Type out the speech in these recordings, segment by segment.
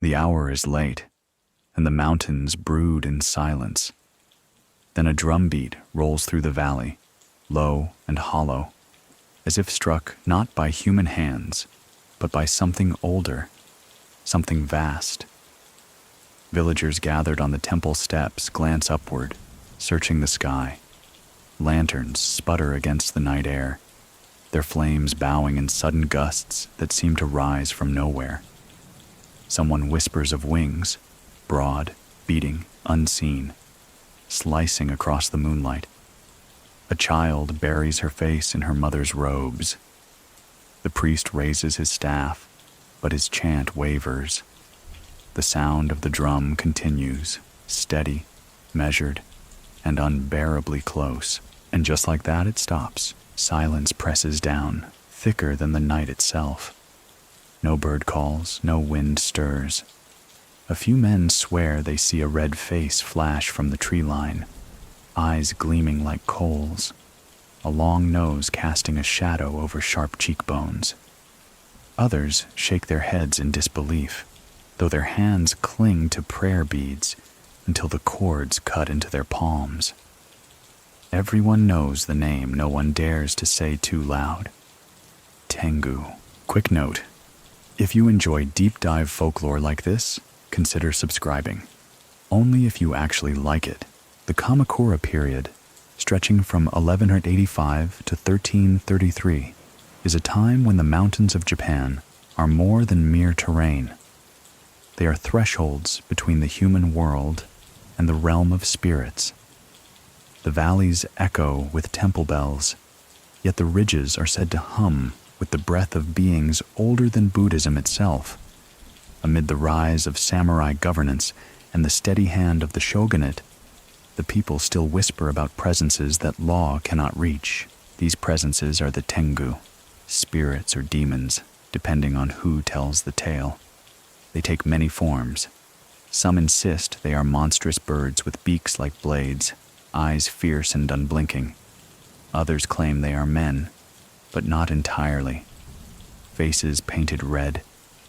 The hour is late, and the mountains brood in silence. Then a drumbeat rolls through the valley, low and hollow, as if struck not by human hands, but by something older, something vast. Villagers gathered on the temple steps glance upward, searching the sky. Lanterns sputter against the night air, their flames bowing in sudden gusts that seem to rise from nowhere. Someone whispers of wings, broad, beating, unseen, slicing across the moonlight. A child buries her face in her mother's robes. The priest raises his staff, but his chant wavers. The sound of the drum continues, steady, measured, and unbearably close. And just like that, it stops. Silence presses down, thicker than the night itself. No bird calls, no wind stirs. A few men swear they see a red face flash from the tree line, eyes gleaming like coals, a long nose casting a shadow over sharp cheekbones. Others shake their heads in disbelief, though their hands cling to prayer beads until the cords cut into their palms. Everyone knows the name no one dares to say too loud. Tengu. Quick note: if you enjoy deep dive folklore like this, consider subscribing. Only if you actually like it. The Kamakura period, stretching from 1185 to 1333, is a time when the mountains of Japan are more than mere terrain. They are thresholds between the human world and the realm of spirits. The valleys echo with temple bells, yet the ridges are said to hum with the breath of beings older than Buddhism itself. Amid the rise of samurai governance and the steady hand of the shogunate, the people still whisper about presences that law cannot reach. These presences are the Tengu, spirits or demons, depending on who tells the tale. They take many forms. Some insist they are monstrous birds with beaks like blades, eyes fierce and unblinking. Others claim they are men, but not entirely. Faces painted red,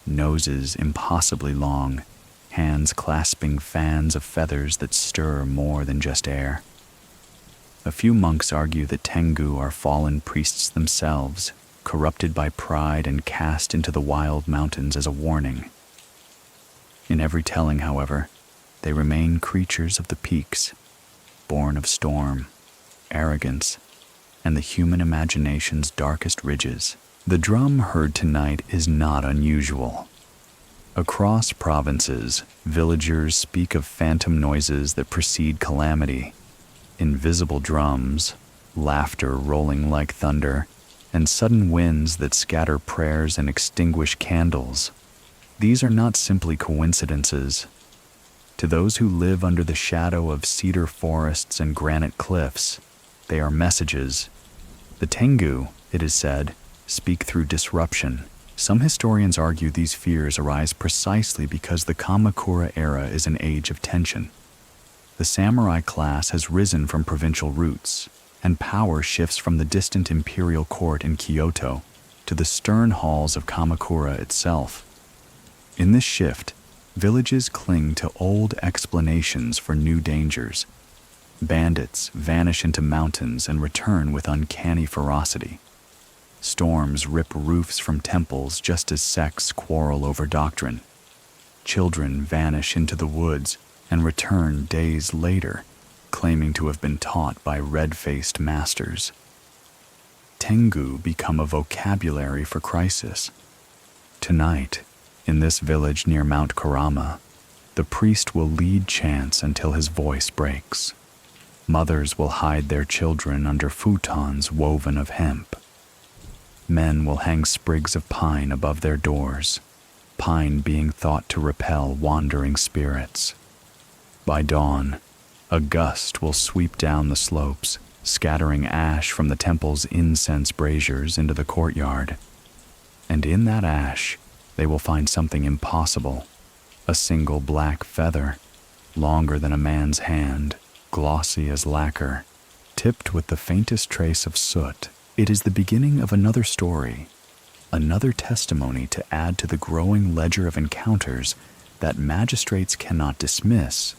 noses impossibly long, hands clasping fans of feathers that stir more than just air. A few monks argue that Tengu are fallen priests themselves, corrupted by pride and cast into the wild mountains as a warning. In every telling, however, they remain creatures of the peaks, born of storm, arrogance, and the human imagination's darkest ridges. The drum heard tonight is not unusual. Across provinces, villagers speak of phantom noises that precede calamity, invisible drums, laughter rolling like thunder, and sudden winds that scatter prayers and extinguish candles. These are not simply coincidences. To those who live under the shadow of cedar forests and granite cliffs, they are messages. The Tengu, it is said, speak through disruption. Some historians argue these fears arise precisely because the Kamakura era is an age of tension. The samurai class has risen from provincial roots, and power shifts from the distant imperial court in Kyoto to the stern halls of Kamakura itself. In this shift, villages cling to old explanations for new dangers. Bandits vanish into mountains and return with uncanny ferocity. Storms rip roofs from temples just as sects quarrel over doctrine. Children vanish into the woods and return days later, claiming to have been taught by red-faced masters. Tengu become a vocabulary for crisis. Tonight, in this village near Mount Kurama, the priest will lead chants until his voice breaks. Mothers will hide their children under futons woven of hemp. Men will hang sprigs of pine above their doors, pine being thought to repel wandering spirits. By dawn, a gust will sweep down the slopes, scattering ash from the temple's incense braziers into the courtyard. And in that ash, they will find something impossible, a single black feather, longer than a man's hand, glossy as lacquer, tipped with the faintest trace of soot. It is the beginning of another story, another testimony to add to the growing ledger of encounters that magistrates cannot dismiss,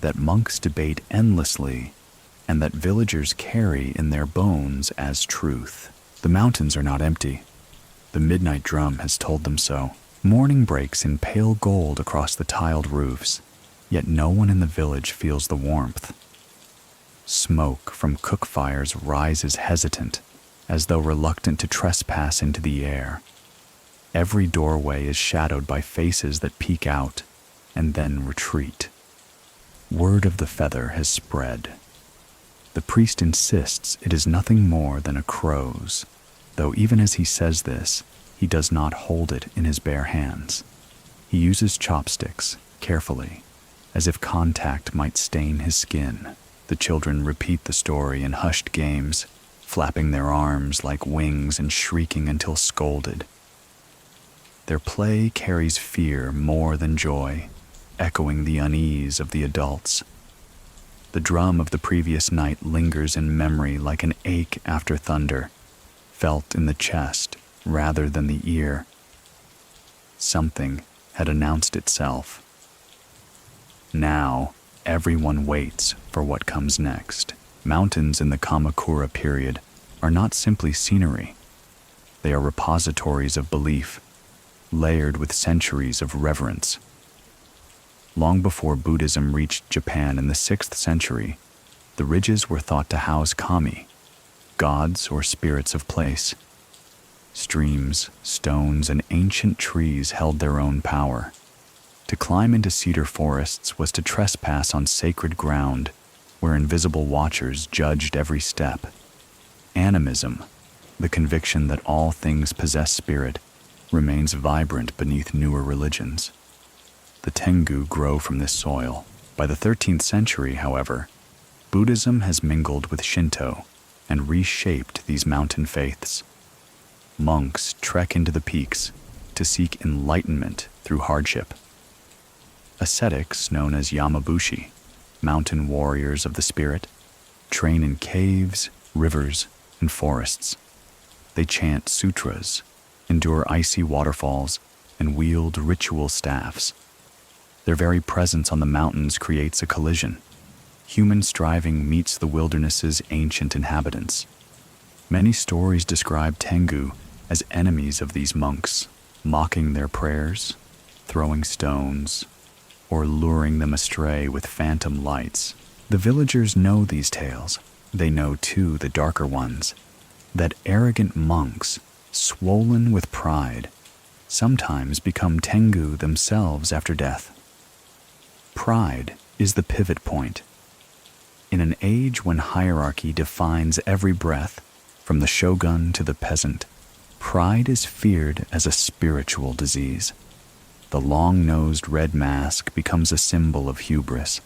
that monks debate endlessly, and that villagers carry in their bones as truth. The mountains are not empty. The midnight drum has told them so. Morning breaks in pale gold across the tiled roofs, yet no one in the village feels the warmth. Smoke from cook fires rises hesitant, as though reluctant to trespass into the air. Every doorway is shadowed by faces that peek out and then retreat. Word of the feather has spread. The priest insists it is nothing more than a crow's, though even as he says this, he does not hold it in his bare hands. He uses chopsticks, carefully, as if contact might stain his skin. The children repeat the story in hushed games, flapping their arms like wings and shrieking until scolded. Their play carries fear more than joy, echoing the unease of the adults. The drum of the previous night lingers in memory like an ache after thunder, felt in the chest rather than the ear. Something had announced itself. Now, everyone waits for what comes next. Mountains in the Kamakura period are not simply scenery. They are repositories of belief, layered with centuries of reverence. Long before Buddhism reached Japan in the 6th century, the ridges were thought to house kami, gods or spirits of place. Streams, stones, and ancient trees held their own power. To climb into cedar forests was to trespass on sacred ground where invisible watchers judged every step. Animism, the conviction that all things possess spirit, remains vibrant beneath newer religions. The Tengu grow from this soil. By the 13th century, however, Buddhism has mingled with Shinto and reshaped these mountain faiths. Monks trek into the peaks to seek enlightenment through hardship. Ascetics, known as Yamabushi, mountain warriors of the spirit, train in caves, rivers, and forests. They chant sutras, endure icy waterfalls, and wield ritual staffs. Their very presence on the mountains creates a collision. Human striving meets the wilderness's ancient inhabitants. Many stories describe Tengu as enemies of these monks, mocking their prayers, throwing stones, or luring them astray with phantom lights. The villagers know these tales. They know, too, the darker ones, that arrogant monks, swollen with pride, sometimes become Tengu themselves after death. Pride is the pivot point. In an age when hierarchy defines every breath, from the shogun to the peasant, pride is feared as a spiritual disease. The long-nosed red mask becomes a symbol of hubris.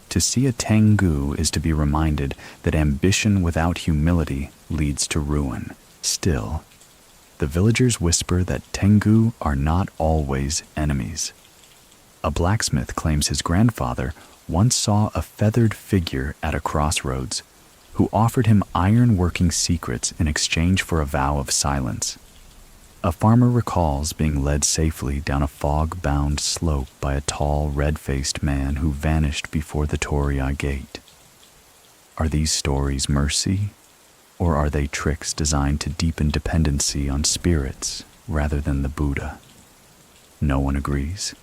To see a Tengu is to be reminded that ambition without humility leads to ruin. Still, the villagers whisper that Tengu are not always enemies. A blacksmith claims his grandfather once saw a feathered figure at a crossroads who offered him iron-working secrets in exchange for a vow of silence. A farmer recalls being led safely down a fog-bound slope by a tall, red-faced man who vanished before the Torii gate. Are these stories mercy, or are they tricks designed to deepen dependency on spirits rather than the Buddha? No one agrees.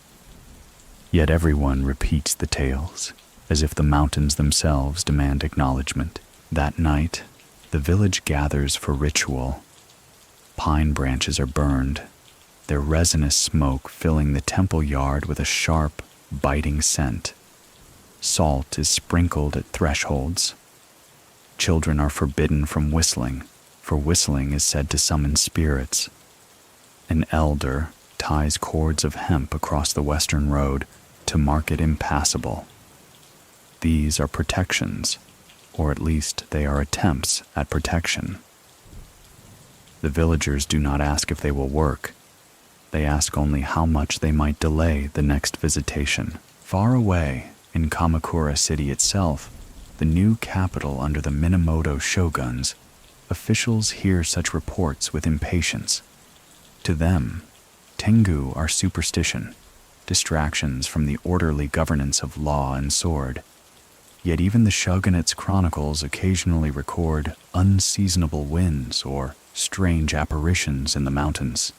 Yet everyone repeats the tales, as if the mountains themselves demand acknowledgement. That night, the village gathers for ritual. Pine branches are burned, their resinous smoke filling the temple yard with a sharp, biting scent. Salt is sprinkled at thresholds. Children are forbidden from whistling, for whistling is said to summon spirits. An elder ties cords of hemp across the western road to mark it impassable. These are protections, or at least they are attempts at protection. The villagers do not ask if they will work. They ask only how much they might delay the next visitation. Far away, in Kamakura city itself, the new capital under the Minamoto shoguns, officials hear such reports with impatience. To them, Tengu are superstition, distractions from the orderly governance of law and sword. Yet even the shogunate's chronicles occasionally record unseasonable winds or strange apparitions in the mountains.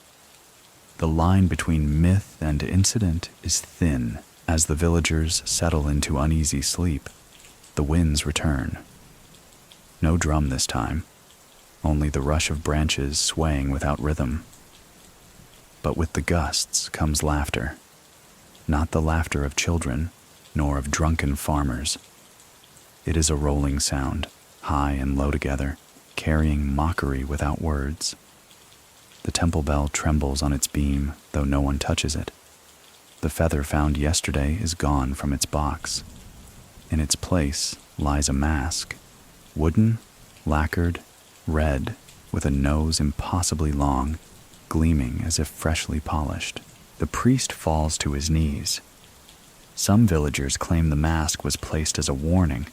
The line between myth and incident is thin. As the villagers settle into uneasy sleep, the winds return. No drum this time, only the rush of branches swaying without rhythm. But with the gusts comes laughter, not the laughter of children, nor of drunken farmers. It is a rolling sound, high and low together, carrying mockery without words. The temple bell trembles on its beam, though no one touches it. The feather found yesterday is gone from its box. In its place lies a mask, wooden, lacquered, red, with a nose impossibly long, gleaming as if freshly polished. The priest falls to his knees. Some villagers claim the mask was placed as a warning,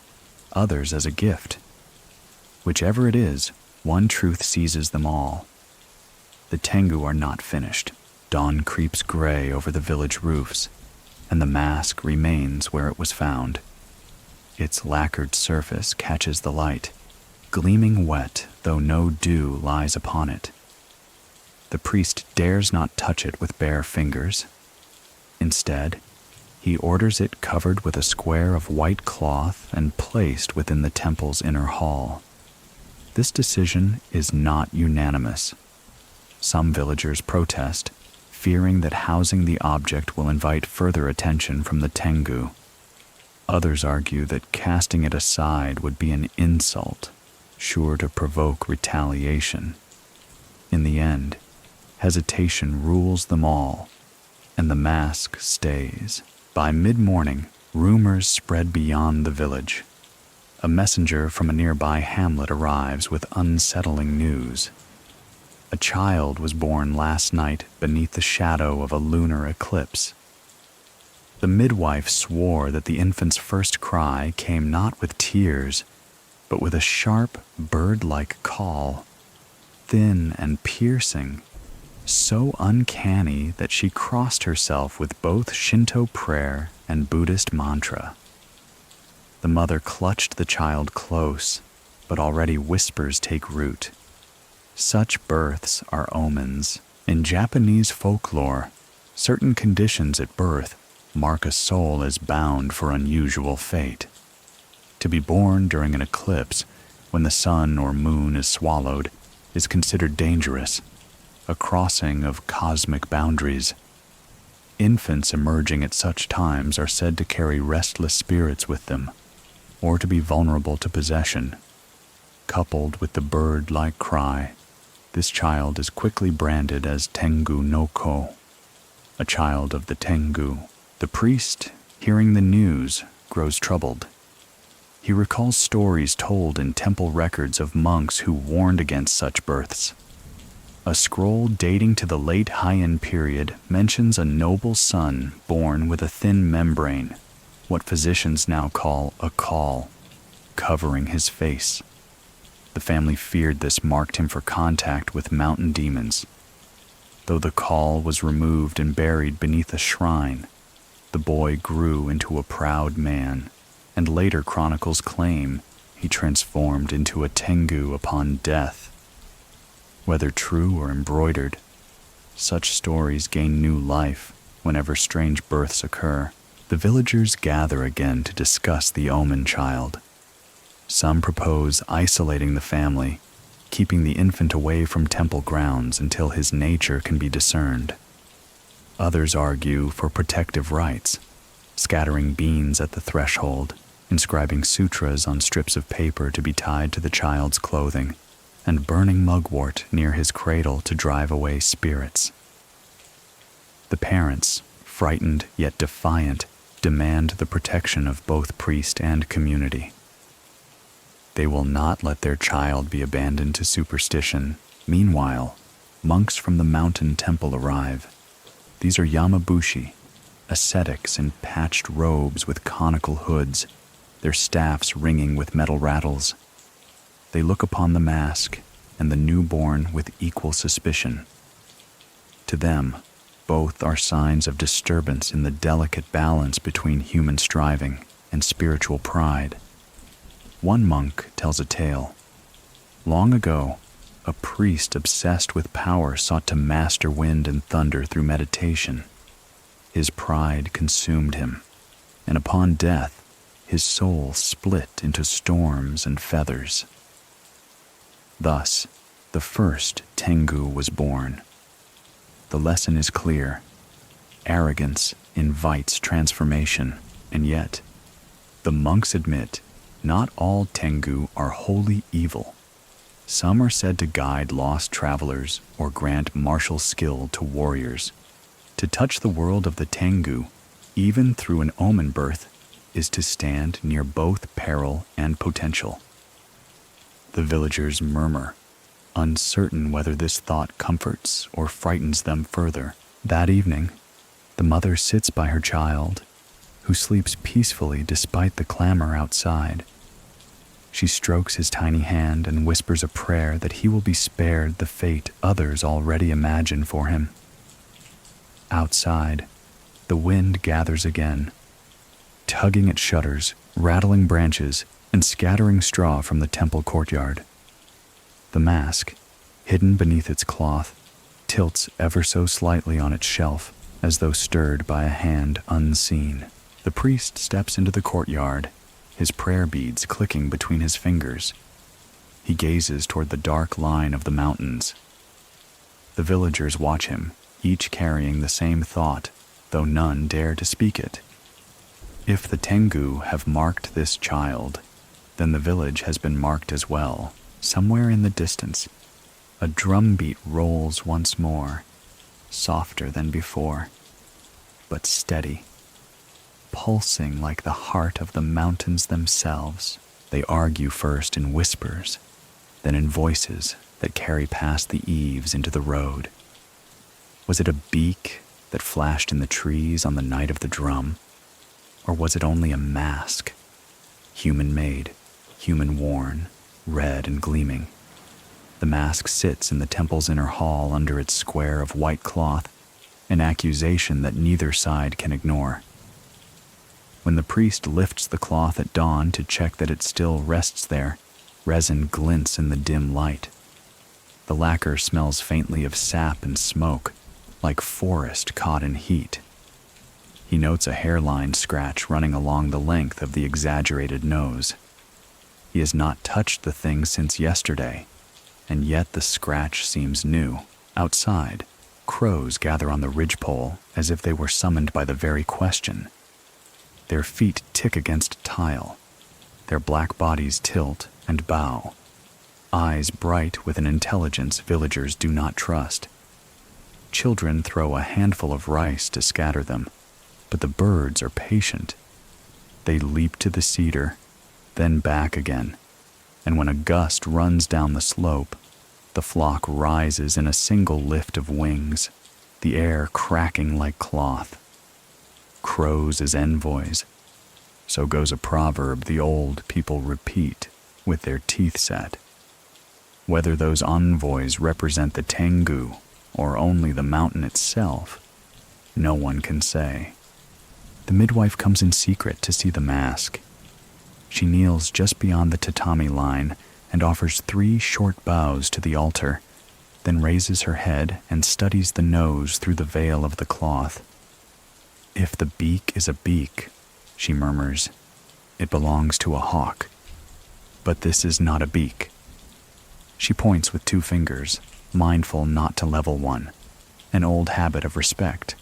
others as a gift. Whichever it is, one truth seizes them all. The Tengu are not finished. Dawn creeps gray over the village roofs, and the mask remains where it was found. Its lacquered surface catches the light, gleaming wet though no dew lies upon it. The priest dares not touch it with bare fingers. Instead, he orders it covered with a square of white cloth and placed within the temple's inner hall. This decision is not unanimous. Some villagers protest, fearing that housing the object will invite further attention from the Tengu. Others argue that casting it aside would be an insult, sure to provoke retaliation. In the end, hesitation rules them all, and the mask stays. By mid-morning, rumors spread beyond the village. A messenger from a nearby hamlet arrives with unsettling news. A child was born last night beneath the shadow of a lunar eclipse. The midwife swore that the infant's first cry came not with tears, but with a sharp, bird-like call, thin and piercing, so uncanny that she crossed herself with both Shinto prayer and Buddhist mantra. The mother clutched the child close, but already whispers take root. Such births are omens. In Japanese folklore, certain conditions at birth mark a soul as bound for unusual fate. To be born during an eclipse, when the sun or moon is swallowed, is considered dangerous, a crossing of cosmic boundaries. Infants emerging at such times are said to carry restless spirits with them, or to be vulnerable to possession. Coupled with the bird-like cry, this child is quickly branded as Tengu no Ko, a child of the Tengu. The priest, hearing the news, grows troubled. He recalls stories told in temple records of monks who warned against such births. A scroll dating to the late Heian period mentions a noble son born with a thin membrane, what physicians now call a caul, covering his face. The family feared this marked him for contact with mountain demons. Though the caul was removed and buried beneath a shrine, the boy grew into a proud man, and later chronicles claim he transformed into a Tengu upon death. Whether true or embroidered, such stories gain new life whenever strange births occur. The villagers gather again to discuss the omen child. Some propose isolating the family, keeping the infant away from temple grounds until his nature can be discerned. Others argue for protective rites, scattering beans at the threshold, inscribing sutras on strips of paper to be tied to the child's clothing, and burning mugwort near his cradle to drive away spirits. The parents, frightened yet defiant, demand the protection of both priest and community. They will not let their child be abandoned to superstition. Meanwhile, monks from the mountain temple arrive. These are yamabushi, ascetics in patched robes with conical hoods, their staffs ringing with metal rattles. They look upon the mask and the newborn with equal suspicion. To them, Both are signs of disturbance in the delicate balance between human striving and spiritual pride. One monk tells a tale. Long ago, a priest obsessed with power sought to master wind and thunder through meditation. His pride consumed him, and upon death, his soul split into storms and feathers. Thus, the first Tengu was born. The lesson is clear. Arrogance invites transformation, and yet, the monks admit not all Tengu are wholly evil. Some are said to guide lost travelers or grant martial skill to warriors. To touch the world of the Tengu, even through an omen birth, is to stand near both peril and potential. The villagers murmur, uncertain whether this thought comforts or frightens them further. That evening, the mother sits by her child, who sleeps peacefully despite the clamor outside. She strokes his tiny hand and whispers a prayer that he will be spared the fate others already imagine for him. Outside, the wind gathers again, tugging at shutters, rattling branches, and scattering straw from the temple courtyard. The mask, hidden beneath its cloth, tilts ever so slightly on its shelf, as though stirred by a hand unseen. The priest steps into the courtyard, his prayer beads clicking between his fingers. He gazes toward the dark line of the mountains. The villagers watch him, each carrying the same thought, though none dare to speak it. If the Tengu have marked this child, then the village has been marked as well. Somewhere in the distance, a drumbeat rolls once more, softer than before, but steady, pulsing like the heart of the mountains themselves. They argue first in whispers, then in voices that carry past the eaves into the road. Was it a beak that flashed in the trees on the night of the drum? Or was it only a mask, human-made, human-worn, red and gleaming? The mask sits in the temple's inner hall under its square of white cloth, an accusation that neither side can ignore. When the priest lifts the cloth at dawn to check that it still rests there, resin glints in the dim light. The lacquer smells faintly of sap and smoke, like forest caught in heat. He notes a hairline scratch running along the length of the exaggerated nose. He has not touched the thing since yesterday, and yet the scratch seems new. Outside, crows gather on the ridgepole as if they were summoned by the very question. Their feet tick against tile. Their black bodies tilt and bow, eyes bright with an intelligence villagers do not trust. Children throw a handful of rice to scatter them, but the birds are patient. They leap to the cedar, then back again, and when a gust runs down the slope, the flock rises in a single lift of wings, the air cracking like cloth. Crows as envoys. So goes a proverb the old people repeat with their teeth set. Whether those envoys represent the Tengu or only the mountain itself, no one can say. The midwife comes in secret to see the mask. She kneels just beyond the tatami line and offers 3 short bows to the altar, then raises her head and studies the nose through the veil of the cloth. If the beak is a beak, she murmurs, it belongs to a hawk. But this is not a beak. She points with 2 fingers, mindful not to level one, an old habit of respect.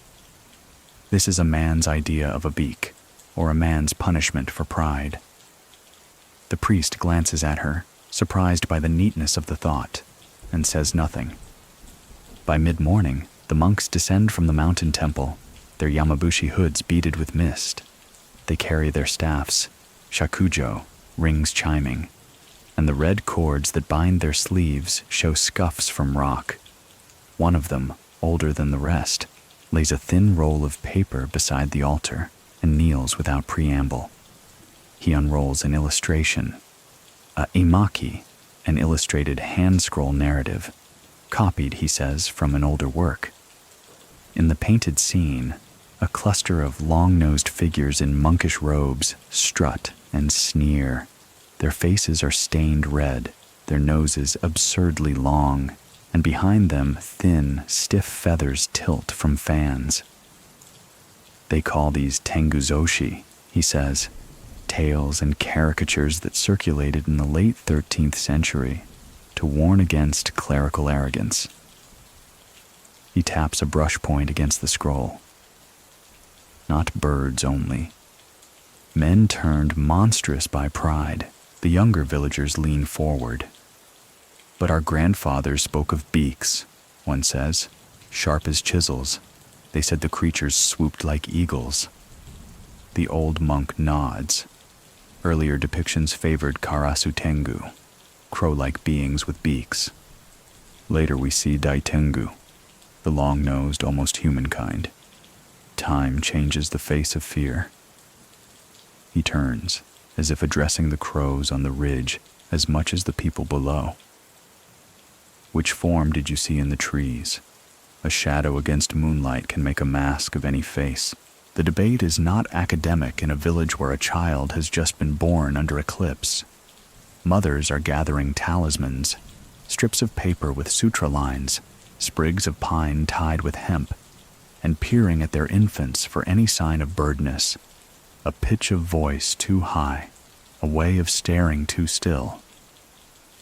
This is a man's idea of a beak, or a man's punishment for pride. The priest glances at her, surprised by the neatness of the thought, and says nothing. By mid-morning, the monks descend from the mountain temple, their yamabushi hoods beaded with mist. They carry their staffs, shakujo, rings chiming, and the red cords that bind their sleeves show scuffs from rock. One of them, older than the rest, lays a thin roll of paper beside the altar and kneels without preamble. He unrolls an illustration, a imaki, an illustrated hand-scroll narrative, copied, he says, from an older work. In the painted scene, a cluster of long-nosed figures in monkish robes strut and sneer. Their faces are stained red, their noses absurdly long, and behind them thin, stiff feathers tilt from fans. They call these Tengu-zoshi, he says, tales and caricatures that circulated in the late 13th century to warn against clerical arrogance. He taps a brush point against the scroll. Not birds only. Men turned monstrous by pride. The younger villagers lean forward. But our grandfathers spoke of beaks, one says, sharp as chisels. They said the creatures swooped like eagles. The old monk nods. Earlier depictions favored Karasu Tengu, crow-like beings with beaks. Later we see Dai Tengu, the long-nosed, almost humankind. Time changes the face of fear. He turns, as if addressing the crows on the ridge as much as the people below. Which form did you see in the trees? A shadow against moonlight can make a mask of any face. The debate is not academic in a village where a child has just been born under eclipse. Mothers are gathering talismans, strips of paper with sutra lines, sprigs of pine tied with hemp, and peering at their infants for any sign of birdness. A pitch of voice too high, a way of staring too still.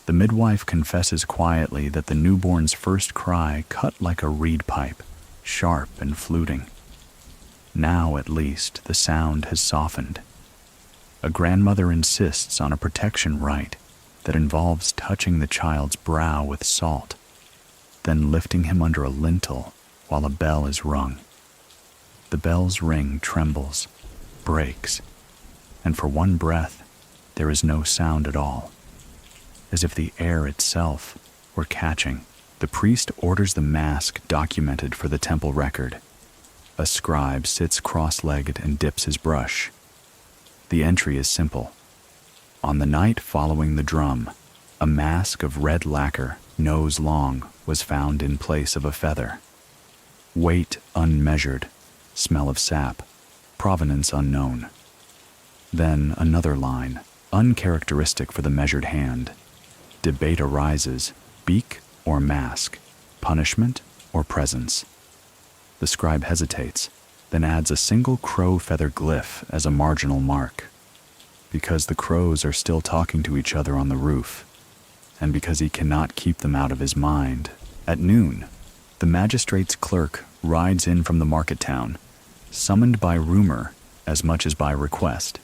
The midwife confesses quietly that the newborn's first cry cut like a reed pipe, sharp and fluting. Now, at least, the sound has softened. A grandmother insists on a protection rite that involves touching the child's brow with salt, then lifting him under a lintel while a bell is rung. The bell's ring trembles, breaks, and for one breath, there is no sound at all. As if the air itself were catching, the priest orders the mask documented for the temple record. A scribe sits cross-legged and dips his brush. The entry is simple. On the night following the drum, a mask of red lacquer, nose long, was found in place of a feather. Weight unmeasured, smell of sap, provenance unknown. Then another line, uncharacteristic for the measured hand. Debate arises, beak or mask, punishment or presence. The scribe hesitates, then adds a single crow feather glyph as a marginal mark. Because the crows are still talking to each other on the roof, and because he cannot keep them out of his mind. At noon, the magistrate's clerk rides in from the market town, summoned by rumor as much as by request.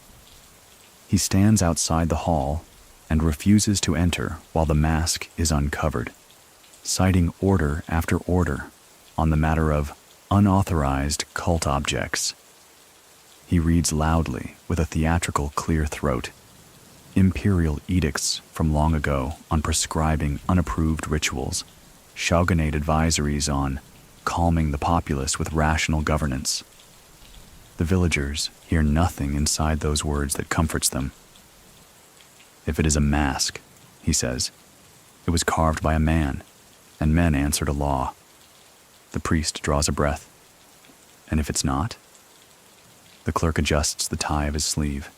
He stands outside the hall and refuses to enter while the mask is uncovered, citing order after order on the matter of unauthorized cult objects. He reads loudly with a theatrical clear throat, imperial edicts from long ago on prescribing unapproved rituals, shogunate advisories on calming the populace with rational governance. The villagers hear nothing inside those words that comforts them. If it is a mask, he says, it was carved by a man, and men answered a law. The priest draws a breath. And if it's not? The clerk adjusts the tie of his sleeve.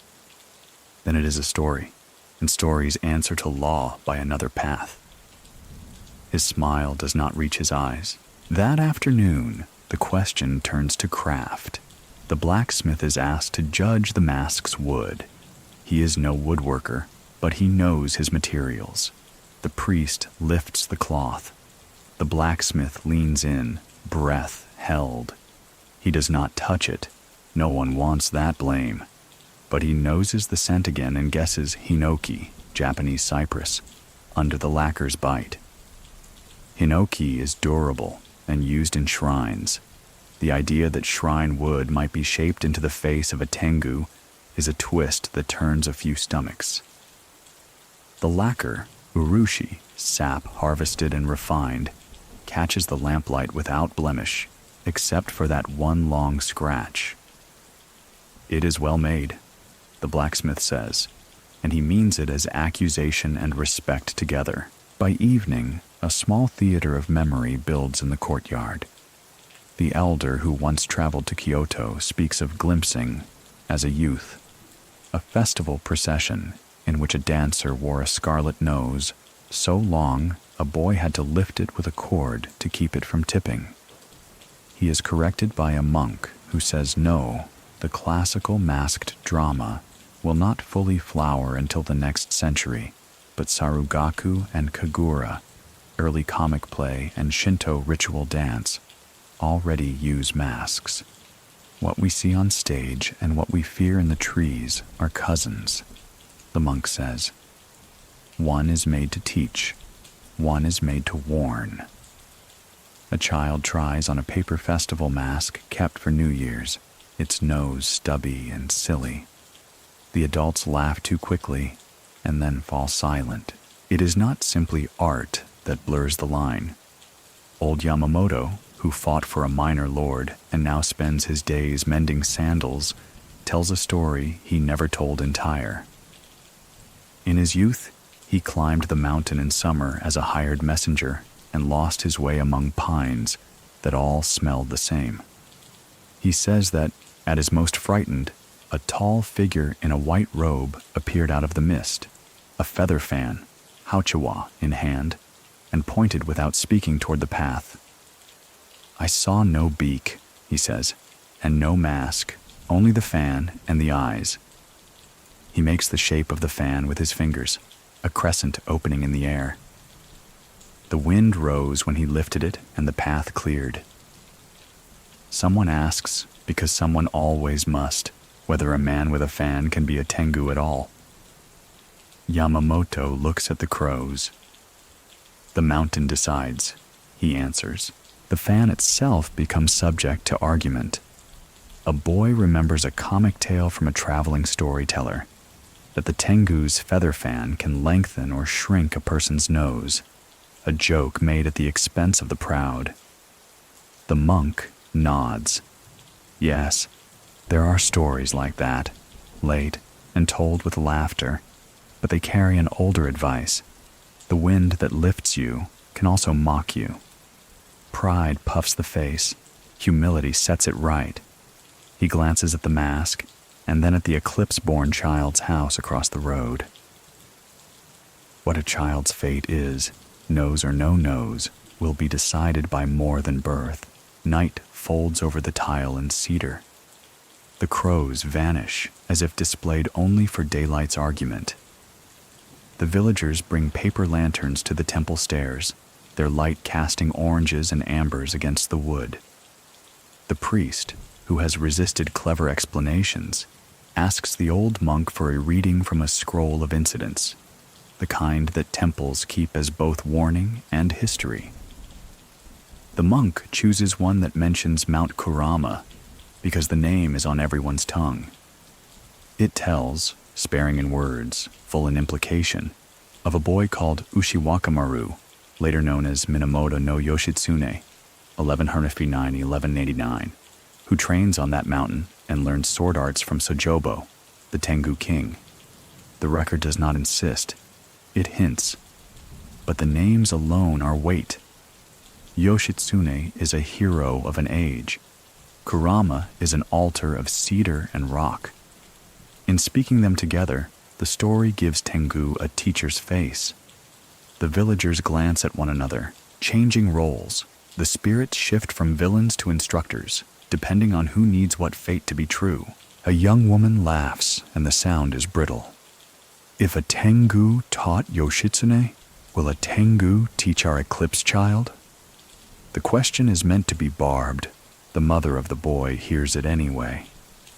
Then it is a story, and stories answer to law by another path. His smile does not reach his eyes. That afternoon, the question turns to craft. The blacksmith is asked to judge the mask's wood. He is no woodworker, but he knows his materials. The priest lifts the cloth. The blacksmith leans in, breath held. He does not touch it. No one wants that blame. But he noses the scent again and guesses hinoki, Japanese cypress, under the lacquer's bite. Hinoki is durable and used in shrines. The idea that shrine wood might be shaped into the face of a tengu is a twist that turns a few stomachs. The lacquer, urushi, sap harvested and refined, catches the lamplight without blemish, except for that one long scratch. It is well made, the blacksmith says, and he means it as accusation and respect together. By evening, a small theater of memory builds in the courtyard. the elder who once traveled to Kyoto speaks of glimpsing, as a youth, a festival procession in which a dancer wore a scarlet nose so long a boy had to lift it with a cord to keep it from tipping. He is corrected by a monk who says no, the classical masked drama will not fully flower until the next century, but Sarugaku and Kagura, early comic play and Shinto ritual dance, already use masks. What we see on stage and what we fear in the trees are cousins, the monk says. One is made to teach, one is made to warn. A child tries on a paper festival mask kept for New Year's, its nose stubby and silly. The adults laugh too quickly and then fall silent. It is not simply art that blurs the line. Old Yamamoto, who fought for a minor lord and now spends his days mending sandals, tells a story he never told entire. In his youth, he climbed the mountain in summer as a hired messenger and lost his way among pines that all smelled the same. He says that, at his most frightened, a tall figure in a white robe appeared out of the mist, a feather fan, hauchiwa in hand, and pointed without speaking toward the path. I saw no beak, he says, and no mask, only the fan and the eyes. He makes the shape of the fan with his fingers, a crescent opening in the air. The wind rose when he lifted it and the path cleared. Someone asks, because someone always must, whether a man with a fan can be a Tengu at all. Yamamoto looks at the crows. The mountain decides, he answers. The fan itself becomes subject to argument. A boy remembers a comic tale from a traveling storyteller, that the Tengu's feather fan can lengthen or shrink a person's nose, a joke made at the expense of the proud. The monk nods. Yes, there are stories like that, late and told with laughter, but they carry an older advice. The wind that lifts you can also mock you. Pride puffs the face, humility sets it right. He glances at the mask, and then at the eclipse-born child's house across the road. What a child's fate is, nose or no nose, will be decided by more than birth. Night folds over the tile and cedar. The crows vanish as if displayed only for daylight's argument. The villagers bring paper lanterns to the temple stairs, their light casting oranges and ambers against the wood. The priest, who has resisted clever explanations, asks the old monk for a reading from a scroll of incidents, the kind that temples keep as both warning and history. The monk chooses one that mentions Mount Kurama, because the name is on everyone's tongue. It tells, sparing in words, full in implication, of a boy called Ushiwakamaru, later known as Minamoto no Yoshitsune, 1159-1189, who trains on that mountain and learns sword arts from Sojobo, the Tengu king. The record does not insist, it hints, but the names alone are weight. Yoshitsune is a hero of an age. Kurama is an altar of cedar and rock. In speaking them together, the story gives Tengu a teacher's face. The villagers glance at one another, changing roles. The spirits shift from villains to instructors, depending on who needs what fate to be true. A young woman laughs, and the sound is brittle. If a Tengu taught Yoshitsune, will a Tengu teach our eclipse child? The question is meant to be barbed. The mother of the boy hears it anyway.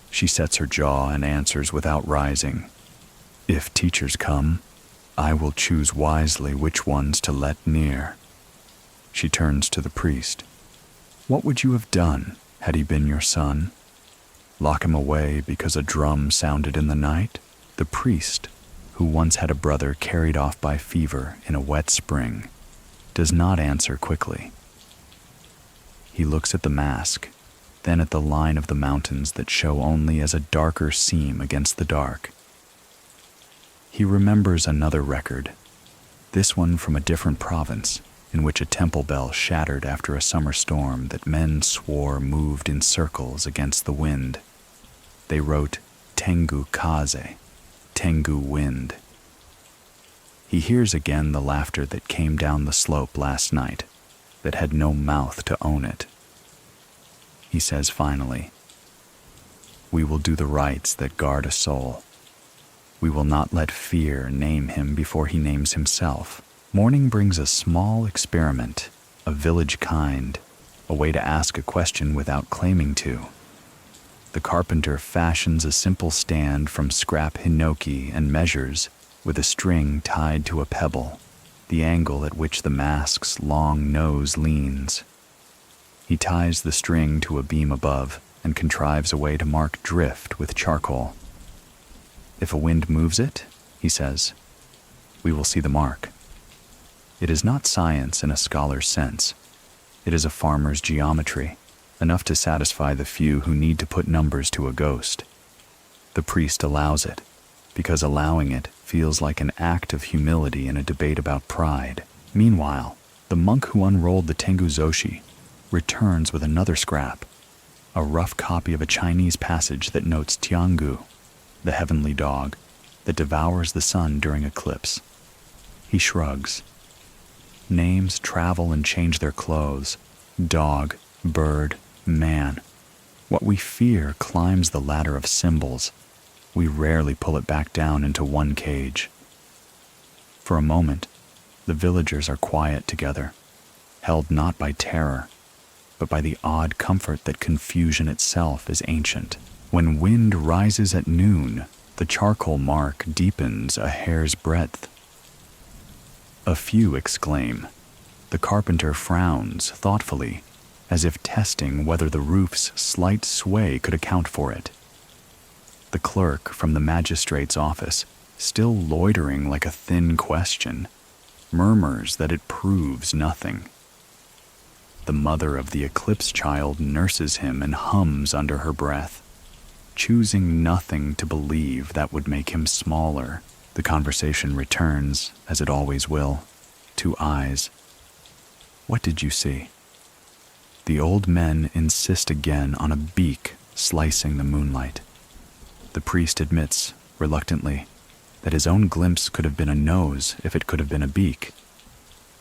She sets her jaw and answers without rising. If teachers come, I will choose wisely which ones to let near. She turns to the priest. What would you have done had he been your son? Lock him away because a drum sounded in the night? The priest, who once had a brother carried off by fever in a wet spring, does not answer quickly. He looks at the mask, then at the line of the mountains that show only as a darker seam against the dark. He remembers another record, this one from a different province, in which a temple bell shattered after a summer storm that men swore moved in circles against the wind. They wrote Tengu kaze, Tengu wind. He hears again the laughter that came down the slope last night, that had no mouth to own it. He says finally, "We will do the rites that guard a soul. We will not let fear name him before he names himself." Morning brings a small experiment, a village kind, a way to ask a question without claiming to. The carpenter fashions a simple stand from scrap hinoki and measures, with a string tied to a pebble, the angle at which the mask's long nose leans. He ties the string to a beam above and contrives a way to mark drift with charcoal. "If a wind moves it," he says, "we will see the mark." It is not science in a scholar's sense. It is a farmer's geometry, enough to satisfy the few who need to put numbers to a ghost. The priest allows it, because allowing it feels like an act of humility in a debate about pride. Meanwhile, the monk who unrolled the Tengu Zoshi returns with another scrap, a rough copy of a Chinese passage that notes Tiangu, the heavenly dog that devours the sun during eclipse. He shrugs. Names travel and change their clothes. Dog, bird, man. What we fear climbs the ladder of symbols. We rarely pull it back down into one cage. For a moment, the villagers are quiet together, held not by terror, but by the odd comfort that confusion itself is ancient. When wind rises at noon, the charcoal mark deepens a hair's breadth. A few exclaim. The carpenter frowns thoughtfully, as if testing whether the roof's slight sway could account for it. The clerk from the magistrate's office, still loitering like a thin question, murmurs that it proves nothing. The mother of the eclipse child nurses him and hums under her breath, choosing nothing to believe that would make him smaller. The conversation returns, as it always will, to eyes. "What did you see?" The old men insist again on a beak slicing the moonlight. The priest admits, reluctantly, that his own glimpse could have been a nose if it could have been a beak.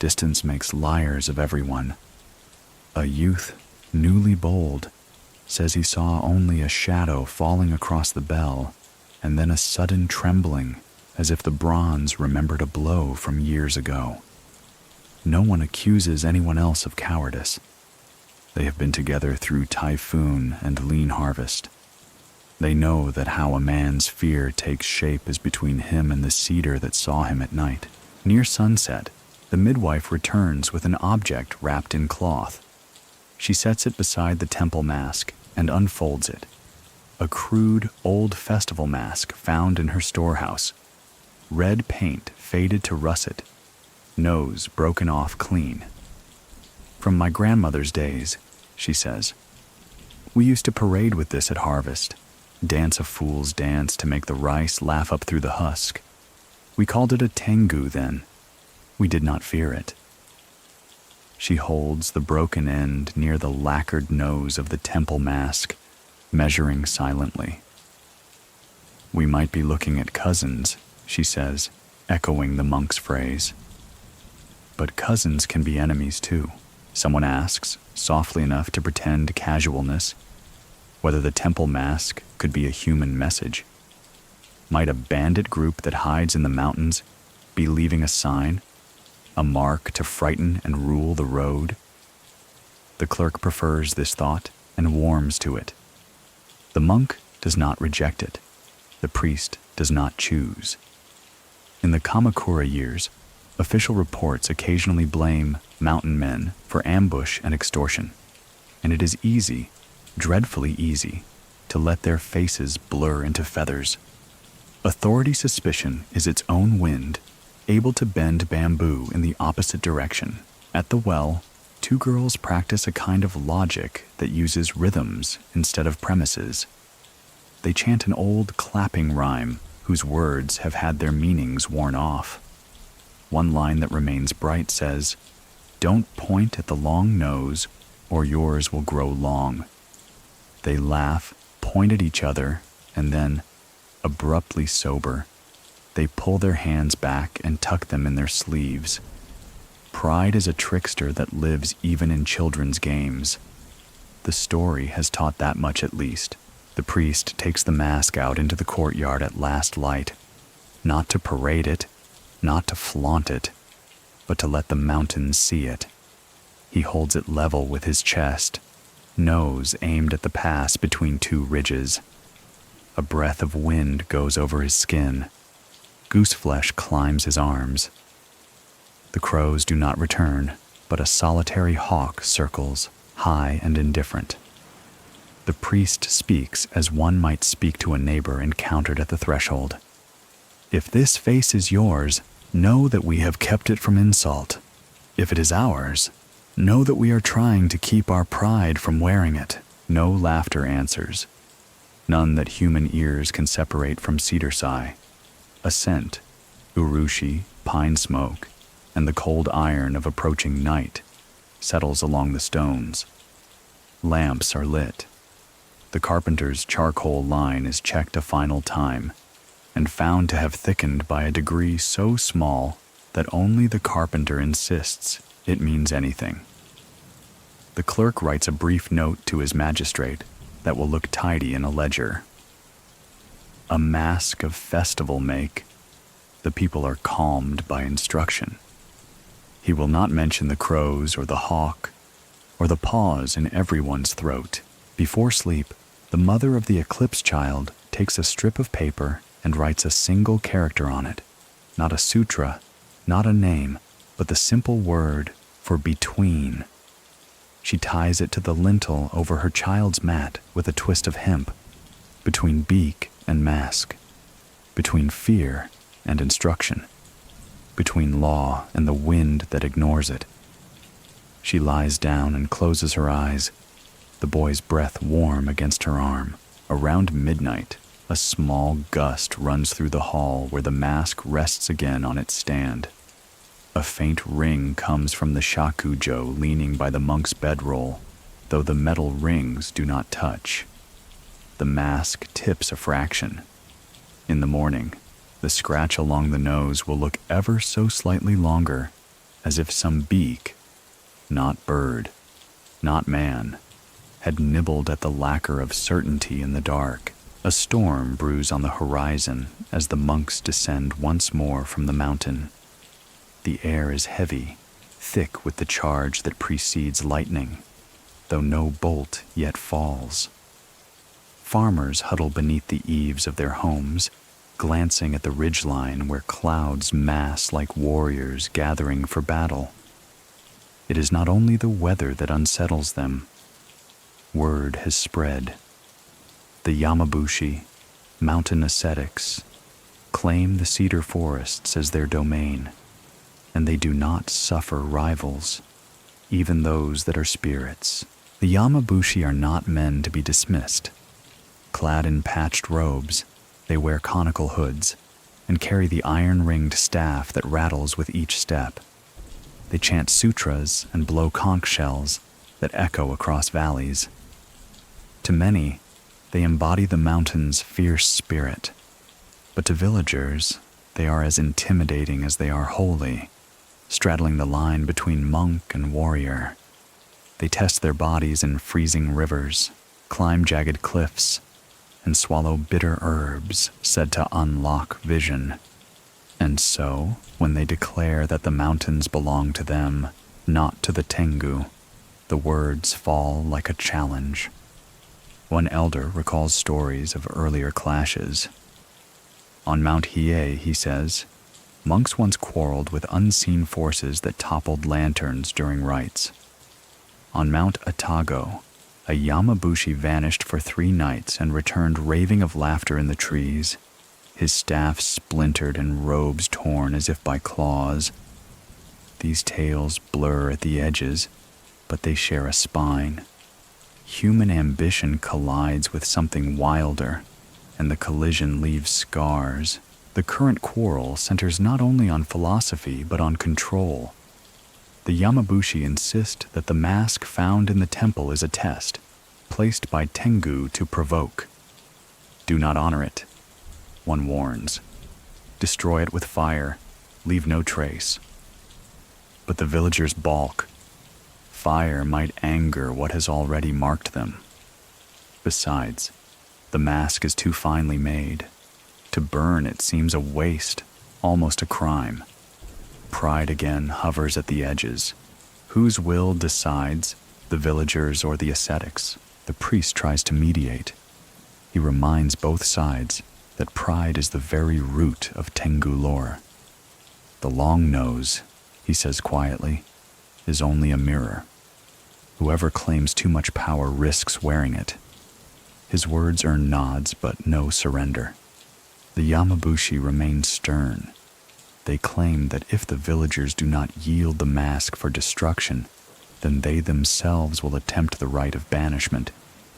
Distance makes liars of everyone. A youth, newly bold, says he saw only a shadow falling across the bell, and then a sudden trembling, as if the bronze remembered a blow from years ago. No one accuses anyone else of cowardice. They have been together through typhoon and lean harvest. They know that how a man's fear takes shape is between him and the cedar that saw him at night. Near sunset, the midwife returns with an object wrapped in cloth. She sets it beside the temple mask and unfolds it. A crude, old festival mask found in her storehouse. Red paint faded to russet, nose broken off clean. "From my grandmother's days," she says. "We used to parade with this at harvest, dance a fool's dance to make the rice laugh up through the husk. We called it a Tengu then. We did not fear it." She holds the broken end near the lacquered nose of the temple mask, measuring silently. "We might be looking at cousins," she says, echoing the monk's phrase. "But cousins can be enemies too," someone asks, softly enough to pretend casualness. Whether the temple mask could be a human message. Might a bandit group that hides in the mountains be leaving a sign, a mark to frighten and rule the road? The clerk prefers this thought and warms to it. The monk does not reject it. The priest does not choose. In the Kamakura years, official reports occasionally blame mountain men for ambush and extortion, and it is easy, dreadfully easy, to let their faces blur into feathers. Authority suspicion is its own wind, able to bend bamboo in the opposite direction. At the well, two girls practice a kind of logic that uses rhythms instead of premises. They chant an old clapping rhyme whose words have had their meanings worn off. One line that remains bright says, Don't point at the long nose, or yours will grow long. They laugh, point at each other, and then, abruptly sober, they pull their hands back and tuck them in their sleeves. Pride is a trickster that lives even in children's games. The story has taught that much at least. The priest takes the mask out into the courtyard at last light, not to parade it, not to flaunt it, but to let the mountains see it. He holds it level with his chest, nose aimed at the pass between two ridges. A breath of wind goes over his skin. Gooseflesh climbs his arms. The crows do not return, but a solitary hawk circles, high and indifferent. The priest speaks as one might speak to a neighbor encountered at the threshold. If this face is yours, know that we have kept it from insult. If it is ours, know that we are trying to keep our pride from wearing it. No laughter answers, none that human ears can separate from cedar sigh. A scent, urushi, pine smoke, and the cold iron of approaching night settles along the stones. Lamps are lit. The carpenter's charcoal line is checked a final time, and found to have thickened by a degree so small that only the carpenter insists it means anything. The clerk writes a brief note to his magistrate that will look tidy in a ledger. A mask of festival make, the people are calmed by instruction. He will not mention the crows or the hawk, or the pause in everyone's throat. Before sleep, the mother of the eclipse child takes a strip of paper and writes a single character on it, not a sutra, not a name, but the simple word for between. She ties it to the lintel over her child's mat with a twist of hemp, between beak and mask, between fear and instruction, between law and the wind that ignores it. She lies down and closes her eyes, the boy's breath warm against her arm. Around midnight, a small gust runs through the hall where the mask rests again on its stand. A faint ring comes from the shakujo leaning by the monk's bedroll, though the metal rings do not touch. The mask tips a fraction. In the morning, the scratch along the nose will look ever so slightly longer, as if some beak, not bird, not man, had nibbled at the lacquer of certainty in the dark. A storm brews on the horizon as the monks descend once more from the mountain. The air is heavy, thick with the charge that precedes lightning, though no bolt yet falls. Farmers huddle beneath the eaves of their homes, glancing at the ridgeline where clouds mass like warriors gathering for battle. It is not only the weather that unsettles them. Word has spread. The Yamabushi, mountain ascetics, claim the cedar forests as their domain, and they do not suffer rivals, even those that are spirits. The Yamabushi are not men to be dismissed. Clad in patched robes, they wear conical hoods and carry the iron-ringed staff that rattles with each step. They chant sutras and blow conch shells that echo across valleys. To many, they embody the mountain's fierce spirit, but to villagers, they are as intimidating as they are holy, straddling the line between monk and warrior. They test their bodies in freezing rivers, climb jagged cliffs, and swallow bitter herbs said to unlock vision. And so, when they declare that the mountains belong to them, not to the Tengu, the words fall like a challenge. One elder recalls stories of earlier clashes. On Mount Hiei, he says, monks once quarreled with unseen forces that toppled lanterns during rites. On Mount Atago, a Yamabushi vanished for 3 nights and returned raving of laughter in the trees, his staff splintered and robes torn as if by claws. These tales blur at the edges, but they share a spine. Human ambition collides with something wilder, and the collision leaves scars. The current quarrel centers not only on philosophy but on control. The Yamabushi insist that the mask found in the temple is a test, placed by Tengu to provoke. Do not honor it, one warns. Destroy it with fire, leave no trace. But the villagers balk. Fire might anger what has already marked them. Besides, the mask is too finely made. To burn it seems a waste, almost a crime. Pride again hovers at the edges. Whose will decides, the villagers or the ascetics? The priest tries to mediate. He reminds both sides that pride is the very root of Tengu lore. The long nose, he says quietly, is only a mirror. Whoever claims too much power risks wearing it. His words earn nods, but no surrender. The Yamabushi remain stern. They claim that if the villagers do not yield the mask for destruction, then they themselves will attempt the rite of banishment,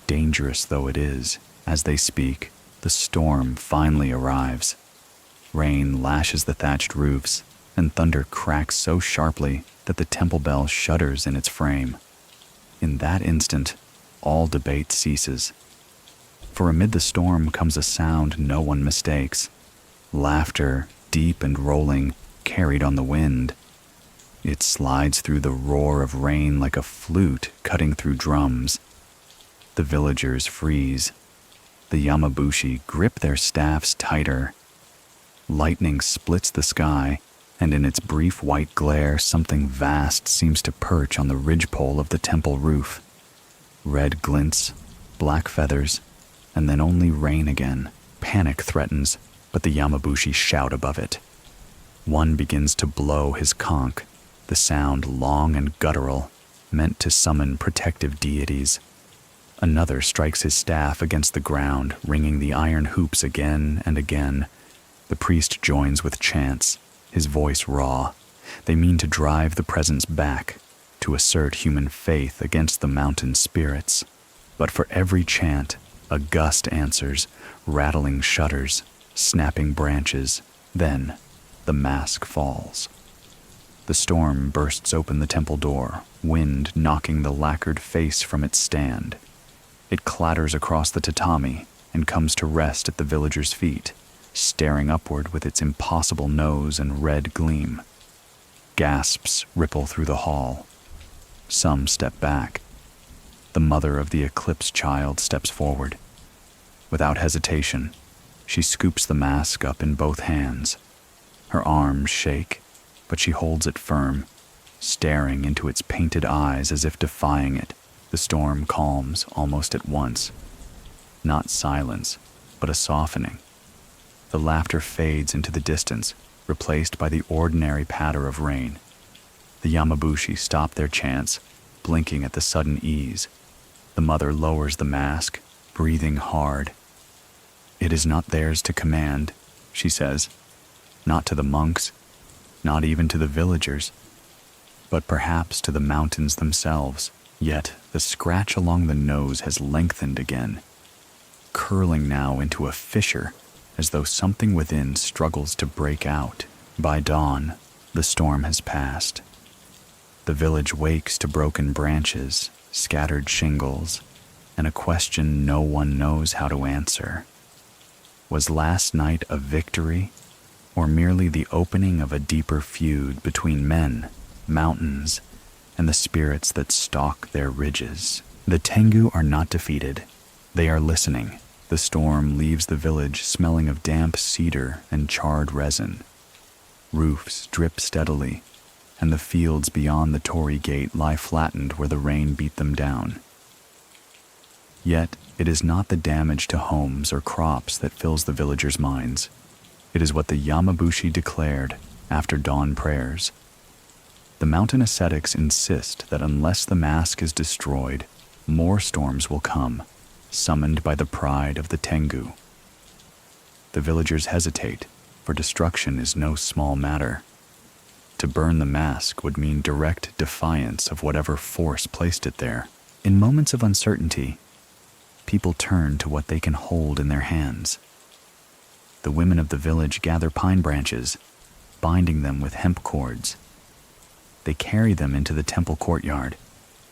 dangerous though it is. As they speak, the storm finally arrives. Rain lashes the thatched roofs, and thunder cracks so sharply that the temple bell shudders in its frame. In that instant, all debate ceases. For amid the storm comes a sound no one mistakes. Laughter, deep and rolling, carried on the wind. It slides through the roar of rain like a flute cutting through drums. The villagers freeze. The Yamabushi grip their staffs tighter. Lightning splits the sky, and in its brief white glare something vast seems to perch on the ridgepole of the temple roof. Red glints, black feathers, and then only rain again. Panic threatens, but the Yamabushi shout above it. One begins to blow his conch, the sound long and guttural, meant to summon protective deities. Another strikes his staff against the ground, ringing the iron hoops again and again. The priest joins with chants, his voice raw. They mean to drive the presence back, to assert human faith against the mountain spirits. But for every chant, a gust answers, rattling shutters, snapping branches. Then, the mask falls. The storm bursts open the temple door, wind knocking the lacquered face from its stand. It clatters across the tatami and comes to rest at the villager's feet, staring upward with its impossible nose and red gleam. Gasps ripple through the hall. Some step back. The mother of the eclipsed child steps forward. Without hesitation, she scoops the mask up in both hands. Her arms shake, but she holds it firm, staring into its painted eyes as if defying it. The storm calms almost at once. Not silence, but a softening. The laughter fades into the distance, replaced by the ordinary patter of rain. The Yamabushi stop their chants, blinking at the sudden ease. The mother lowers the mask, breathing hard. It is not theirs to command, she says. Not to the monks, not even to the villagers, but perhaps to the mountains themselves. Yet the scratch along the nose has lengthened again, curling now into a fissure, as though something within struggles to break out. By dawn, the storm has passed. The village wakes to broken branches, scattered shingles, and a question no one knows how to answer. Was last night a victory, or merely the opening of a deeper feud between men, mountains, and the spirits that stalk their ridges? The Tengu are not defeated. They are listening. The storm leaves the village smelling of damp cedar and charred resin. Roofs drip steadily, and the fields beyond the torii gate lie flattened where the rain beat them down. Yet it is not the damage to homes or crops that fills the villagers' minds. It is what the Yamabushi declared after dawn prayers. The mountain ascetics insist that unless the mask is destroyed, more storms will come, summoned by the pride of the Tengu. The villagers hesitate, for destruction is no small matter. To burn the mask would mean direct defiance of whatever force placed it there. In moments of uncertainty, people turn to what they can hold in their hands. The women of the village gather pine branches, binding them with hemp cords. They carry them into the temple courtyard,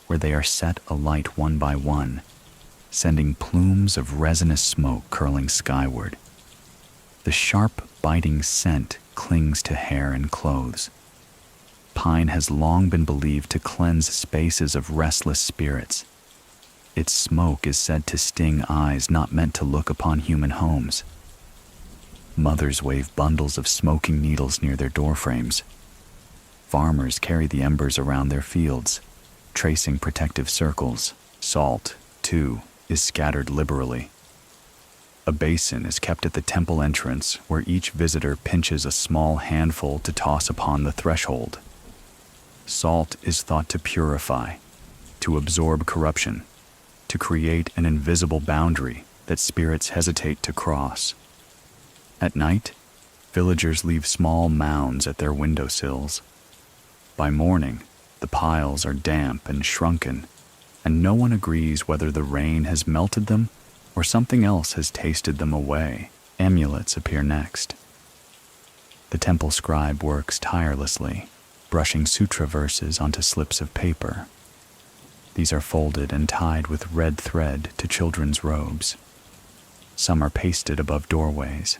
where they are set alight one by one, sending plumes of resinous smoke curling skyward. The sharp, biting scent clings to hair and clothes. Pine has long been believed to cleanse spaces of restless spirits. Its smoke is said to sting eyes not meant to look upon human homes. Mothers wave bundles of smoking needles near their doorframes. Farmers carry the embers around their fields, tracing protective circles. Salt, too, is scattered liberally. A basin is kept at the temple entrance where each visitor pinches a small handful to toss upon the threshold. Salt is thought to purify, to absorb corruption, to create an invisible boundary that spirits hesitate to cross. At night, villagers leave small mounds at their windowsills. By morning, the piles are damp and shrunken, and no one agrees whether the rain has melted them or something else has tasted them away. Amulets appear next. The temple scribe works tirelessly, brushing sutra verses onto slips of paper. These are folded and tied with red thread to children's robes. Some are pasted above doorways.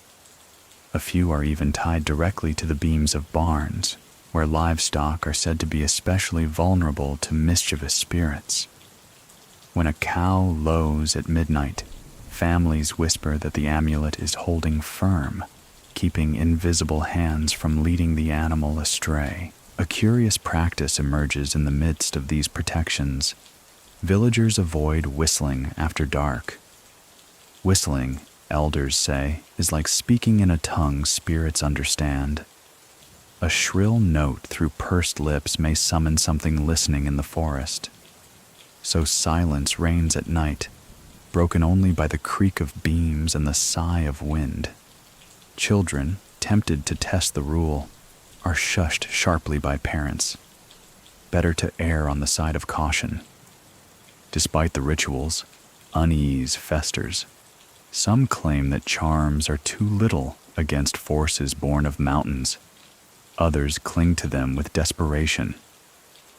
A few are even tied directly to the beams of barns, where livestock are said to be especially vulnerable to mischievous spirits. When a cow lows at midnight, families whisper that the amulet is holding firm, keeping invisible hands from leading the animal astray. A curious practice emerges in the midst of these protections. Villagers avoid whistling after dark. Whistling, elders say, is like speaking in a tongue spirits understand. A shrill note through pursed lips may summon something listening in the forest. So silence reigns at night, broken only by the creak of beams and the sigh of wind. Children, tempted to test the rule, are shushed sharply by parents. Better to err on the side of caution. Despite the rituals, unease festers. Some claim that charms are too little against forces born of mountains. Others cling to them with desperation.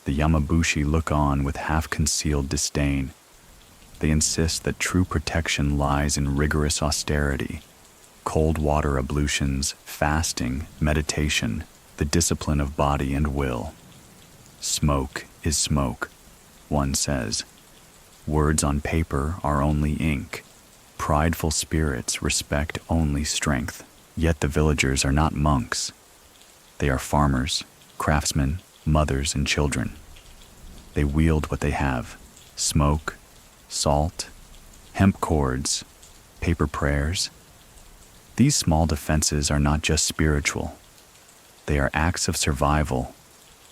The Yamabushi look on with half-concealed disdain. They insist that true protection lies in rigorous austerity, cold water ablutions, fasting, meditation, the discipline of body and will. Smoke is smoke, one says. Words on paper are only ink. Prideful spirits respect only strength. Yet the villagers are not monks. They are farmers, craftsmen, mothers, and children. They wield what they have: smoke, salt, hemp cords, paper prayers. These small defenses are not just spiritual. They are acts of survival,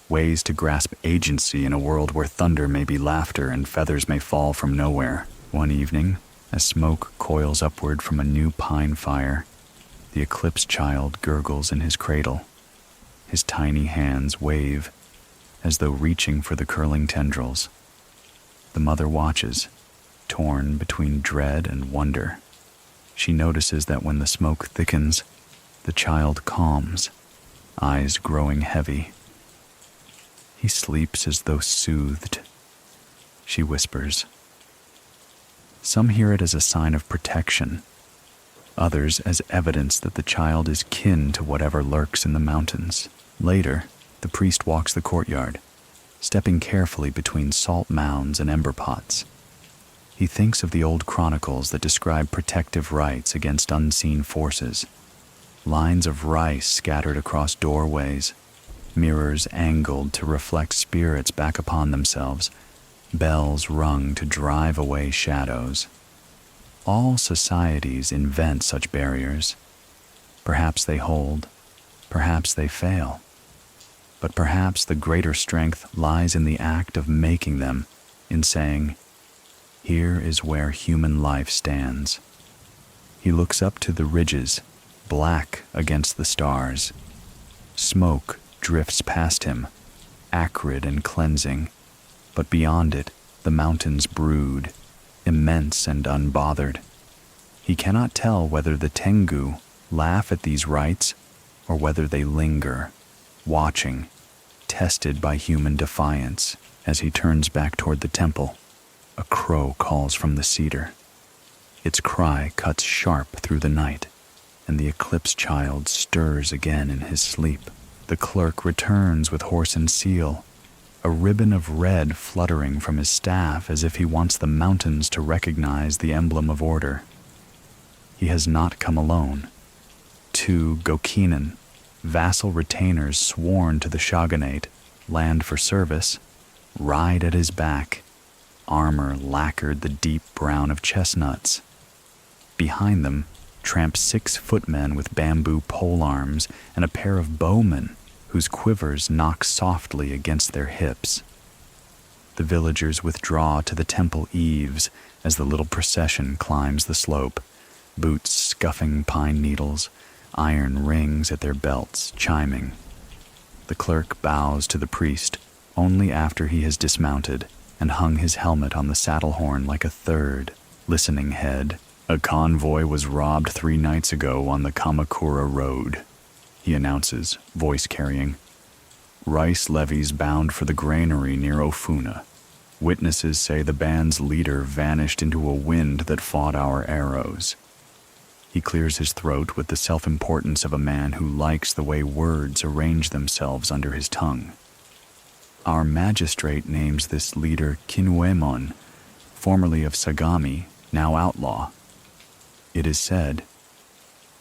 ways to grasp agency in a world where thunder may be laughter and feathers may fall from nowhere. One evening, as smoke coils upward from a new pine fire, the eclipsed child gurgles in his cradle. His tiny hands wave as though reaching for the curling tendrils. The mother watches, torn between dread and wonder. She notices that when the smoke thickens, the child calms, eyes growing heavy. He sleeps as though soothed, she whispers. Some hear it as a sign of protection, others as evidence that the child is kin to whatever lurks in the mountains. Later, the priest walks the courtyard, stepping carefully between salt mounds and ember pots. He thinks of the old chronicles that describe protective rites against unseen forces. Lines of rice scattered across doorways, mirrors angled to reflect spirits back upon themselves, bells rung to drive away shadows. All societies invent such barriers. Perhaps they hold, perhaps they fail. But perhaps the greater strength lies in the act of making them, in saying, "Here is where human life stands." He looks up to the ridges, black against the stars. Smoke drifts past him, acrid and cleansing, but beyond it, the mountains brood, immense and unbothered. He cannot tell whether the Tengu laugh at these rites or whether they linger, watching, tested by human defiance. As he turns back toward the temple, a crow calls from the cedar. Its cry cuts sharp through the night, and the eclipse child stirs again in his sleep. The clerk returns with horse and seal, a ribbon of red fluttering from his staff as if he wants the mountains to recognize the emblem of order. He has not come alone. 2 Gokinen, vassal retainers sworn to the shogunate, land for service, ride at his back, armor lacquered the deep brown of chestnuts. Behind them tramp 6 footmen with bamboo polearms and a pair of bowmen whose quivers knock softly against their hips. The villagers withdraw to the temple eaves as the little procession climbs the slope, boots scuffing pine needles, iron rings at their belts chiming. The clerk bows to the priest only after he has dismounted and hung his helmet on the saddle horn like a third, listening head. "A convoy was robbed 3 nights ago on the Kamakura road," he announces, voice carrying. "Rice levies bound for the granary near Ofuna. Witnesses say the band's leader vanished into a wind that fought our arrows." He clears his throat with the self-importance of a man who likes the way words arrange themselves under his tongue. "Our magistrate names this leader Kinuemon, formerly of Sagami, now outlaw. It is said—"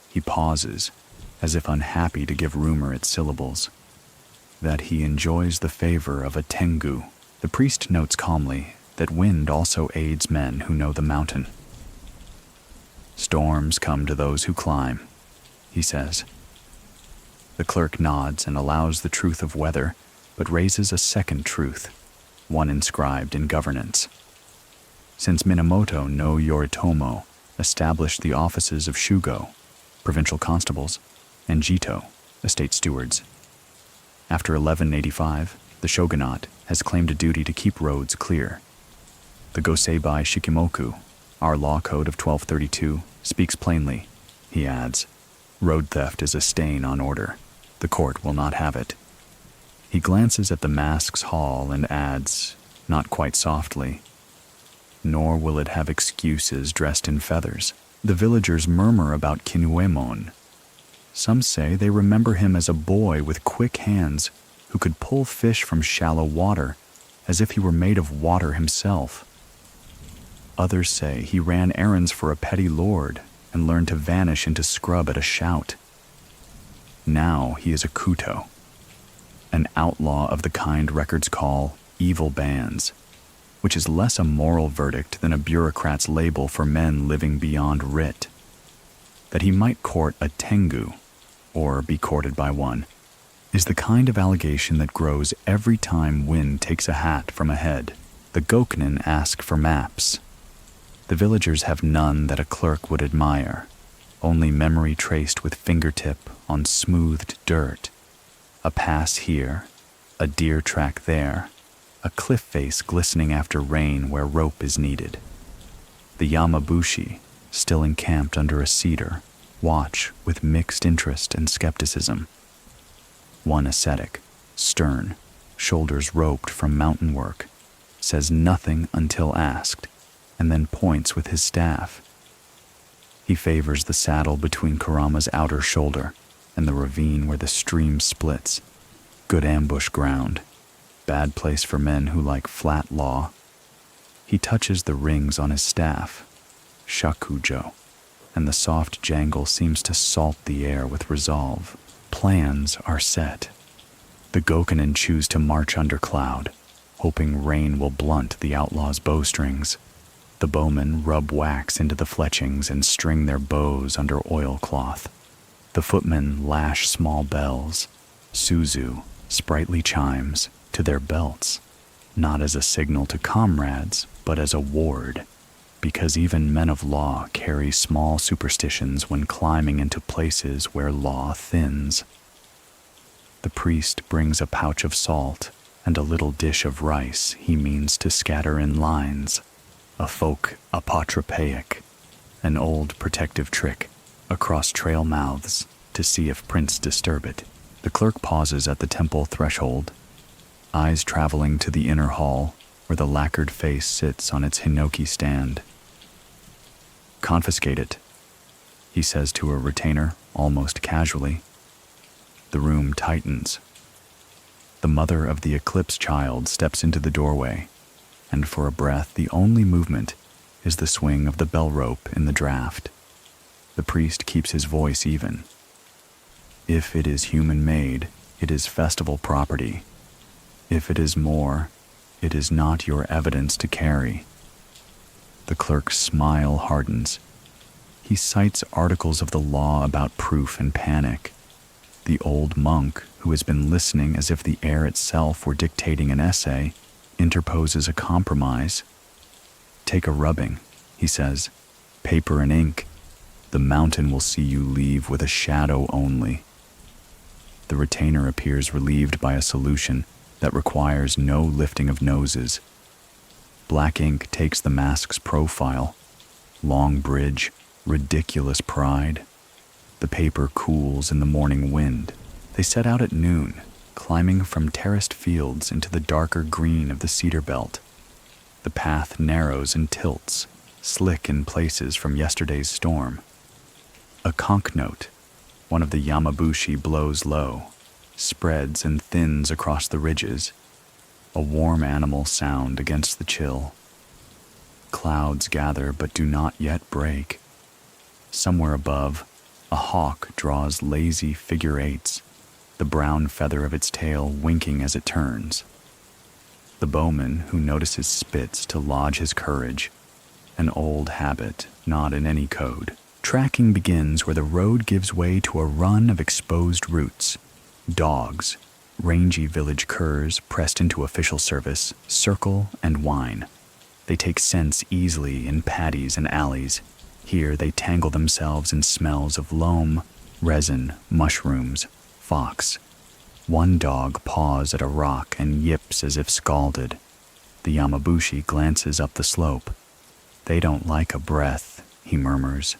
He pauses, as if unhappy to give rumor its syllables, "that he enjoys the favor of a Tengu." The priest notes calmly that wind also aids men who know the mountain. "Storms come to those who climb," he says. The clerk nods and allows the truth of weather, but raises a second truth, one inscribed in governance. Since Minamoto no Yoritomo established the offices of Shugo, provincial constables, and Jito, estate stewards. After 1185, the shogunate has claimed a duty to keep roads clear. The Goseibai Shikimoku, our law code of 1232, speaks plainly. He adds, "Road theft is a stain on order. The court will not have it." He glances at the masks hall and adds, not quite softly, "Nor will it have excuses dressed in feathers." The villagers murmur about Kinuemon. Some say they remember him as a boy with quick hands who could pull fish from shallow water as if he were made of water himself. Others say he ran errands for a petty lord and learned to vanish into scrub at a shout. Now he is a kuto, an outlaw of the kind records call evil bands, which is less a moral verdict than a bureaucrat's label for men living beyond writ. That he might court a Tengu, or be courted by one, is the kind of allegation that grows every time wind takes a hat from a head. The Goknen ask for maps. The villagers have none that a clerk would admire, only memory traced with fingertip on smoothed dirt. A pass here, a deer track there, a cliff face glistening after rain where rope is needed. The Yamabushi, still encamped under a cedar, watch with mixed interest and skepticism. One ascetic, stern, shoulders roped from mountain work, says nothing until asked, and then points with his staff. He favors the saddle between Kurama's outer shoulder and the ravine where the stream splits. Good ambush ground. Bad place for men who like flat law. He touches the rings on his staff, shakujo, and the soft jangle seems to salt the air with resolve. Plans are set. The Gokenen choose to march under cloud, hoping rain will blunt the outlaw's bowstrings. The bowmen rub wax into the fletchings and string their bows under oilcloth. The footmen lash small bells, suzu, sprightly chimes, to their belts, not as a signal to comrades, but as a ward, because even men of law carry small superstitions when climbing into places where law thins. The priest brings a pouch of salt and a little dish of rice he means to scatter in lines, a folk apotropaic, an old protective trick, across trail mouths to see if prints disturb it. The clerk pauses at the temple threshold, eyes traveling to the inner hall where the lacquered face sits on its hinoki stand. "Confiscate it," he says to a retainer, almost casually. The room tightens. The mother of the eclipse child steps into the doorway, and for a breath the only movement is the swing of the bell rope in the draft. The priest keeps his voice even. "If it is human-made, it is festival property. If it is more, it is not your evidence to carry." The clerk's smile hardens. He cites articles of the law about proof and panic. The old monk, who has been listening as if the air itself were dictating an essay, interposes a compromise. "Take a rubbing," he says. "Paper and ink. The mountain will see you leave with a shadow only." The retainer appears relieved by a solution that requires no lifting of noses. Black ink takes the mask's profile. Long bridge, ridiculous pride. The paper cools in the morning wind. They set out at noon, climbing from terraced fields into the darker green of the cedar belt. The path narrows and tilts, slick in places from yesterday's storm. A conch note, one of the yamabushi, blows low, spreads and thins across the ridges, a warm animal sound against the chill. Clouds gather but do not yet break. Somewhere above, a hawk draws lazy figure eights, the brown feather of its tail winking as it turns. The bowman, who notices spits to lodge his courage, an old habit, not in any code. Tracking begins where the road gives way to a run of exposed roots. Dogs, rangy village curs pressed into official service, circle and whine. They take scents easily in paddies and alleys. Here they tangle themselves in smells of loam, resin, mushrooms, fox. One dog paws at a rock and yips as if scalded. The yamabushi glances up the slope. "They don't like a breath," he murmurs.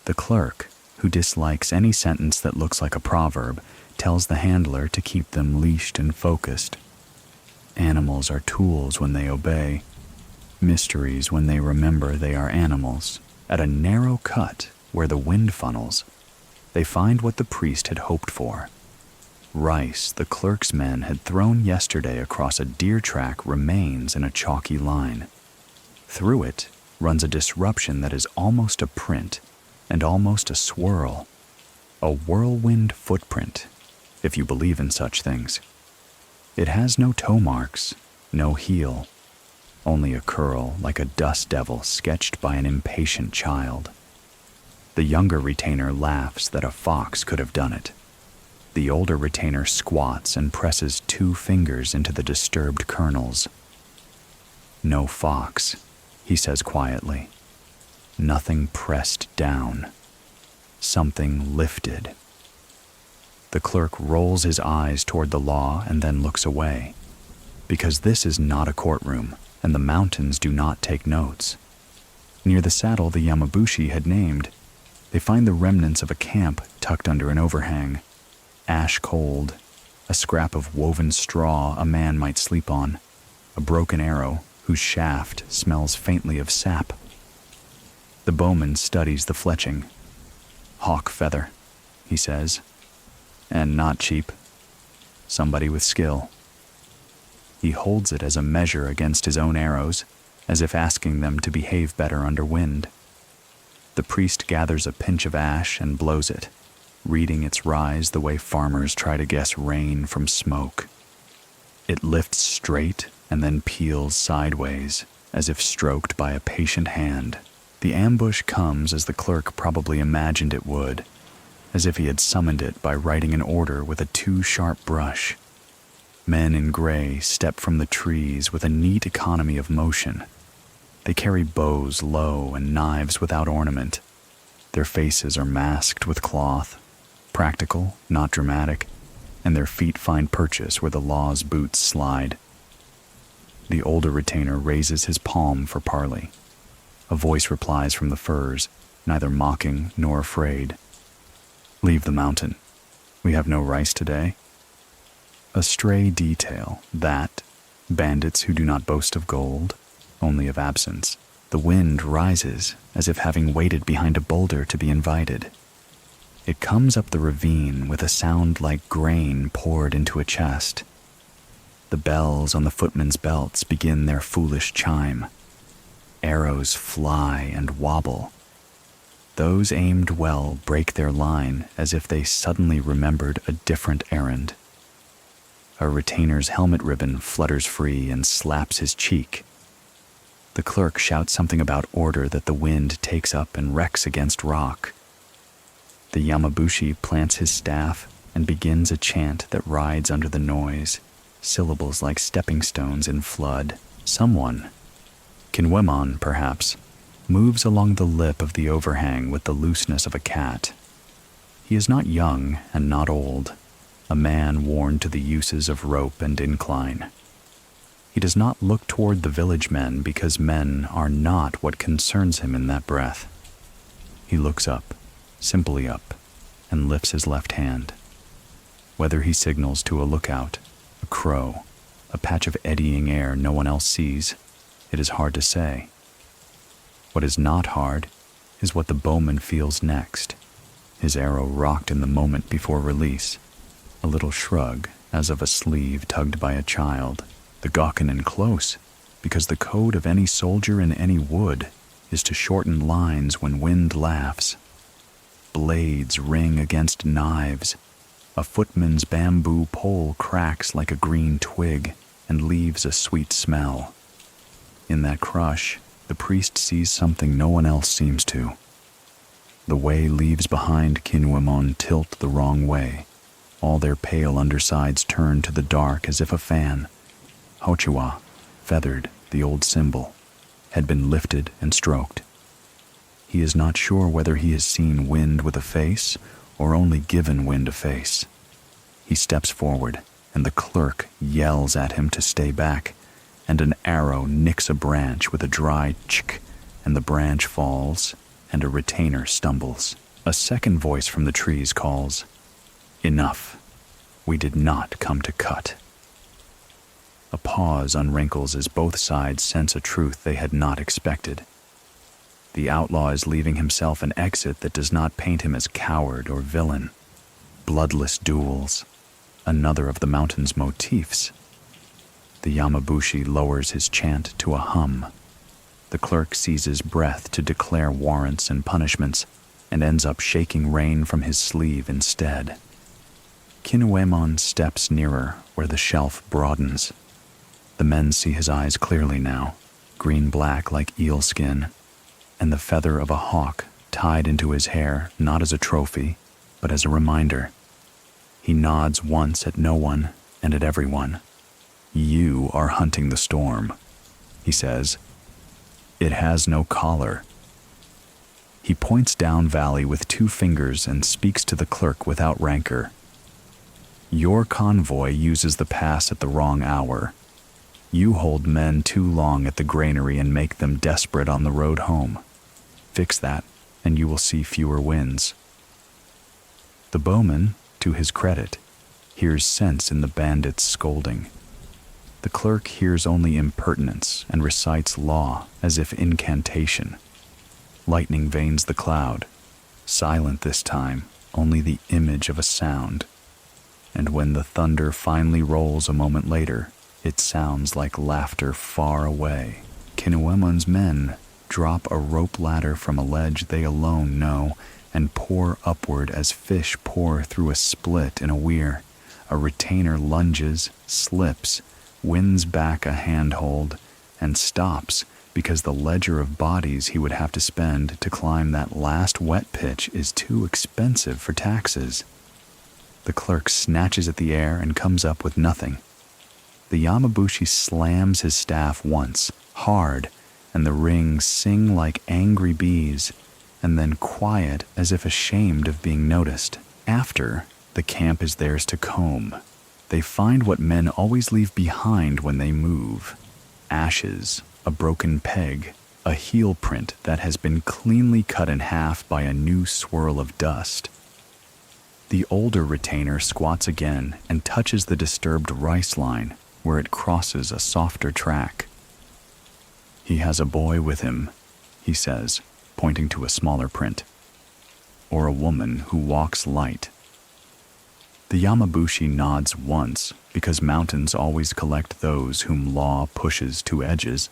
The clerk, who dislikes any sentence that looks like a proverb, tells the handler to keep them leashed and focused. Animals are tools when they obey, mysteries when they remember they are animals. At a narrow cut where the wind funnels, they find what the priest had hoped for. Rice the clerk's men had thrown yesterday across a deer track remains in a chalky line. Through it runs a disruption that is almost a print and almost a swirl, a whirlwind footprint, if you believe in such things. It has no toe marks, no heel, only a curl like a dust devil sketched by an impatient child. The younger retainer laughs that a fox could have done it. The older retainer squats and presses 2 fingers into the disturbed kernels. "No fox," he says quietly. Nothing pressed down. Something lifted. The clerk rolls his eyes toward the law and then looks away, because this is not a courtroom, and the mountains do not take notes. Near the saddle the yamabushi had named, they find the remnants of a camp tucked under an overhang. Ash cold, a scrap of woven straw a man might sleep on, a broken arrow whose shaft smells faintly of sap. The bowman studies the fletching. "Hawk feather," he says, "and not cheap. Somebody with skill." He holds it as a measure against his own arrows, as if asking them to behave better under wind. The priest gathers a pinch of ash and blows it, reading its rise the way farmers try to guess rain from smoke. It lifts straight and then peels sideways, as if stroked by a patient hand. The ambush comes as the clerk probably imagined it would, as if he had summoned it by writing an order with a too-sharp brush. Men in gray step from the trees with a neat economy of motion. They carry bows low and knives without ornament. Their faces are masked with cloth, practical, not dramatic, and their feet find purchase where the law's boots slide. The older retainer raises his palm for parley. A voice replies from the firs, neither mocking nor afraid. "Leave the mountain. We have no rice today." A stray detail that, bandits who do not boast of gold, only of absence. The wind rises as if having waited behind a boulder to be invited. It comes up the ravine with a sound like grain poured into a chest. The bells on the footmen's belts begin their foolish chime. Arrows fly and wobble. Those aimed well break their line as if they suddenly remembered a different errand. A retainer's helmet ribbon flutters free and slaps his cheek. The clerk shouts something about order that the wind takes up and wrecks against rock. The Yamabushi plants his staff and begins a chant that rides under the noise, syllables like stepping stones in flood. Someone, Kinwemon perhaps, moves along the lip of the overhang with the looseness of a cat. He is not young and not old, a man worn to the uses of rope and incline. He does not look toward the village men because men are not what concerns him in that breath. He looks up, simply up, and lifts his left hand. Whether he signals to a lookout, a crow, a patch of eddying air no one else sees, it is hard to say. What is not hard is what the bowman feels next. His arrow rocked in the moment before release, a little shrug as of a sleeve tugged by a child. The Gakinen close, because the code of any soldier in any wood is to shorten lines when wind laughs. Blades ring against knives. A footman's bamboo pole cracks like a green twig and leaves a sweet smell. In that crush, the priest sees something no one else seems to. The way leaves behind Kinwemon tilt the wrong way. All their pale undersides turn to the dark as if a fan. Hochiwa, feathered, the old symbol, had been lifted and stroked. He is not sure whether he has seen wind with a face or only given wind a face. He steps forward, and the clerk yells at him to stay back, and an arrow nicks a branch with a dry chick, and the branch falls, and a retainer stumbles. A second voice from the trees calls, "Enough. We did not come to cut." A pause unwrinkles as both sides sense a truth they had not expected. The outlaw is leaving himself an exit that does not paint him as coward or villain. Bloodless duels, another of the mountain's motifs. The Yamabushi lowers his chant to a hum. The clerk seizes breath to declare warrants and punishments, and ends up shaking rain from his sleeve instead. Kinwemon steps nearer where the shelf broadens. The men see his eyes clearly now, green-black like eel skin, and the feather of a hawk tied into his hair not as a trophy, but as a reminder. He nods once at no one and at everyone. "You are hunting the storm," he says. "It has no collar." He points down valley with 2 fingers and speaks to the clerk without rancor. "Your convoy uses the pass at the wrong hour. You hold men too long at the granary and make them desperate on the road home. Fix that, and you will see fewer wins." The bowman, to his credit, hears sense in the bandit's scolding. The clerk hears only impertinence and recites law as if incantation. Lightning veins the cloud, silent this time, only the image of a sound. And when the thunder finally rolls a moment later, it sounds like laughter far away. Kinuemon's men drop a rope ladder from a ledge they alone know and pour upward as fish pour through a split in a weir. A retainer lunges, slips, wins back a handhold, and stops because the ledger of bodies he would have to spend to climb that last wet pitch is too expensive for taxes. The clerk snatches at the air and comes up with nothing. The Yamabushi slams his staff once, hard, and the rings sing like angry bees, and then quiet as if ashamed of being noticed. After, the camp is theirs to comb. They find what men always leave behind when they move: ashes, a broken peg, a heel print that has been cleanly cut in half by a new swirl of dust. The older retainer squats again and touches the disturbed rice line where it crosses a softer track. "He has a boy with him," he says, pointing to a smaller print. "Or a woman who walks light." The Yamabushi nods once because mountains always collect those whom law pushes to edges.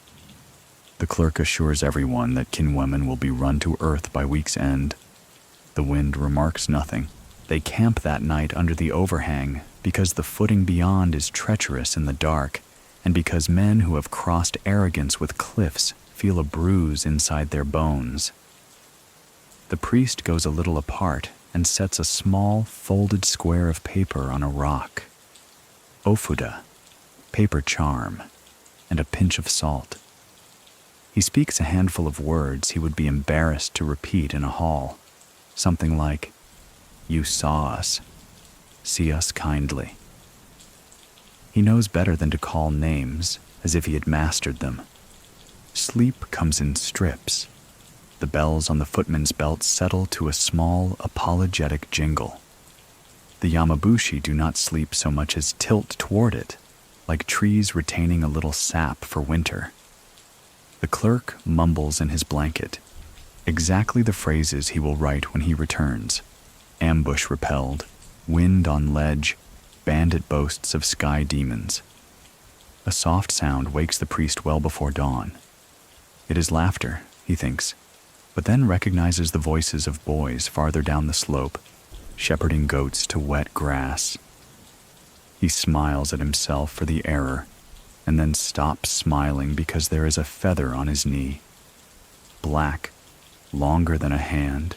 The clerk assures everyone that Kinwomen will be run to earth by week's end. The wind remarks nothing. They camp that night under the overhang because the footing beyond is treacherous in the dark, and because men who have crossed arrogance with cliffs feel a bruise inside their bones. The priest goes a little apart and sets a small, folded square of paper on a rock. Ofuda, paper charm, and a pinch of salt. He speaks a handful of words he would be embarrassed to repeat in a hall. Something like, "You saw us. See us kindly." He knows better than to call names as if he had mastered them. Sleep comes in strips. The bells on the footman's belt settle to a small, apologetic jingle. The Yamabushi do not sleep so much as tilt toward it, like trees retaining a little sap for winter. The clerk mumbles in his blanket, exactly the phrases he will write when he returns. Ambush repelled, wind on ledge, bandit boasts of sky demons. A soft sound wakes the priest well before dawn. It is laughter, he thinks, but then recognizes the voices of boys farther down the slope, shepherding goats to wet grass. He smiles at himself for the error, and then stops smiling because there is a feather on his knee. Black, longer than a hand,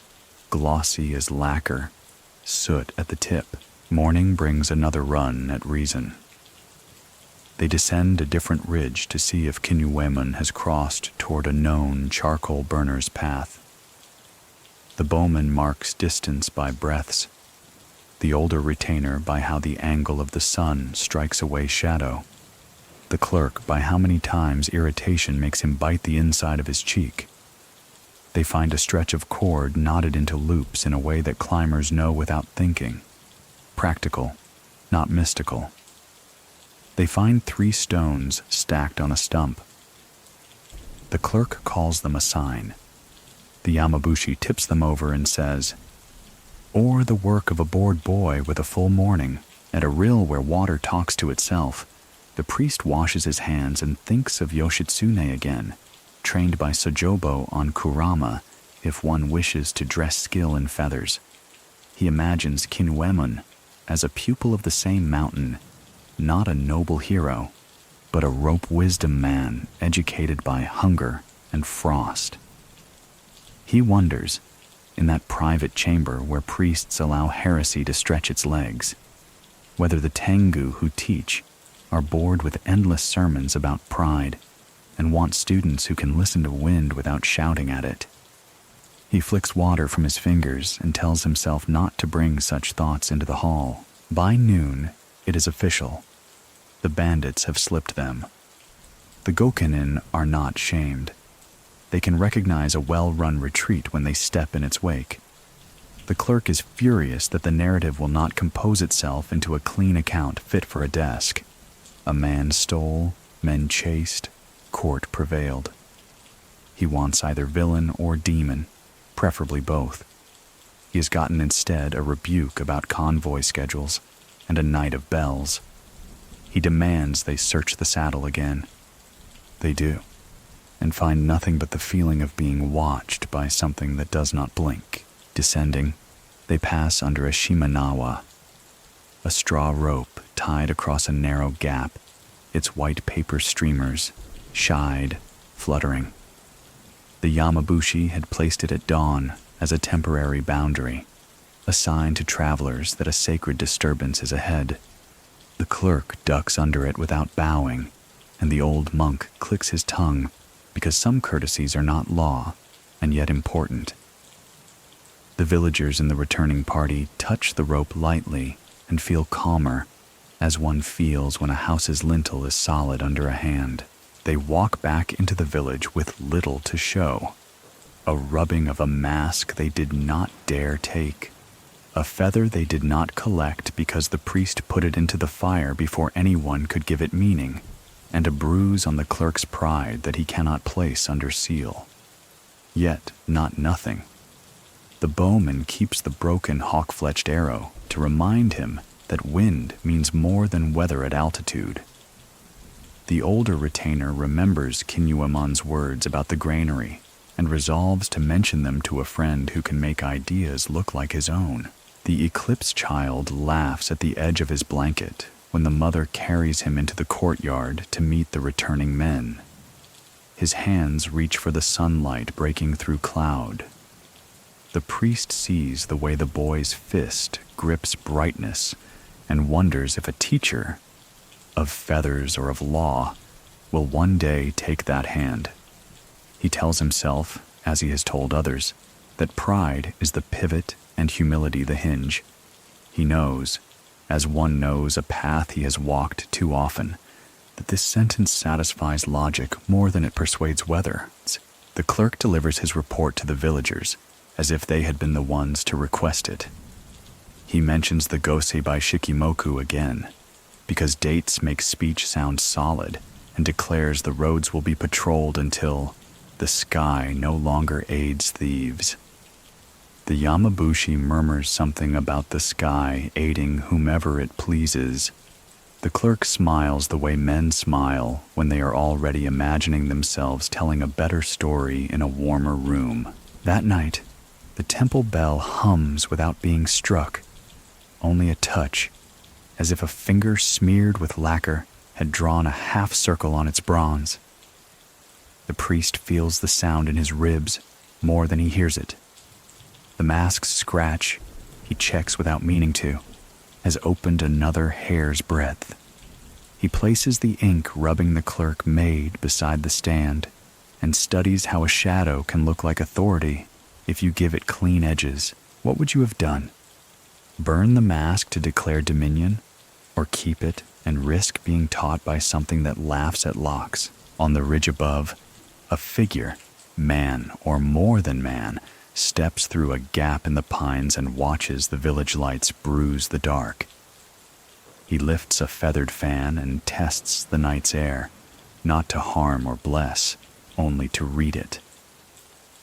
glossy as lacquer, soot at the tip. Morning brings another run at reason. They descend a different ridge to see if Kinuemon has crossed toward a known charcoal burner's path. The bowman marks distance by breaths, the older retainer by how the angle of the sun strikes away shadow, the clerk by how many times irritation makes him bite the inside of his cheek. They find a stretch of cord knotted into loops in a way that climbers know without thinking. Practical, not mystical. They find 3 stones stacked on a stump. The clerk calls them a sign. The Yamabushi tips them over and says, "Or the work of a bored boy with a full morning, at a rill where water talks to itself." The priest washes his hands and thinks of Yoshitsune again, trained by Sojobo on Kurama if one wishes to dress skill in feathers. He imagines Kinuemon as a pupil of the same mountain, not a noble hero, but a rope wisdom man educated by hunger and frost. He wonders, in that private chamber where priests allow heresy to stretch its legs, whether the Tengu who teach are bored with endless sermons about pride and want students who can listen to wind without shouting at it. He flicks water from his fingers and tells himself not to bring such thoughts into the hall. By noon, it is official. The bandits have slipped them. The Gokinen are not shamed. They can recognize a well-run retreat when they step in its wake. The clerk is furious that the narrative will not compose itself into a clean account fit for a desk. A man stole, men chased, court prevailed. He wants either villain or demon, preferably both. He has gotten instead a rebuke about convoy schedules and a night of bells. He demands they search the saddle again. They do, and find nothing but the feeling of being watched by something that does not blink. Descending, they pass under a shimanawa, a straw rope tied across a narrow gap, its white paper streamers, shied, fluttering. The Yamabushi had placed it at dawn as a temporary boundary, a sign to travelers that a sacred disturbance is ahead. The clerk ducks under it without bowing, and the old monk clicks his tongue because some courtesies are not law and yet important. The villagers in the returning party touch the rope lightly and feel calmer, as one feels when a house's lintel is solid under a hand. They walk back into the village with little to show. A rubbing of a mask they did not dare take. A feather they did not collect because the priest put it into the fire before anyone could give it meaning, and a bruise on the clerk's pride that he cannot place under seal. Yet not nothing. The bowman keeps the broken hawk-fletched arrow to remind him that wind means more than weather at altitude. The older retainer remembers Kinyuamon's words about the granary and resolves to mention them to a friend who can make ideas look like his own. The eclipse child laughs at the edge of his blanket when the mother carries him into the courtyard to meet the returning men. His hands reach for the sunlight breaking through cloud. The priest sees the way the boy's fist grips brightness and wonders if a teacher, of feathers or of law, will one day take that hand. He tells himself, as he has told others, that pride is the pivot and humility the hinge. He knows, as one knows a path he has walked too often, that this sentence satisfies logic more than it persuades weather. The clerk delivers his report to the villagers, as if they had been the ones to request it. He mentions the Gosei by Shikimoku again, because dates make speech sound solid, and declares the roads will be patrolled until the sky no longer aids thieves. The Yamabushi murmurs something about the sky aiding whomever it pleases. The clerk smiles the way men smile when they are already imagining themselves telling a better story in a warmer room. That night, the temple bell hums without being struck, only a touch, as if a finger smeared with lacquer had drawn a half circle on its bronze. The priest feels the sound in his ribs more than he hears it. The mask's scratch, he checks without meaning to, has opened another hair's breadth. He places the ink rubbing the clerk made beside the stand and studies how a shadow can look like authority if you give it clean edges. What would you have done? Burn the mask to declare dominion, or keep it and risk being taught by something that laughs at locks? On the ridge above, a figure, man or more than man, steps through a gap in the pines and watches the village lights bruise the dark. He lifts a feathered fan and tests the night's air, not to harm or bless, only to read it.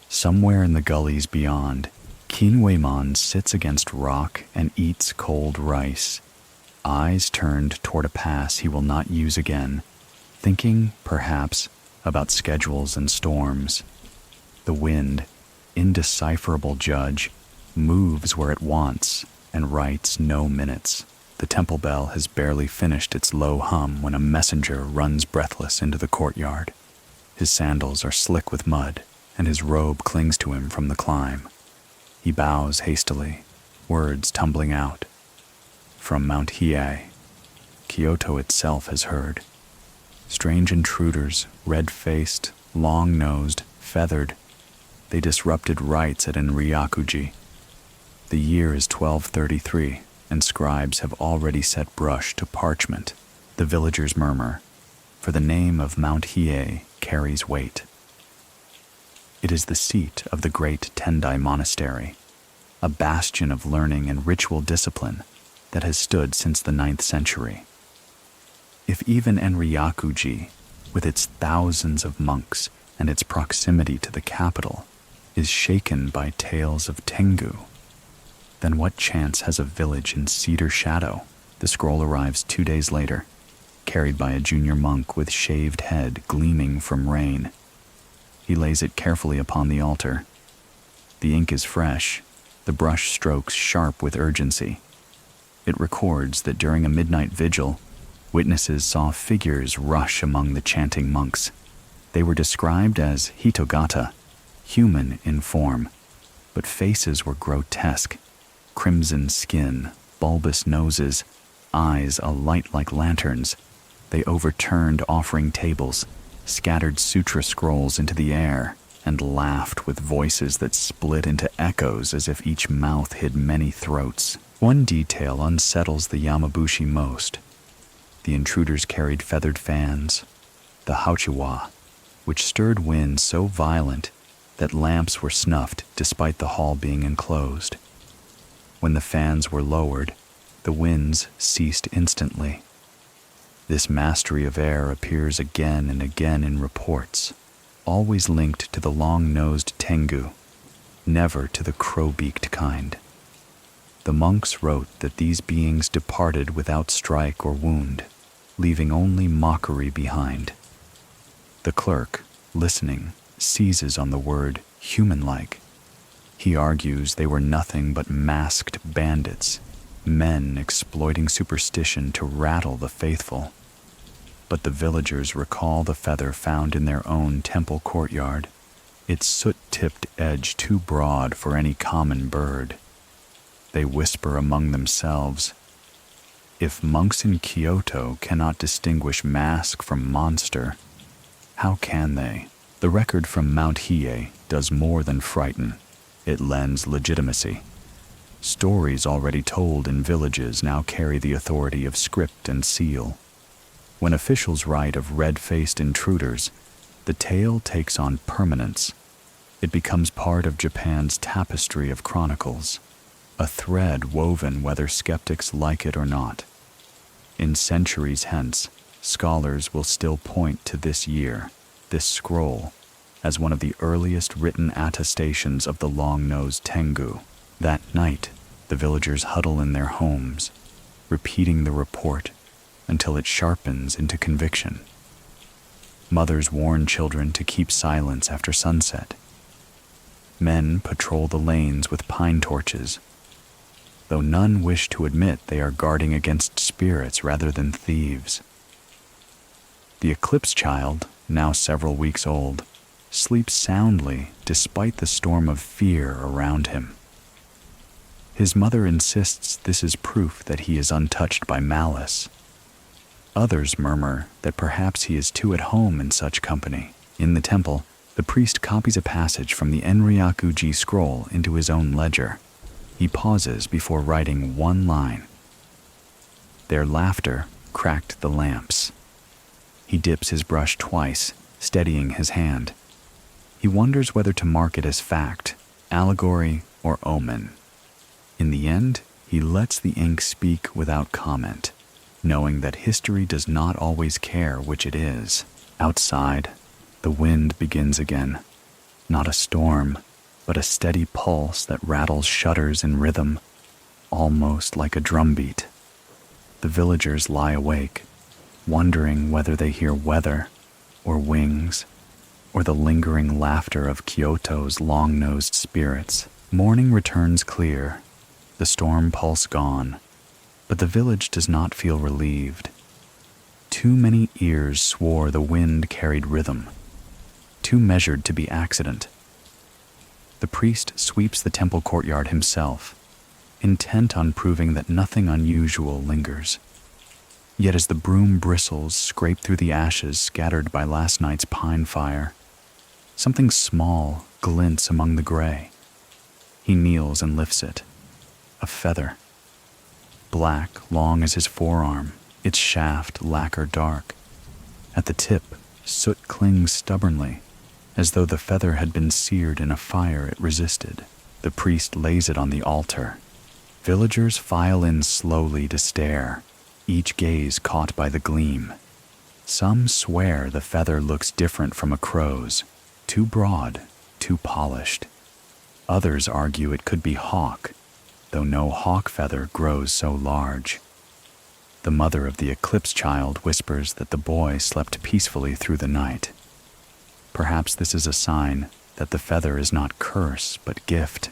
Somewhere in the gullies beyond, Kinyuamon sits against rock and eats cold rice, eyes turned toward a pass he will not use again, thinking, perhaps, about schedules and storms. The wind, indecipherable judge, moves where it wants and writes no minutes. The temple bell has barely finished its low hum when a messenger runs breathless into the courtyard. His sandals are slick with mud, and his robe clings to him from the climb. He bows hastily, words tumbling out. From Mount Hiei, Kyoto itself has heard. Strange intruders, red-faced, long-nosed, feathered, they disrupted rites at Enryakuji. The year is 1233, and scribes have already set brush to parchment. The villagers murmur, for the name of Mount Hiei carries weight. It is the seat of the great Tendai Monastery, a bastion of learning and ritual discipline that has stood since the 9th century. If even Enryakuji, with its thousands of monks and its proximity to the capital, is shaken by tales of Tengu, then what chance has a village in cedar shadow? The scroll arrives 2 days later, carried by a junior monk with shaved head gleaming from rain. He lays it carefully upon the altar. The ink is fresh, the brush strokes sharp with urgency. It records that during a midnight vigil, witnesses saw figures rush among the chanting monks. They were described as hitogata, human in form, but faces were grotesque. Crimson skin, bulbous noses, eyes alight like lanterns. They overturned offering tables, scattered sutra scrolls into the air, and laughed with voices that split into echoes as if each mouth hid many throats. One detail unsettles the Yamabushi most. The intruders carried feathered fans, the hauchiwa, which stirred winds so violent that lamps were snuffed despite the hall being enclosed. When the fans were lowered, the winds ceased instantly. This mastery of air appears again and again in reports, always linked to the long-nosed Tengu, never to the crow-beaked kind. The monks wrote that these beings departed without strike or wound, leaving only mockery behind. The clerk, listening, seizes on the word human-like. He argues they were nothing but masked bandits, men exploiting superstition to rattle the faithful. But the villagers recall the feather found in their own temple courtyard, its soot-tipped edge too broad for any common bird. They whisper among themselves, "If monks in Kyoto cannot distinguish mask from monster, how can they?" The record from Mount Hiei does more than frighten. It lends legitimacy. Stories already told in villages now carry the authority of script and seal. When officials write of red-faced intruders, the tale takes on permanence. It becomes part of Japan's tapestry of chronicles, a thread woven whether skeptics like it or not. In centuries hence, scholars will still point to this year, this scroll, as one of the earliest written attestations of the long-nosed Tengu. That night, the villagers huddle in their homes, repeating the report until it sharpens into conviction. Mothers warn children to keep silence after sunset. Men patrol the lanes with pine torches, though none wish to admit they are guarding against spirits rather than thieves. The eclipse child, now several weeks old, sleeps soundly despite the storm of fear around him. His mother insists this is proof that he is untouched by malice. Others murmur that perhaps he is too at home in such company. In the temple, the priest copies a passage from the Enryaku-ji scroll into his own ledger. He pauses before writing one line. Their laughter cracked the lamps. He dips his brush twice, steadying his hand. He wonders whether to mark it as fact, allegory, or omen. In the end, he lets the ink speak without comment, knowing that history does not always care which it is. Outside, the wind begins again. Not a storm, but a steady pulse that rattles shutters in rhythm, almost like a drumbeat. The villagers lie awake, wondering whether they hear weather, or wings, or the lingering laughter of Kyoto's long-nosed spirits. Morning returns clear, the storm pulse gone, but the village does not feel relieved. Too many ears swore the wind carried rhythm, too measured to be accident. The priest sweeps the temple courtyard himself, intent on proving that nothing unusual lingers. Yet as the broom bristles scrape through the ashes scattered by last night's pine fire, something small glints among the gray. He kneels and lifts it. A feather. Black, long as his forearm, its shaft lacquer dark. At the tip, soot clings stubbornly, as though the feather had been seared in a fire it resisted. The priest lays it on the altar. Villagers file in slowly to stare, each gaze caught by the gleam. Some swear the feather looks different from a crow's, too broad, too polished. Others argue it could be hawk, though no hawk feather grows so large. The mother of the eclipse child whispers that the boy slept peacefully through the night. Perhaps this is a sign that the feather is not curse but gift.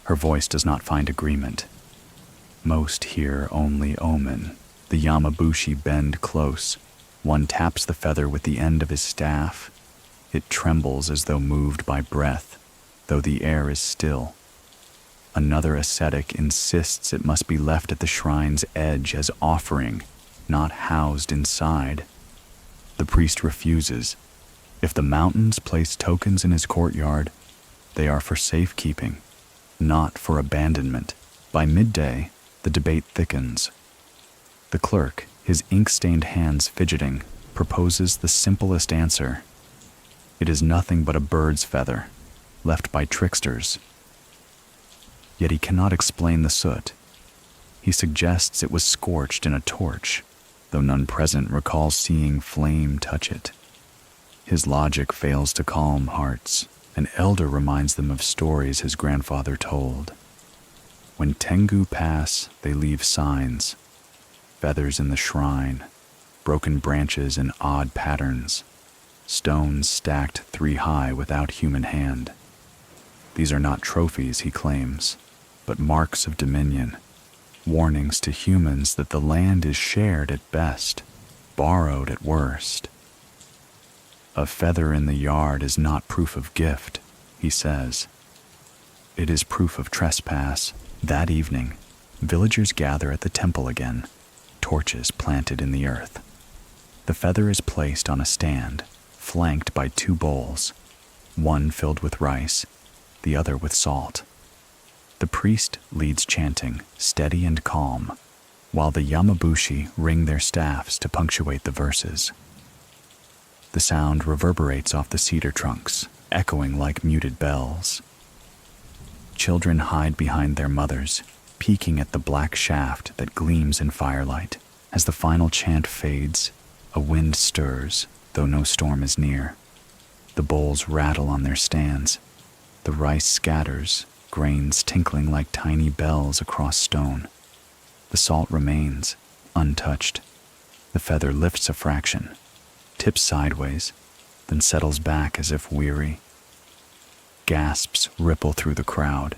Her voice does not find agreement. Most hear only omen. The Yamabushi bend close. One taps the feather with the end of his staff. It trembles as though moved by breath, though the air is still. Another ascetic insists it must be left at the shrine's edge as offering, not housed inside. The priest refuses. If the mountains place tokens in his courtyard, they are for safekeeping, not for abandonment. By midday, the debate thickens. The clerk, his ink-stained hands fidgeting, proposes the simplest answer. It is nothing but a bird's feather, left by tricksters. yet he cannot explain the soot. He suggests it was scorched in a torch, though none present recalls seeing flame touch it. His logic fails to calm hearts. An elder reminds them of stories his grandfather told. When Tengu pass, they leave signs, feathers in the shrine, broken branches in odd patterns, stones stacked 3 high without human hand. These are not trophies, he claims, but marks of dominion, warnings to humans that the land is shared at best, borrowed at worst. A feather in the yard is not proof of gift, he says. It is proof of trespass. That evening, villagers gather at the temple again, torches planted in the earth. The feather is placed on a stand, flanked by 2 bowls, one filled with rice, the other with salt. The priest leads chanting, steady and calm, while the yamabushi ring their staffs to punctuate the verses. The sound reverberates off the cedar trunks, echoing like muted bells. Children hide behind their mothers, peeking at the black shaft that gleams in firelight. As the final chant fades, a wind stirs, though no storm is near. The bowls rattle on their stands. The rice scatters, grains tinkling like tiny bells across stone. The salt remains, untouched. The feather lifts a fraction, tips sideways, then settles back as if weary. Gasps ripple through the crowd.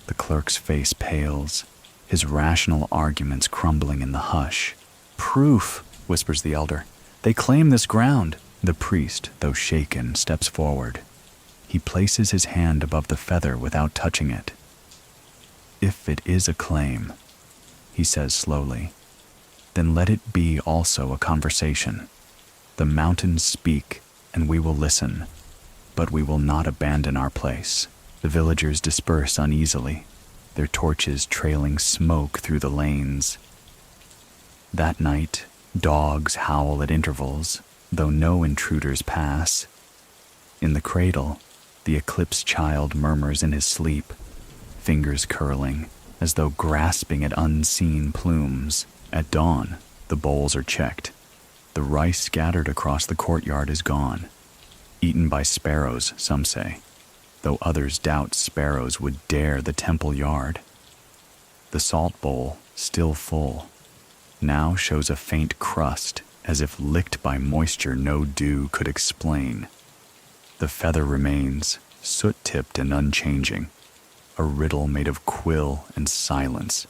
The clerk's face pales, his rational arguments crumbling in the hush. "Proof," whispers the elder. "They claim this ground." The priest, though shaken, steps forward. He places his hand above the feather without touching it. "If it is a claim," he says slowly, "then let it be also a conversation. The mountains speak, and we will listen, but we will not abandon our place." The villagers disperse uneasily, their torches trailing smoke through the lanes. That night, dogs howl at intervals, though no intruders pass. In the cradle, the eclipsed child murmurs in his sleep, fingers curling, as though grasping at unseen plumes. At dawn, the bowls are checked. The rice scattered across the courtyard is gone. Eaten by sparrows, some say, though others doubt sparrows would dare the temple yard. The salt bowl, still full, now shows a faint crust, as if licked by moisture no dew could explain. The feather remains, soot-tipped and unchanging, a riddle made of quill and silence.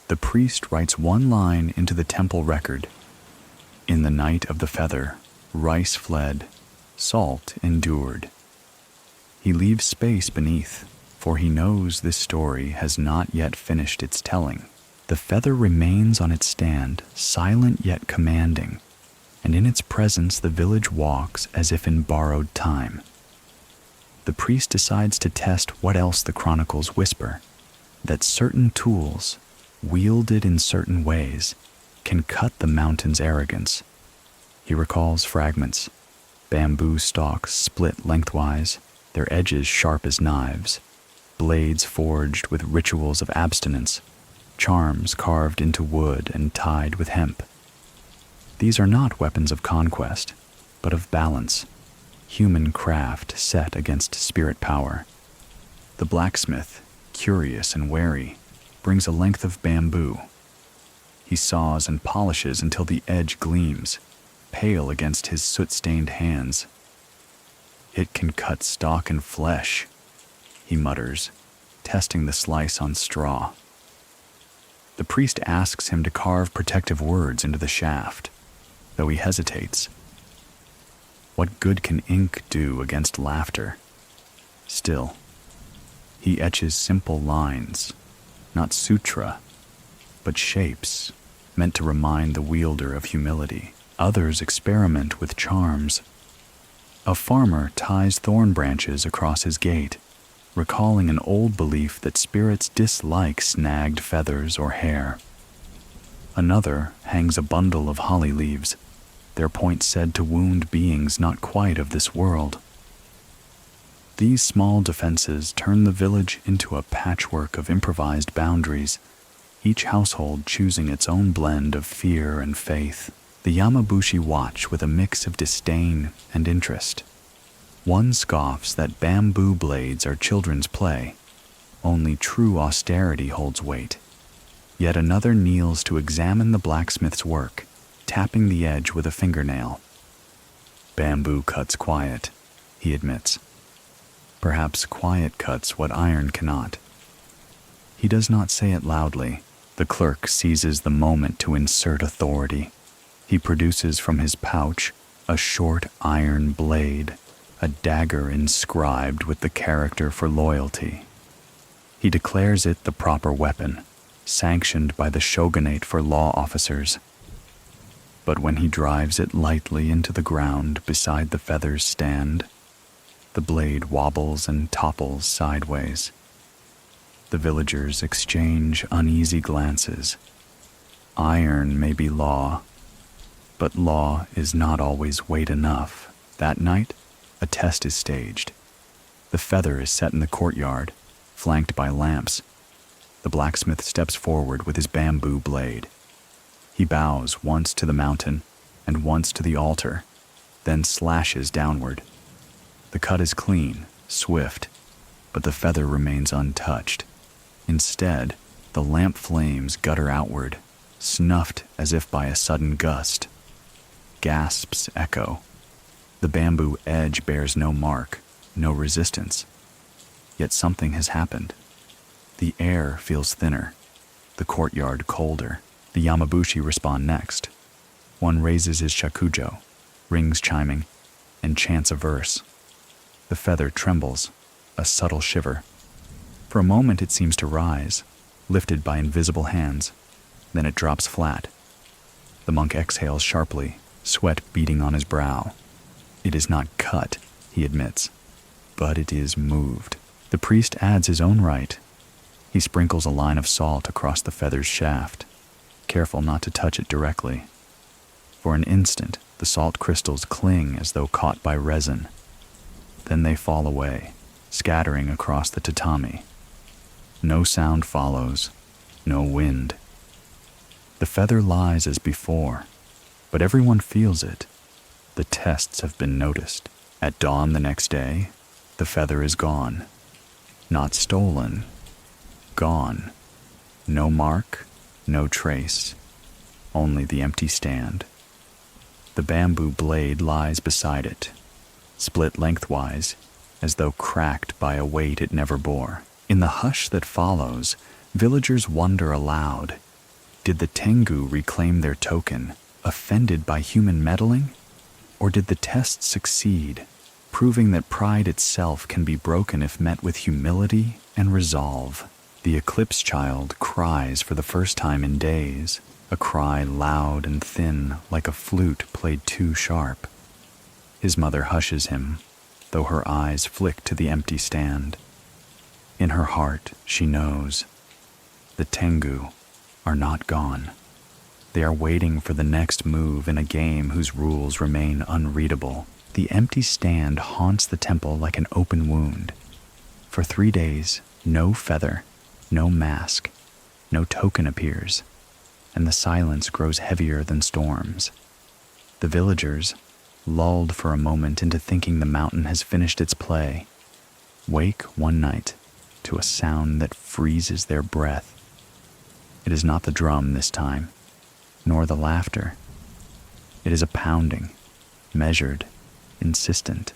The priest writes one line into the temple record. In the night of the feather, rice fled, salt endured. He leaves space beneath, for he knows this story has not yet finished its telling. The feather remains on its stand, silent yet commanding, and in its presence the village walks as if in borrowed time. The priest decides to test what else the chronicles whisper, that certain tools, wielded in certain ways, can cut the mountain's arrogance. He recalls fragments, bamboo stalks split lengthwise, their edges sharp as knives, blades forged with rituals of abstinence, charms carved into wood and tied with hemp. These are not weapons of conquest, but of balance, human craft set against spirit power. The blacksmith, curious and wary, brings a length of bamboo. He saws and polishes until the edge gleams, pale against his soot-stained hands. "It can cut stock and flesh," he mutters, testing the slice on straw. The priest asks him to carve protective words into the shaft, though he hesitates. What good can ink do against laughter? Still, he etches simple lines, not sutra, but shapes, meant to remind the wielder of humility. Others experiment with charms. A farmer ties thorn branches across his gate, recalling an old belief that spirits dislike snagged feathers or hair. Another hangs a bundle of holly leaves, their point said to wound beings not quite of this world. These small defenses turn the village into a patchwork of improvised boundaries, each household choosing its own blend of fear and faith. The Yamabushi watch with a mix of disdain and interest. One scoffs that bamboo blades are children's play. Only true austerity holds weight. Yet another kneels to examine the blacksmith's work, tapping the edge with a fingernail. Bamboo cuts quiet, he admits. Perhaps quiet cuts what iron cannot. He does not say it loudly. The clerk seizes the moment to insert authority. He produces from his pouch a short iron blade, a dagger inscribed with the character for loyalty. He declares it the proper weapon, sanctioned by the shogunate for law officers. But when he drives it lightly into the ground beside the feather's stand, the blade wobbles and topples sideways. The villagers exchange uneasy glances. Iron may be law, but law is not always weight enough. That night, a test is staged. The feather is set in the courtyard, flanked by lamps. The blacksmith steps forward with his bamboo blade. He bows once to the mountain and once to the altar, then slashes downward. The cut is clean, swift, but the feather remains untouched. Instead, the lamp flames gutter outward, snuffed as if by a sudden gust. Gasps echo. The bamboo edge bears no mark, no resistance. Yet something has happened. The air feels thinner, the courtyard colder. The Yamabushi respond next. One raises his shakujo, rings chiming, and chants a verse. The feather trembles, a subtle shiver. For a moment it seems to rise, lifted by invisible hands. Then it drops flat. The monk exhales sharply, sweat beading on his brow. It is not cut, he admits, but it is moved. The priest adds his own rite. He sprinkles a line of salt across the feather's shaft, careful not to touch it directly. For an instant, the salt crystals cling as though caught by resin. Then they fall away, scattering across the tatami. No sound follows, no wind. The feather lies as before, but everyone feels it. The tests have been noticed. At dawn the next day, the feather is gone. Not stolen, gone. No mark, no trace, only the empty stand. The bamboo blade lies beside it, split lengthwise, as though cracked by a weight it never bore. In the hush that follows, villagers wonder aloud. Did the Tengu reclaim their token, offended by human meddling? Or did the test succeed, proving that pride itself can be broken if met with humility and resolve? The eclipse child cries for the first time in days, a cry loud and thin like a flute played too sharp. His mother hushes him, though her eyes flick to the empty stand. In her heart, she knows. The Tengu are not gone. They are waiting for the next move in a game whose rules remain unreadable. The empty stand haunts the temple like an open wound. For 3 days, no feather, no mask, no token appears, and the silence grows heavier than storms. The villagers, lulled for a moment into thinking the mountain has finished its play, wake one night to a sound that freezes their breath. It is not the drum this time, nor the laughter. It is a pounding, measured, insistent,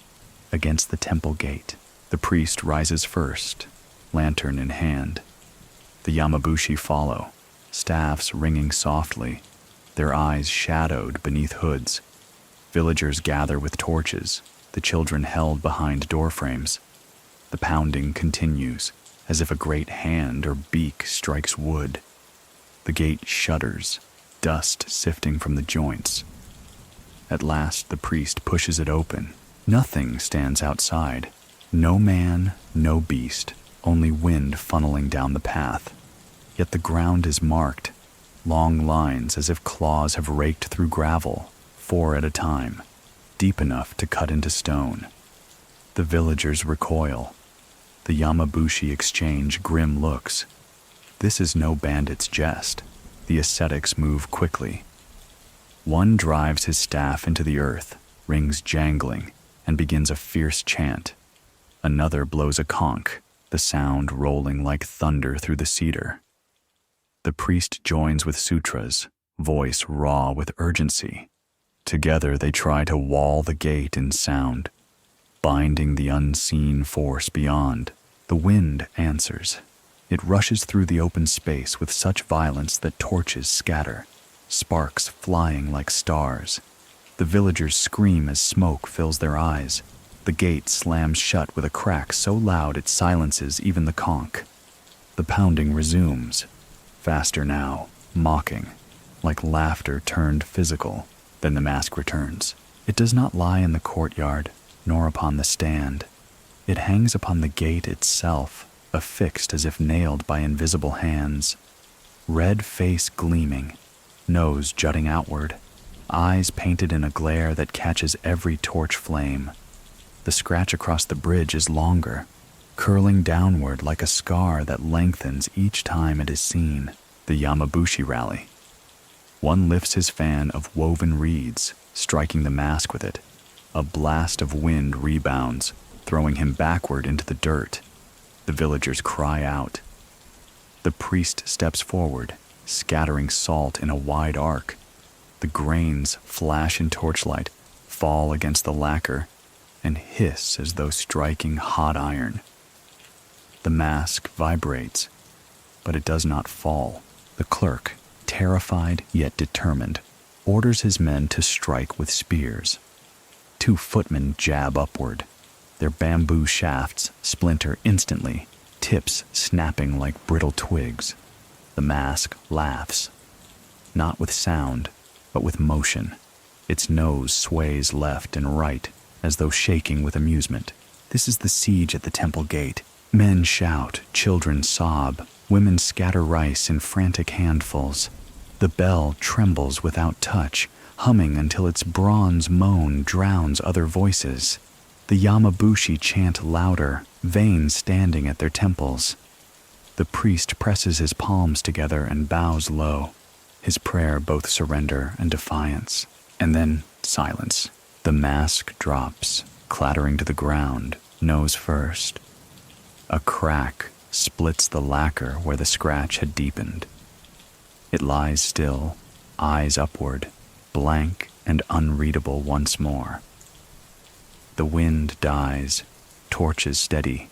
against the temple gate. The priest rises first, lantern in hand. The Yamabushi follow, staffs ringing softly, their eyes shadowed beneath hoods. Villagers gather with torches, the children held behind doorframes. The pounding continues, as if a great hand or beak strikes wood. The gate shudders, dust sifting from the joints. At last the priest pushes it open. Nothing stands outside. No man, no beast, only wind funneling down the path. Yet the ground is marked, long lines as if claws have raked through gravel, 4 at a time, deep enough to cut into stone. The villagers recoil. The Yamabushi exchange grim looks. This is no bandit's jest. The ascetics move quickly. One drives his staff into the earth, rings jangling, and begins a fierce chant. Another blows a conch, the sound rolling like thunder through the cedar. The priest joins with sutras, voice raw with urgency. Together they try to wall the gate in sound, binding the unseen force beyond. The wind answers. It rushes through the open space with such violence that torches scatter, sparks flying like stars. The villagers scream as smoke fills their eyes. The gate slams shut with a crack so loud it silences even the conch. The pounding resumes, faster now, mocking, like laughter turned physical. Then the mask returns. It does not lie in the courtyard, nor upon the stand. It hangs upon the gate itself, affixed as if nailed by invisible hands. Red face gleaming, nose jutting outward, eyes painted in a glare that catches every torch flame. The scratch across the bridge is longer, curling downward like a scar that lengthens each time it is seen. The Yamabushi rally. One lifts his fan of woven reeds, striking the mask with it. A blast of wind rebounds, throwing him backward into the dirt. The villagers cry out. The priest steps forward, scattering salt in a wide arc. The grains flash in torchlight, fall against the lacquer, and hiss as though striking hot iron. The mask vibrates, but it does not fall. The clerk, terrified yet determined, orders his men to strike with spears. 2 footmen jab upward. Their bamboo shafts splinter instantly, tips snapping like brittle twigs. The mask laughs, not with sound, but with motion. Its nose sways left and right, as though shaking with amusement. This is the siege at the temple gate. Men shout, children sob, women scatter rice in frantic handfuls. The bell trembles without touch, humming until its bronze moan drowns other voices. The Yamabushi chant louder, veins standing at their temples. The priest presses his palms together and bows low, his prayer both surrender and defiance. And then silence. The mask drops, clattering to the ground, nose first. A crack splits the lacquer where the scratch had deepened. It lies still, eyes upward, blank and unreadable once more. The wind dies, torches steady.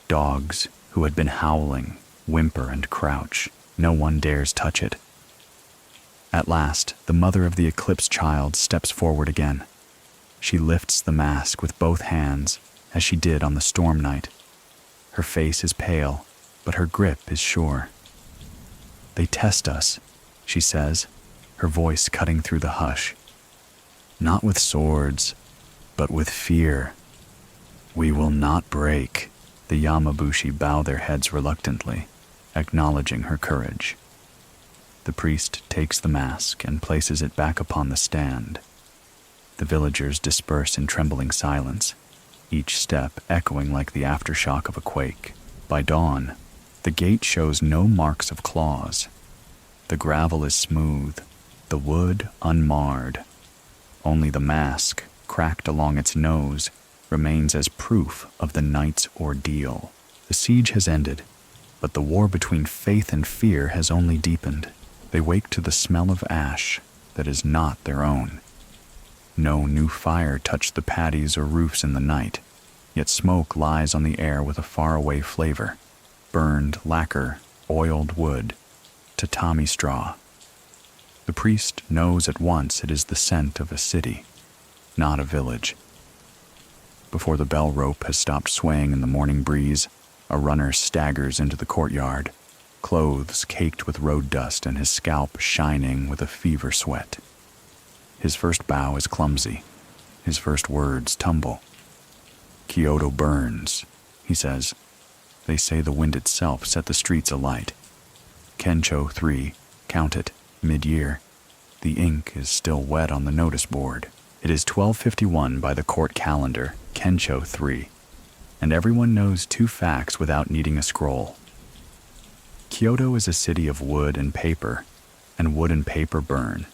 Dogs, who had been howling, whimper and crouch. No one dares touch it. At last, the mother of the eclipsed child steps forward again. She lifts the mask with both hands, as she did on the storm night. Her face is pale, but her grip is sure. "They test us," she says, her voice cutting through the hush. "Not with swords, but with fear. We will not break." The Yamabushi bow their heads reluctantly, acknowledging her courage. The priest takes the mask and places it back upon the stand. The villagers disperse in trembling silence, each step echoing like the aftershock of a quake. By dawn, the gate shows no marks of claws. The gravel is smooth, the wood unmarred. Only the mask, cracked along its nose, remains as proof of the night's ordeal. The siege has ended, but the war between faith and fear has only deepened. They wake to the smell of ash that is not their own. No new fire touched the patties or roofs in the night, yet smoke lies on the air with a faraway flavor. Burned lacquer, oiled wood, tatami straw. The priest knows at once it is the scent of a city, not a village. Before the bell rope has stopped swaying in the morning breeze, a runner staggers into the courtyard, clothes caked with road dust and his scalp shining with a fever sweat. His first bow is clumsy. His first words tumble. "Kyoto burns," he says. They say the wind itself set the streets alight. Kencho 3, count it, mid-year. The ink is still wet on the notice board. It is 12:51 by the court calendar, Kencho 3. and everyone knows 2 facts without needing a scroll. Kyoto is a city of wood and paper, and wood and paper burn.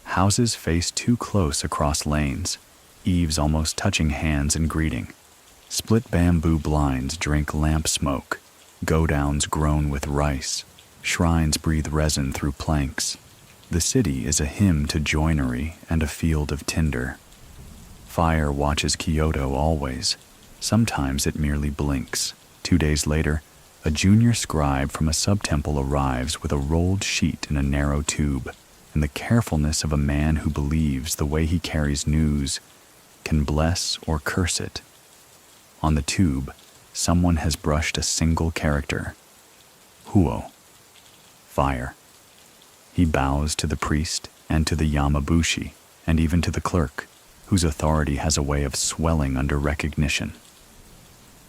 Houses face too close across lanes, eaves almost touching hands in greeting. Split bamboo blinds drink lamp smoke, go-downs groan with rice, shrines breathe resin through planks. The city is a hymn to joinery and a field of tinder. Fire watches Kyoto always. Sometimes it merely blinks. 2 days later, a junior scribe from a sub-temple arrives with a rolled sheet in a narrow tube, and the carefulness of a man who believes the way he carries news can bless or curse it. On the tube, someone has brushed a single character. Huo. Fire. He bows to the priest and to the yamabushi, and even to the clerk, whose authority has a way of swelling under recognition.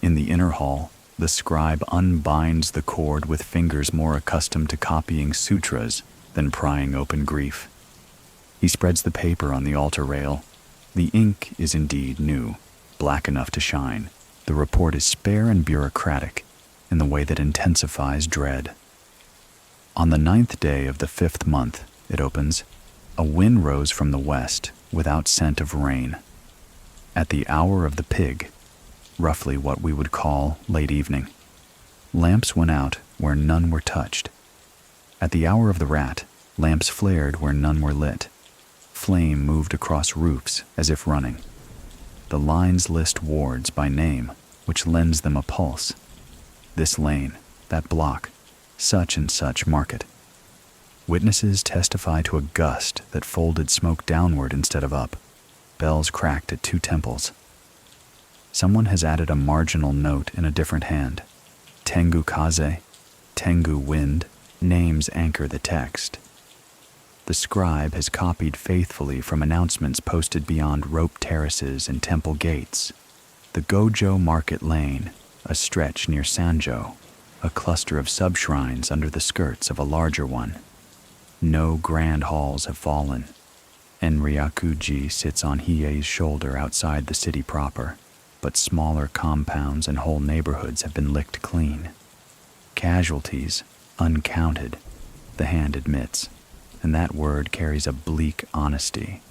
In the inner hall, the scribe unbinds the cord with fingers more accustomed to copying sutras than prying open grief. He spreads the paper on the altar rail. The ink is indeed new, black enough to shine. The report is spare and bureaucratic in the way that intensifies dread. On the 9th day of the 5th month, it opens, a wind rose from the west without scent of rain. At the hour of the pig, roughly what we would call late evening, lamps went out where none were touched. At the hour of the rat, lamps flared where none were lit. Flame moved across roofs as if running. The lines list wards by name, which lends them a pulse. This lane, that block, such and such market. Witnesses testify to a gust that folded smoke downward instead of up. Bells cracked at 2 temples. Someone has added a marginal note in a different hand. Tengu kaze, Tengu wind, names anchor the text. The scribe has copied faithfully from announcements posted beyond rope terraces and temple gates. The Gojo Market Lane, a stretch near Sanjo, a cluster of sub-shrines under the skirts of a larger one. No grand halls have fallen. Enryakuji sits on Hiei's shoulder outside the city proper, but smaller compounds and whole neighborhoods have been licked clean. Casualties, uncounted, the hand admits, and that word carries a bleak honesty.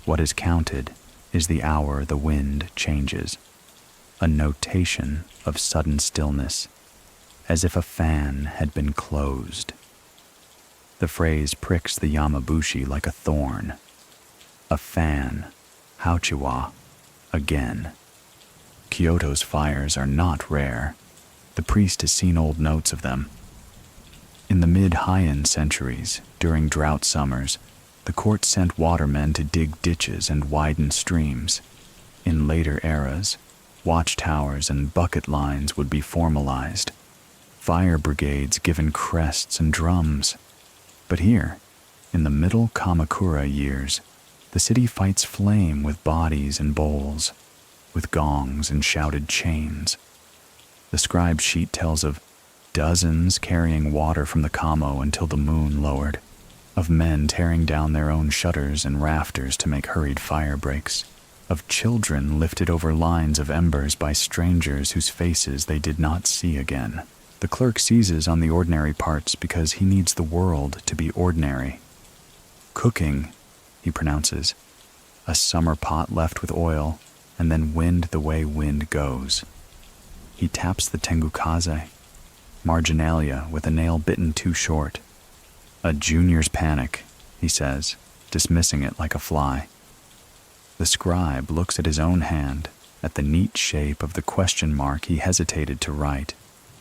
What is counted is the hour the wind changes, a notation of sudden stillness, as if a fan had been closed. The phrase pricks the yamabushi like a thorn. A fan, hauchiwa, again. Kyoto's fires are not rare. The priest has seen old notes of them. In the mid-Heian centuries, during drought summers, the court sent watermen to dig ditches and widen streams. In later eras, watchtowers and bucket lines would be formalized. Fire brigades given crests and drums. But here, in the middle Kamakura years, the city fights flame with bodies and bowls, with gongs and shouted chains. The scribe sheet tells of dozens carrying water from the Kamo until the moon lowered, of men tearing down their own shutters and rafters to make hurried fire breaks, of children lifted over lines of embers by strangers whose faces they did not see again. The clerk seizes on the ordinary parts because he needs the world to be ordinary. Cooking, he pronounces, a summer pot left with oil, and then wind the way wind goes. He taps the Tengu kaze, marginalia with a nail bitten too short. A junior's panic, he says, dismissing it like a fly. The scribe looks at his own hand, at the neat shape of the question mark he hesitated to write,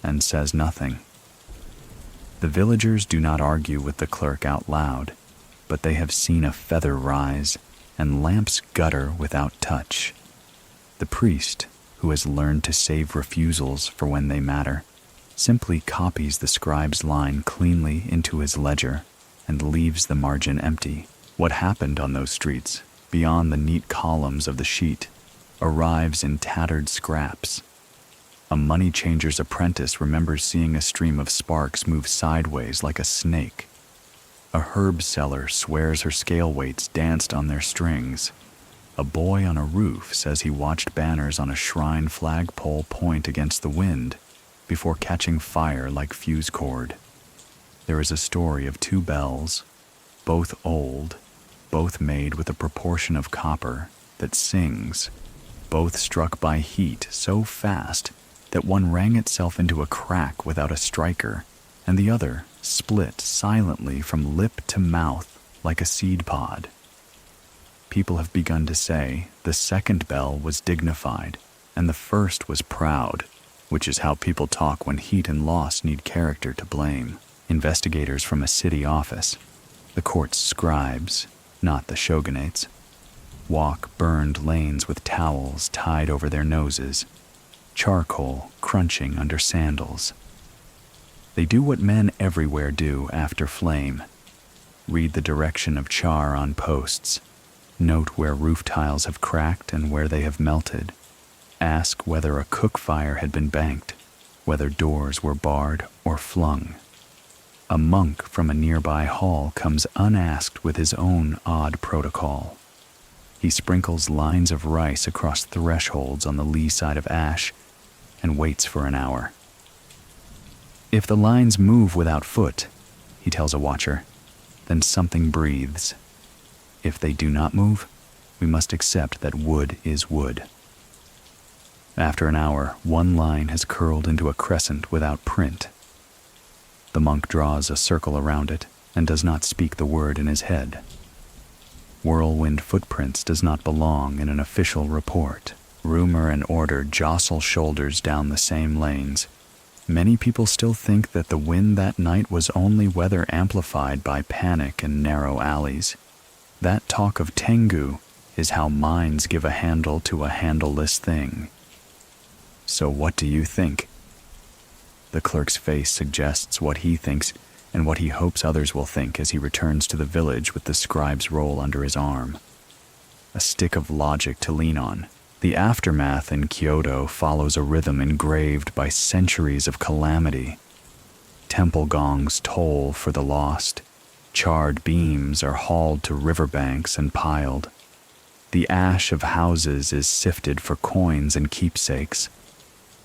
and says nothing. The villagers do not argue with the clerk out loud, but they have seen a feather rise and lamps gutter without touch. The priest, who has learned to save refusals for when they matter, simply copies the scribe's line cleanly into his ledger and leaves the margin empty. What happened on those streets, beyond the neat columns of the sheet, arrives in tattered scraps. A money changer's apprentice remembers seeing a stream of sparks move sideways like a snake. A herb seller swears her scale weights danced on their strings. A A boy on a roof says he watched banners on a shrine flagpole point against the wind before catching fire like fuse cord. There is a story of two bells, both old, both made with a proportion of copper, that sings, both struck by heat so fast that one rang itself into a crack without a striker, and the other split silently from lip to mouth like a seed pod. People have begun to say the second bell was dignified and the first was proud, which is how people talk when heat and loss need character to blame. Investigators from a city office, the court's scribes, not the shogunates, walk burned lanes with towels tied over their noses, charcoal crunching under sandals. They do what men everywhere do after flame. Read the direction of char on posts. Note where roof tiles have cracked and where they have melted. Ask whether a cook fire had been banked, whether doors were barred or flung. A monk from a nearby hall comes unasked with his own odd protocol. He sprinkles lines of rice across thresholds on the lee side of ash and waits for an hour. If the lines move without foot, he tells a watcher, then something breathes. If they do not move, we must accept that wood is wood. After an hour, one line has curled into a crescent without print. The monk draws a circle around it and does not speak the word in his head. Whirlwind footprints does not belong in an official report. Rumor and order jostle shoulders down the same lanes. Many people still think that the wind that night was only weather amplified by panic and narrow alleys. That talk of Tengu is how minds give a handle to a handleless thing. So what do you think? The clerk's face suggests what he thinks and what he hopes others will think as he returns to the village with the scribe's roll under his arm. A stick of logic to lean on. The aftermath in Kyoto follows a rhythm engraved by centuries of calamity. Temple gongs toll for the lost. Charred beams are hauled to riverbanks and piled. The ash of houses is sifted for coins and keepsakes.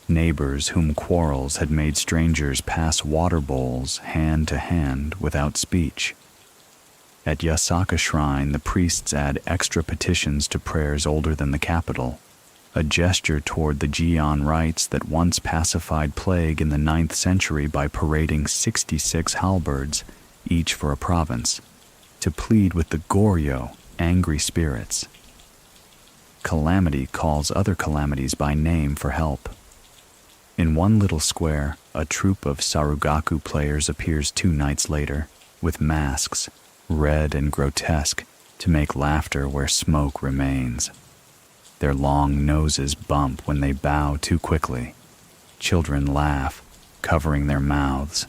Neighbors whom quarrels had made strangers pass water bowls hand to hand without speech. At Yasaka Shrine, the priests add extra petitions to prayers older than the capital, a gesture toward the Jian rites that once pacified plague in the 9th century by parading 66 halberds, each for a province, to plead with the Goryo, angry spirits. Calamity calls other calamities by name for help. In one little square, a troupe of sarugaku players appears 2 nights later, with masks, red and grotesque, to make laughter where smoke remains. Their long noses bump when they bow too quickly. Children laugh, covering their mouths.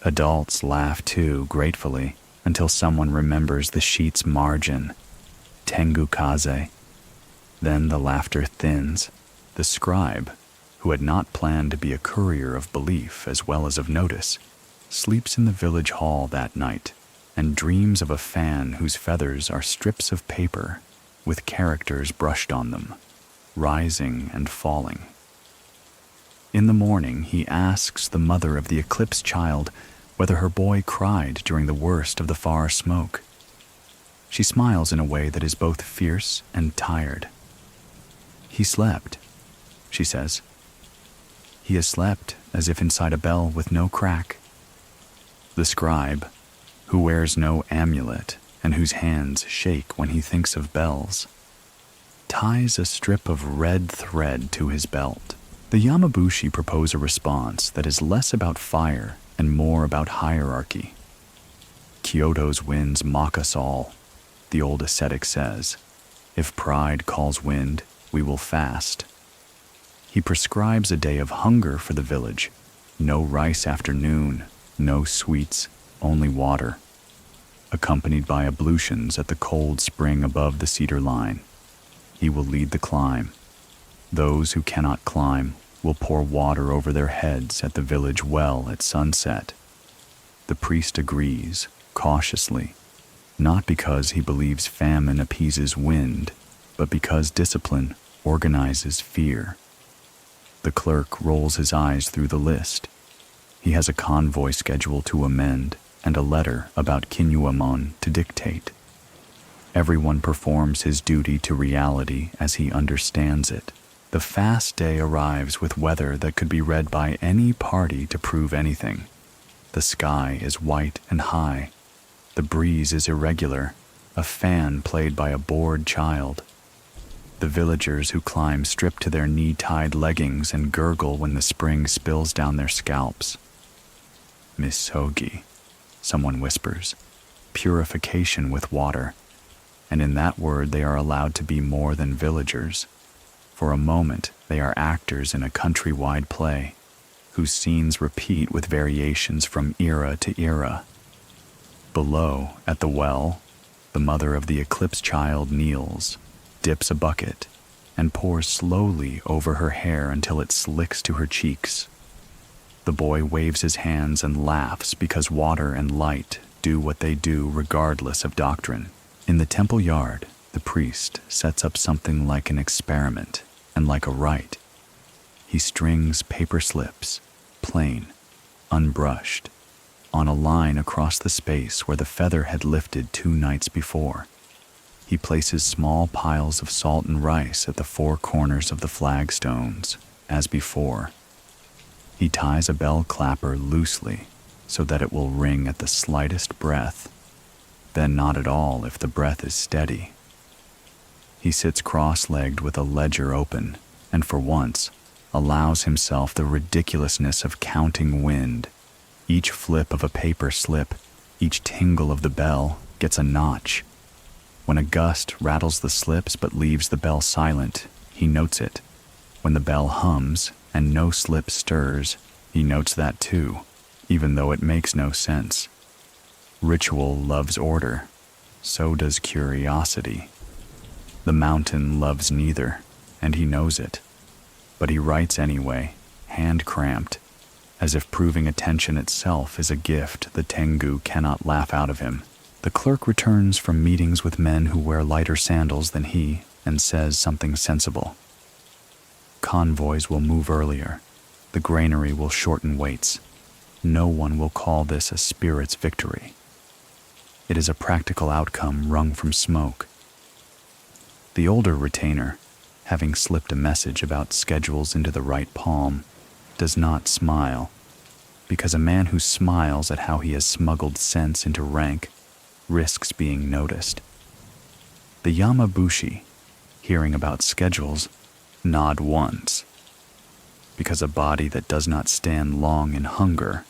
Adults laugh too, gratefully, until someone remembers the sheet's margin. Tengu kaze. Then the laughter thins. The scribe, who had not planned to be a courier of belief as well as of notice, sleeps in the village hall that night and dreams of a fan whose feathers are strips of paper with characters brushed on them, rising and falling. In the morning, he asks the mother of the eclipsed child whether her boy cried during the worst of the far smoke. She smiles in a way that is both fierce and tired. "He slept," she says. "He has slept as if inside a bell with no crack." The scribe, who wears no amulet and whose hands shake when he thinks of bells, ties a strip of red thread to his belt. The Yamabushi propose a response that is less about fire and more about hierarchy. "Kyoto's winds mock us all," the old ascetic says. "If pride calls wind, we will fast." He prescribes a day of hunger for the village. No rice after noon, no sweets, only water, accompanied by ablutions at the cold spring above the cedar line. He will lead the climb. Those who cannot climb will pour water over their heads at the village well at sunset. The priest agrees, cautiously, not because he believes famine appeases wind, but because discipline organizes fear. The clerk rolls his eyes through the list. He has a convoy schedule to amend and a letter about Kinyuamon to dictate. Everyone performs his duty to reality as he understands it. The fast day arrives with weather that could be read by any party to prove anything. The sky is white and high. The breeze is irregular, a fan played by a bored child. The villagers who climb strip to their knee-tied leggings and gurgle when the spring spills down their scalps. Misogi, someone whispers, purification with water, and in that word they are allowed to be more than villagers. For a moment, they are actors in a countrywide play, whose scenes repeat with variations from era to era. Below, at the well, the mother of the eclipse child kneels, dips a bucket, and pours slowly over her hair until it slicks to her cheeks. The boy waves his hands and laughs because water and light do what they do regardless of doctrine. In the temple yard, the priest sets up something like an experiment and like a rite. He strings paper slips, plain, unbrushed, on a line across the space where the feather had lifted 2 nights before. He places small piles of salt and rice at the 4 corners of the flagstones, as before. He ties a bell clapper loosely so that it will ring at the slightest breath, then not at all if the breath is steady. He sits cross-legged with a ledger open, and for once, allows himself the ridiculousness of counting wind. Each flip of a paper slip, each tingle of the bell gets a notch. When a gust rattles the slips but leaves the bell silent, he notes it. When the bell hums and no slip stirs, he notes that too, even though it makes no sense. Ritual loves order, so does curiosity. The mountain loves neither, and he knows it. But he writes anyway, hand-cramped, as if proving attention itself is a gift the Tengu cannot laugh out of him. The clerk returns from meetings with men who wear lighter sandals than he and says something sensible. Convoys will move earlier. The granary will shorten waits. No one will call this a spirit's victory. It is a practical outcome wrung from smoke. The older retainer, having slipped a message about schedules into the right palm, does not smile, because a man who smiles at how he has smuggled sense into rank risks being noticed. The Yamabushi, hearing about schedules, nod once, because a body that does not stand long in hunger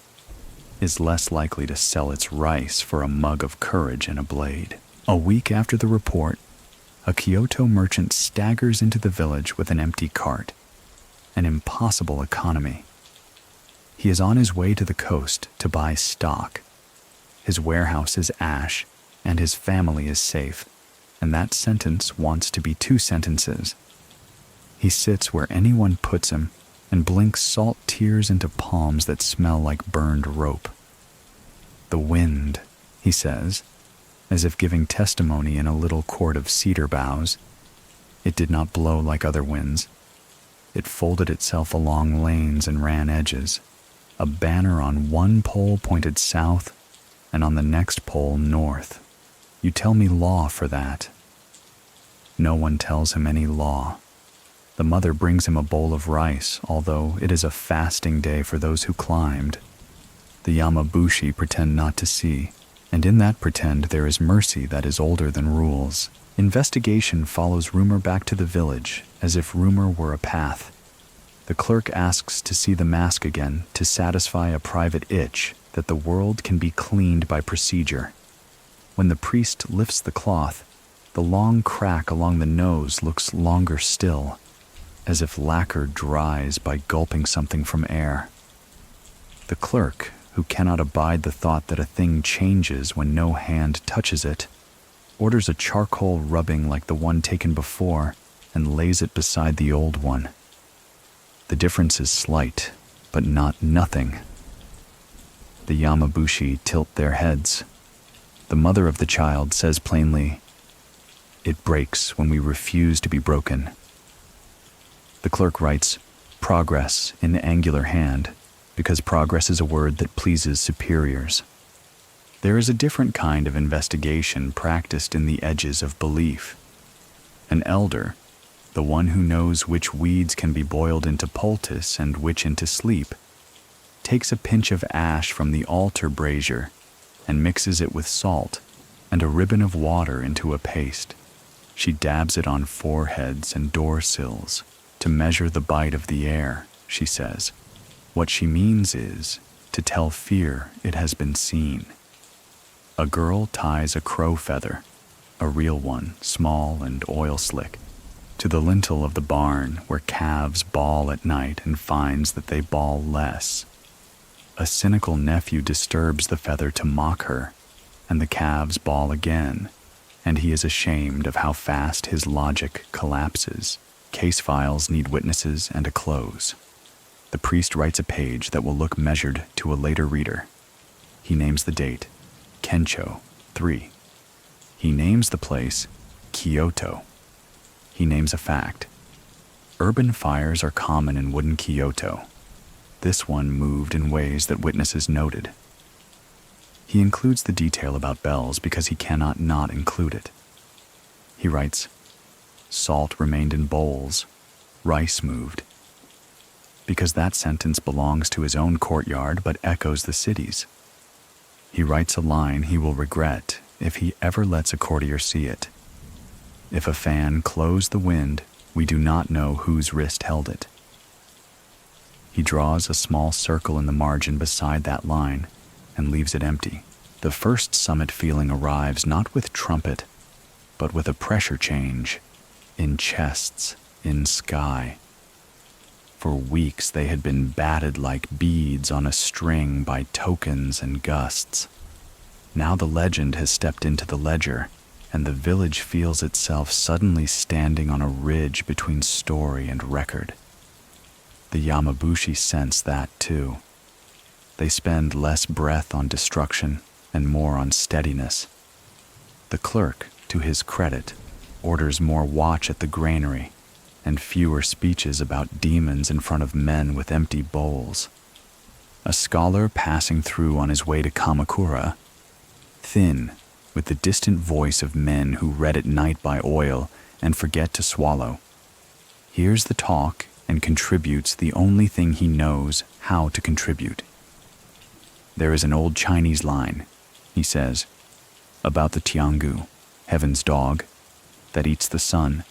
is less likely to sell its rice for a mug of courage and a blade. A week after the report, a Kyoto merchant staggers into the village with an empty cart, an impossible economy. He is on his way to the coast to buy stock. His warehouse is ash, and his family is safe, and that sentence wants to be 2 sentences. He sits where anyone puts him and blinks salt tears into palms that smell like burned rope. The wind, he says, as if giving testimony in a little court of cedar boughs. It did not blow like other winds. It folded itself along lanes and ran edges. A banner on one pole pointed south, and on the next pole north. You tell me law for that. No one tells him any law. The mother brings him a bowl of rice, although it is a fasting day for those who climbed. The Yamabushi pretend not to see, and in that pretend there is mercy that is older than rules. Investigation follows rumor back to the village, as if rumor were a path. The clerk asks to see the mask again to satisfy a private itch that the world can be cleaned by procedure. When the priest lifts the cloth, the long crack along the nose looks longer still, as if lacquer dries by gulping something from air. The clerk, who cannot abide the thought that a thing changes when no hand touches it, orders a charcoal rubbing like the one taken before and lays it beside the old one. The difference is slight, but not nothing. The Yamabushi tilt their heads. The mother of the child says plainly, It breaks when we refuse to be broken. The clerk writes, progress in angular hand, because progress is a word that pleases superiors. There is a different kind of investigation practiced in the edges of belief. An elder, the one who knows which weeds can be boiled into poultice and which into sleep, takes a pinch of ash from the altar brazier and mixes it with salt and a ribbon of water into a paste. She dabs it on foreheads and door sills to measure the bite of the air, she says. What she means is to tell fear it has been seen. A girl ties a crow feather, a real one, small and oil slick, to the lintel of the barn where calves bawl at night and finds that they bawl less. A cynical nephew disturbs the feather to mock her, and the calves bawl again, and he is ashamed of how fast his logic collapses. Case files need witnesses and a close. The priest writes a page that will look measured to a later reader. He names the date, Kencho 3. He names the place, Kyoto. He names a fact. Urban fires are common in wooden Kyoto. This one moved in ways that witnesses noted. He includes the detail about bells because he cannot not include it. He writes, salt remained in bowls, rice moved. Because that sentence belongs to his own courtyard but echoes the city's. He writes a line he will regret if he ever lets a courtier see it. If a fan closed the wind, we do not know whose wrist held it. He draws a small circle in the margin beside that line and leaves it empty. The first summit feeling arrives not with trumpet, but with a pressure change, in chests, in sky. For weeks they had been batted like beads on a string by tokens and gusts. Now the legend has stepped into the ledger, and the village feels itself suddenly standing on a ridge between story and record. The Yamabushi sense that too. They spend less breath on destruction and more on steadiness. The clerk, to his credit, orders more watch at the granary and fewer speeches about demons in front of men with empty bowls. A scholar passing through on his way to Kamakura, thin, with the distant voice of men who read at night by oil and forget to swallow, hears the talk and contributes the only thing he knows how to contribute. There is an old Chinese line, he says, about the Tengu, heaven's dog, that eats the sun.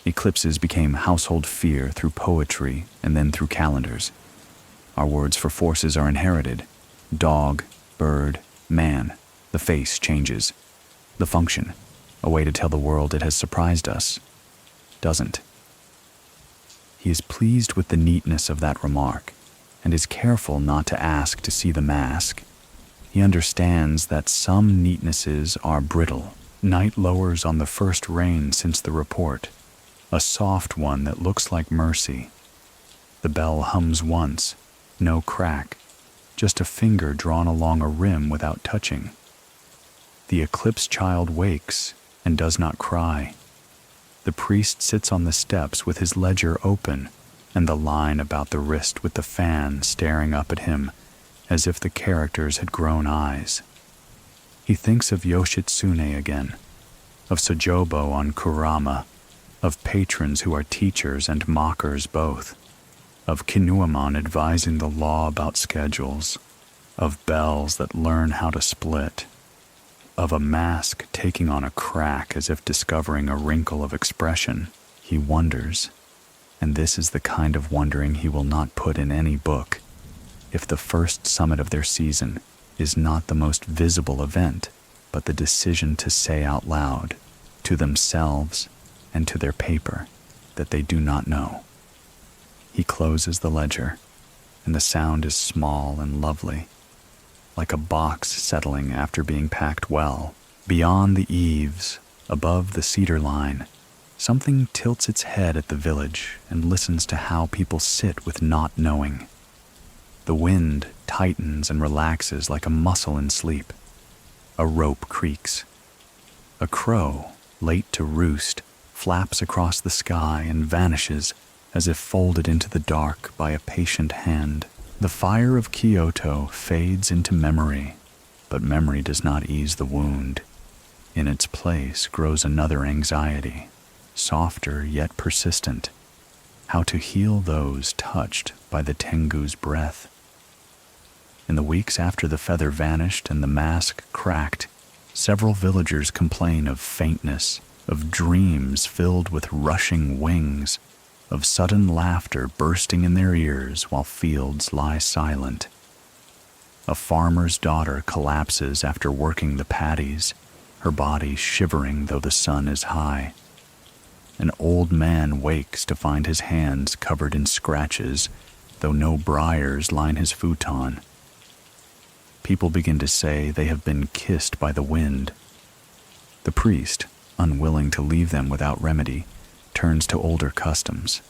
Eclipses became household fear through poetry and then through calendars. Our words for forces are inherited. Dog, bird, man. The face changes. The function, a way to tell the world it has surprised us, doesn't. He is pleased with the neatness of that remark and is careful not to ask to see the mask. He understands that some neatnesses are brittle. Night lowers on the first rain since the report, a soft one that looks like mercy. The bell hums once, no crack, just a finger drawn along a rim without touching. The eclipse child wakes and does not cry. The priest sits on the steps with his ledger open and the line about the wrist with the fan staring up at him as if the characters had grown eyes. He thinks of Yoshitsune again, of Sojobo on Kurama, of patrons who are teachers and mockers both, of Kinuamon advising the law about schedules, of bells that learn how to split, of a mask taking on a crack as if discovering a wrinkle of expression. He wonders, and this is the kind of wondering he will not put in any book, if the first summit of their season is not the most visible event, but the decision to say out loud, to themselves and to their paper, that they do not know. He closes the ledger, and the sound is small and lovely, like a box settling after being packed well. Beyond the eaves, above the cedar line, something tilts its head at the village and listens to how people sit with not knowing. The wind tightens and relaxes like a muscle in sleep. A rope creaks. A crow, late to roost, flaps across the sky and vanishes as if folded into the dark by a patient hand. The fire of Kyoto fades into memory, but memory does not ease the wound. In its place grows another anxiety, softer yet persistent: how to heal those touched by the Tengu's breath. In the weeks after the feather vanished and the mask cracked, several villagers complain of faintness, of dreams filled with rushing wings, of sudden laughter bursting in their ears while fields lie silent. A farmer's daughter collapses after working the paddies, her body shivering though the sun is high. An old man wakes to find his hands covered in scratches, though no briars line his futon. People begin to say they have been kissed by the wind. The priest, unwilling to leave them without remedy, turns to older customs.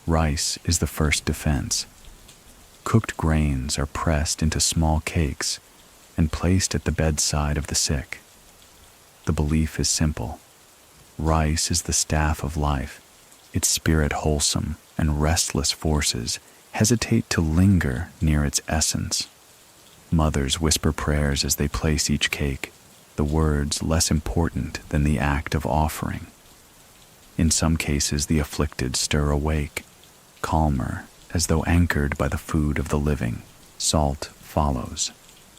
Rice is the first defense. Cooked grains are pressed into small cakes and placed at the bedside of the sick. The belief is simple. Rice is the staff of life, its spirit wholesome, and restless forces hesitate to linger near its essence. Mothers whisper prayers as they place each cake, the words less important than the act of offering. In some cases, the afflicted stir awake, calmer, as though anchored by the food of the living. Salt follows.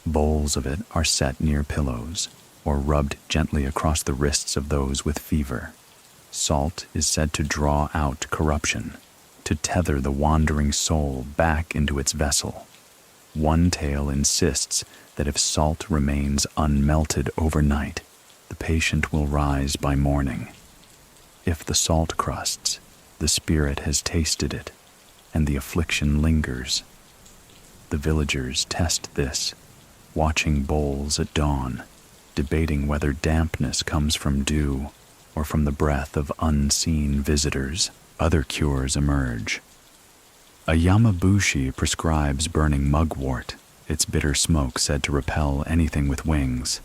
Bowls of it are set near pillows, or rubbed gently across the wrists of those with fever. Salt is said to draw out corruption, to tether the wandering soul back into its vessel. One tale insists that if salt remains unmelted overnight, the patient will rise by morning. If the salt crusts, the spirit has tasted it, and the affliction lingers. The villagers test this, watching bowls at dawn, debating whether dampness comes from dew or from the breath of unseen visitors. Other cures emerge. A Yamabushi prescribes burning mugwort, its bitter smoke said to repel anything with wings.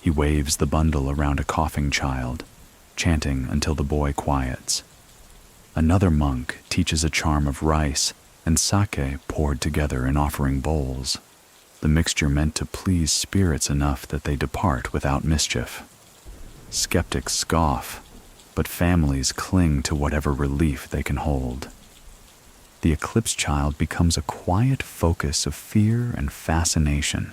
He waves the bundle around a coughing child, chanting until the boy quiets. Another monk teaches a charm of rice and sake poured together in offering bowls, the mixture meant to please spirits enough that they depart without mischief. Skeptics scoff, but families cling to whatever relief they can hold. The eclipse child becomes a quiet focus of fear and fascination.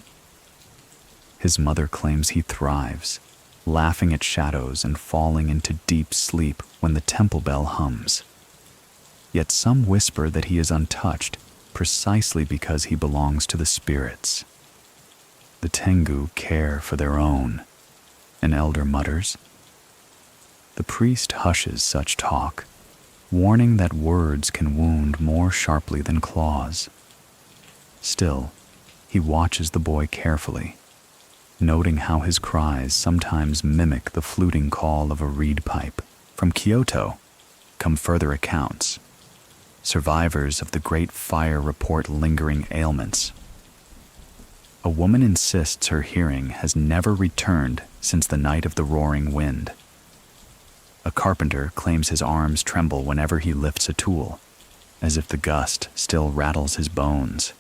His mother claims he thrives, laughing at shadows and falling into deep sleep when the temple bell hums. Yet some whisper that he is untouched precisely because he belongs to the spirits. The Tengu care for their own, an elder mutters. The priest hushes such talk, warning that words can wound more sharply than claws. Still, he watches the boy carefully, noting how his cries sometimes mimic the fluting call of a reed pipe. From Kyoto come further accounts. Survivors of the Great Fire report lingering ailments. A woman insists her hearing has never returned since the night of the roaring wind. A carpenter claims his arms tremble whenever he lifts a tool, as if the gust still rattles his bones.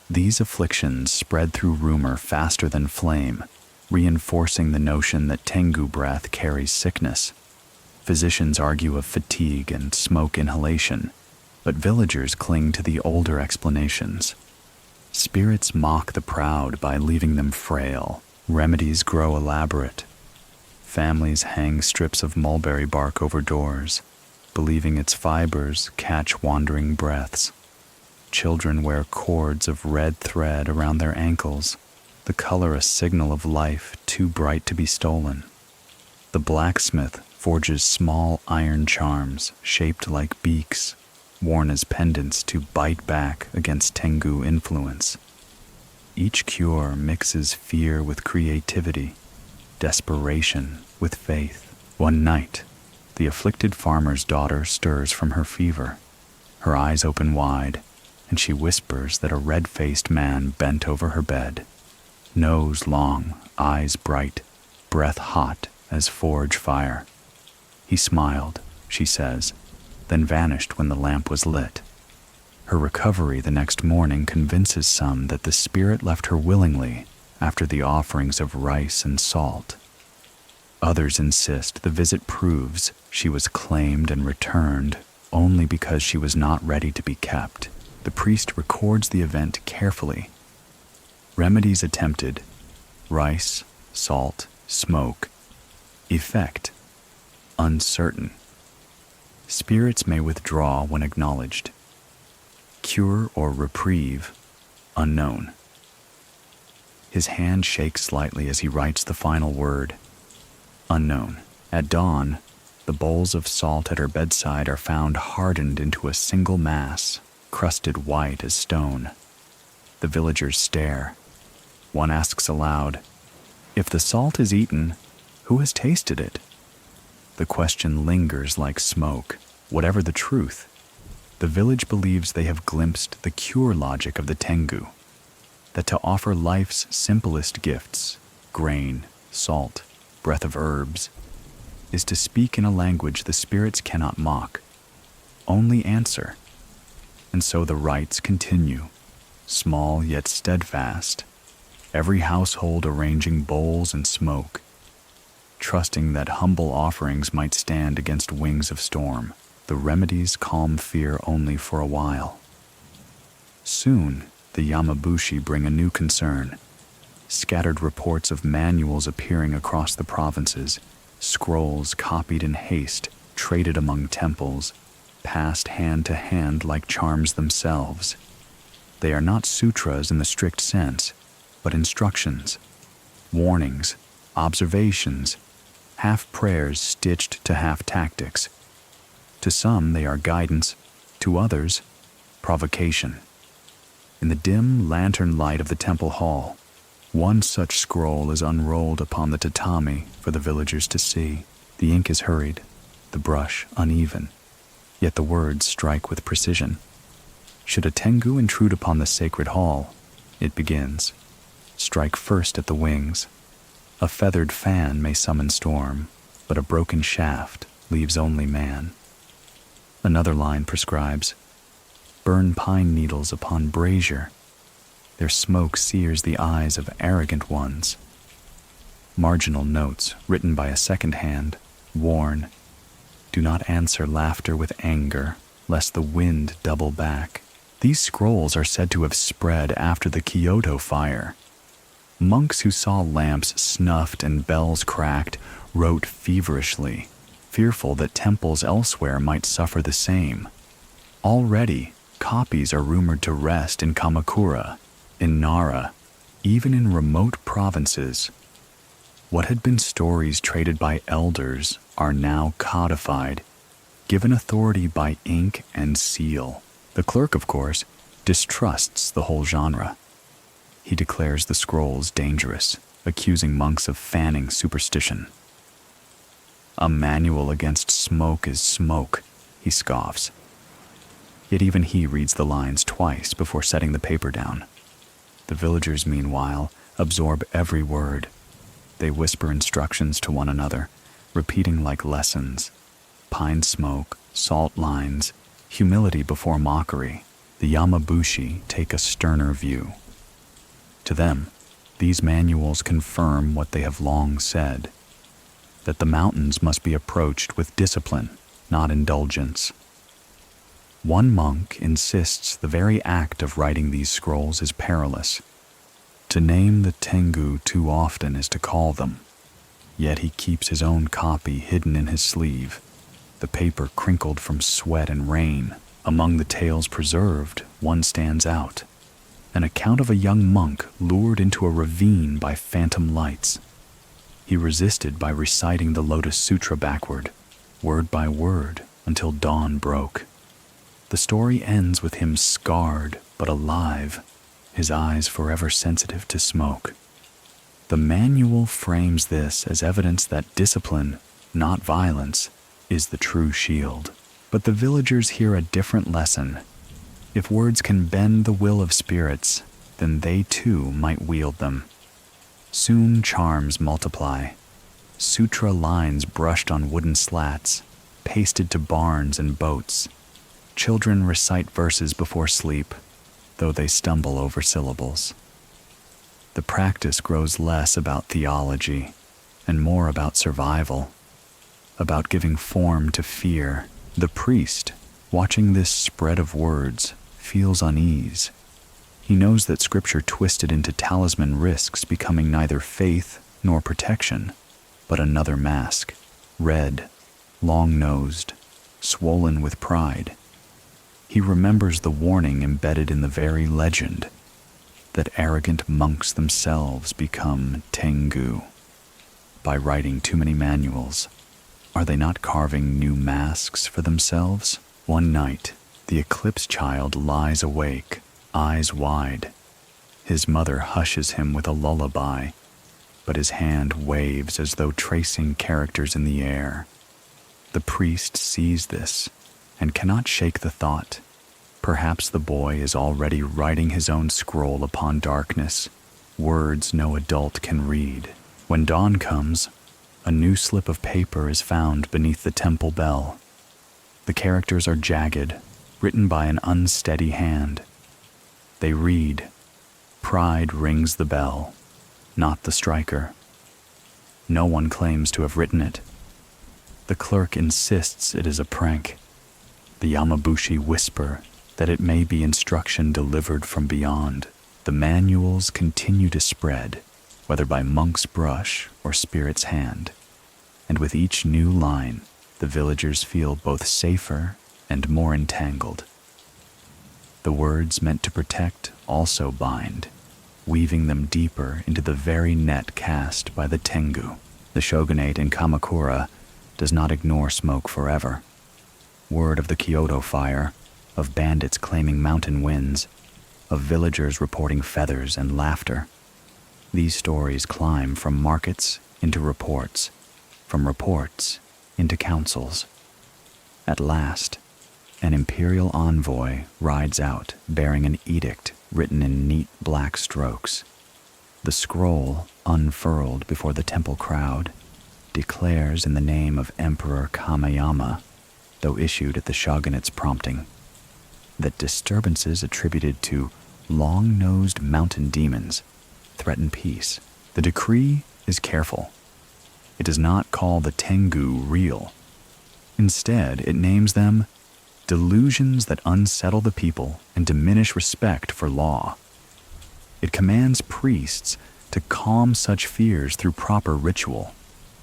These afflictions spread through rumor faster than flame, reinforcing the notion that Tengu breath carries sickness. Physicians argue of fatigue and smoke inhalation, but villagers cling to the older explanations. Spirits mock the proud by leaving them frail. Remedies grow elaborate. Families hang strips of mulberry bark over doors, believing its fibers catch wandering breaths. Children wear cords of red thread around their ankles, the color a signal of life too bright to be stolen. The blacksmith forges small iron charms shaped like beaks, worn as pendants to bite back against Tengu influence. Each cure mixes fear with creativity, desperation with faith. One night, the afflicted farmer's daughter stirs from her fever. Her eyes open wide, and she whispers that a red-faced man bent over her bed. Nose long, eyes bright, breath hot, as forge fire. He smiled, she says, then vanished when the lamp was lit. Her recovery the next morning convinces some that the spirit left her willingly after the offerings of rice and salt. Others insist the visit proves she was claimed and returned only because she was not ready to be kept. The priest records the event carefully. Remedies attempted: rice, salt, smoke. Effect: uncertain. Spirits may withdraw when acknowledged. Cure or reprieve: unknown. His hand shakes slightly as he writes the final word: unknown. At dawn, the bowls of salt at her bedside are found hardened into a single mass, crusted white as stone. The villagers stare. One asks aloud, "If the salt is eaten, who has tasted it?" The question lingers like smoke. Whatever the truth, the village believes they have glimpsed the cure logic of the Tengu, that to offer life's simplest gifts, grain, salt, breath of herbs, is to speak in a language the spirits cannot mock, only answer. And so the rites continue, small yet steadfast, every household arranging bowls and smoke, trusting that humble offerings might stand against wings of storm. The remedies calm fear only for a while. Soon, the Yamabushi bring a new concern. Scattered reports of manuals appearing across the provinces, scrolls copied in haste, traded among temples, passed hand to hand like charms themselves. They are not sutras in the strict sense, but instructions, warnings, observations, half prayers stitched to half tactics. To some they are guidance, to others, provocation. In the dim lantern light of the temple hall, one such scroll is unrolled upon the tatami for the villagers to see. The ink is hurried, the brush uneven, yet the words strike with precision. Should a Tengu intrude upon the sacred hall, it begins. Strike first at the wings. A feathered fan may summon storm, but a broken shaft leaves only man. Another line prescribes: burn pine needles upon brazier. Their smoke sears the eyes of arrogant ones. Marginal notes written by a second hand warn: do not answer laughter with anger, lest the wind double back. These scrolls are said to have spread after the Kyoto fire. Monks who saw lamps snuffed and bells cracked wrote feverishly, fearful that temples elsewhere might suffer the same. Already, copies are rumored to rest in Kamakura, in Nara, even in remote provinces. What had been stories traded by elders are now codified, given authority by ink and seal. The clerk, of course, distrusts the whole genre. He declares the scrolls dangerous, accusing monks of fanning superstition. A manual against smoke is smoke, he scoffs. Yet even he reads the lines twice before setting the paper down. The villagers, meanwhile, absorb every word. They whisper instructions to one another, repeating like lessons: pine smoke, salt lines, humility before mockery. The Yamabushi take a sterner view. To them, these manuals confirm what they have long said: that the mountains must be approached with discipline, not indulgence. One monk insists the very act of writing these scrolls is perilous. To name the Tengu too often is to call them. Yet he keeps his own copy hidden in his sleeve, the paper crinkled from sweat and rain. Among the tales preserved, one stands out: an account of a young monk lured into a ravine by phantom lights. He resisted by reciting the Lotus Sutra backward, word by word, until dawn broke. The story ends with him scarred but alive, his eyes forever sensitive to smoke. The manual frames this as evidence that discipline, not violence, is the true shield. But the villagers hear a different lesson. If words can bend the will of spirits, then they too might wield them. Soon charms multiply. sutra lines brushed on wooden slats, pasted to barns and boats. Children recite verses before sleep, though they stumble over syllables. The practice grows less about theology and more about survival, about giving form to fear. The priest, watching this spread of words, feels unease. He knows that scripture twisted into talisman risks becoming neither faith nor protection, but another mask, red, long-nosed, swollen with pride. He remembers the warning embedded in the very legend, that arrogant monks themselves become Tengu. By writing too many manuals, are they not carving new masks for themselves? One night, the eclipse child lies awake, eyes wide. His mother hushes him with a lullaby, but his hand waves as though tracing characters in the air. The priest sees this and cannot shake the thought. Perhaps the boy is already writing his own scroll upon darkness, words no adult can read. When dawn comes, a new slip of paper is found beneath the temple bell. The characters are jagged, written by an unsteady hand. They read, "Pride rings the bell, not the striker." No one claims to have written it. The clerk insists it is a prank. The Yamabushi whisper that it may be instruction delivered from beyond. The manuals continue to spread, whether by monk's brush or spirit's hand. And with each new line, the villagers feel both safer and more entangled. The words meant to protect also bind, weaving them deeper into the very net cast by the Tengu. The shogunate in Kamakura does not ignore smoke forever. Word of the Kyoto fire, of bandits claiming mountain winds, of villagers reporting feathers and laughter. These stories climb from markets into reports, from reports into councils. At last, an imperial envoy rides out bearing an edict written in neat black strokes. The scroll, unfurled before the temple crowd, declares in the name of Emperor Kameyama, though issued at the shogunate's prompting, that disturbances attributed to long-nosed mountain demons threaten peace. The decree is careful. It does not call the Tengu real. Instead, it names them delusions that unsettle the people and diminish respect for law. It commands priests to calm such fears through proper ritual,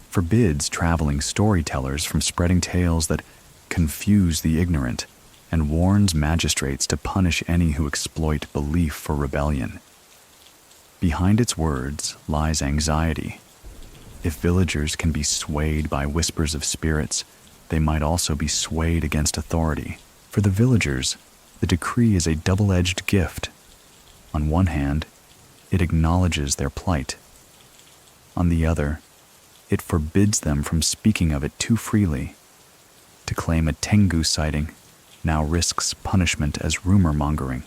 forbids traveling storytellers from spreading tales that confuse the ignorant, and warns magistrates to punish any who exploit belief for rebellion. Behind its words lies anxiety. If villagers can be swayed by whispers of spirits, they might also be swayed against authority. For the villagers, the decree is a double-edged gift. On one hand, it acknowledges their plight. On the other, it forbids them from speaking of it too freely. To claim a Tengu sighting now risks punishment as rumor-mongering.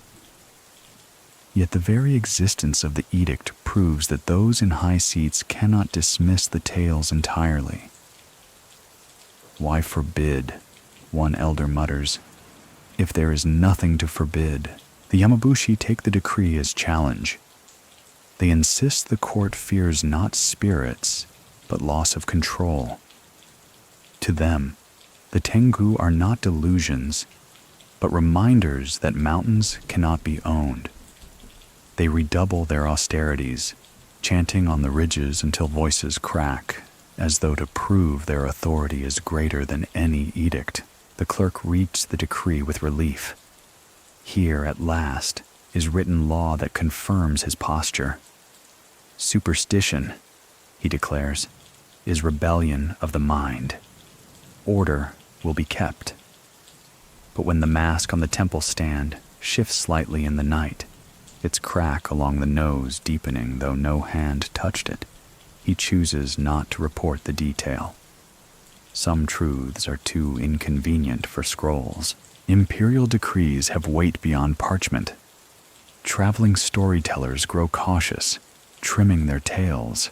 Yet the very existence of the edict proves that those in high seats cannot dismiss the tales entirely. "Why forbid?" one elder mutters. "If there is nothing to forbid." The Yamabushi take the decree as challenge. They insist the court fears not spirits, but loss of control. To them, the Tengu are not delusions, but reminders that mountains cannot be owned. They redouble their austerities, chanting on the ridges until voices crack, as though to prove their authority is greater than any edict. The clerk reads the decree with relief. Here, at last, is written law that confirms his posture. Superstition, he declares, is rebellion of the mind. Order will be kept. But when the mask on the temple stand shifts slightly in the night, its crack along the nose deepening though no hand touched it, he chooses not to report the detail. Some truths are too inconvenient for scrolls. Imperial decrees have weight beyond parchment. Traveling storytellers grow cautious, trimming their tales.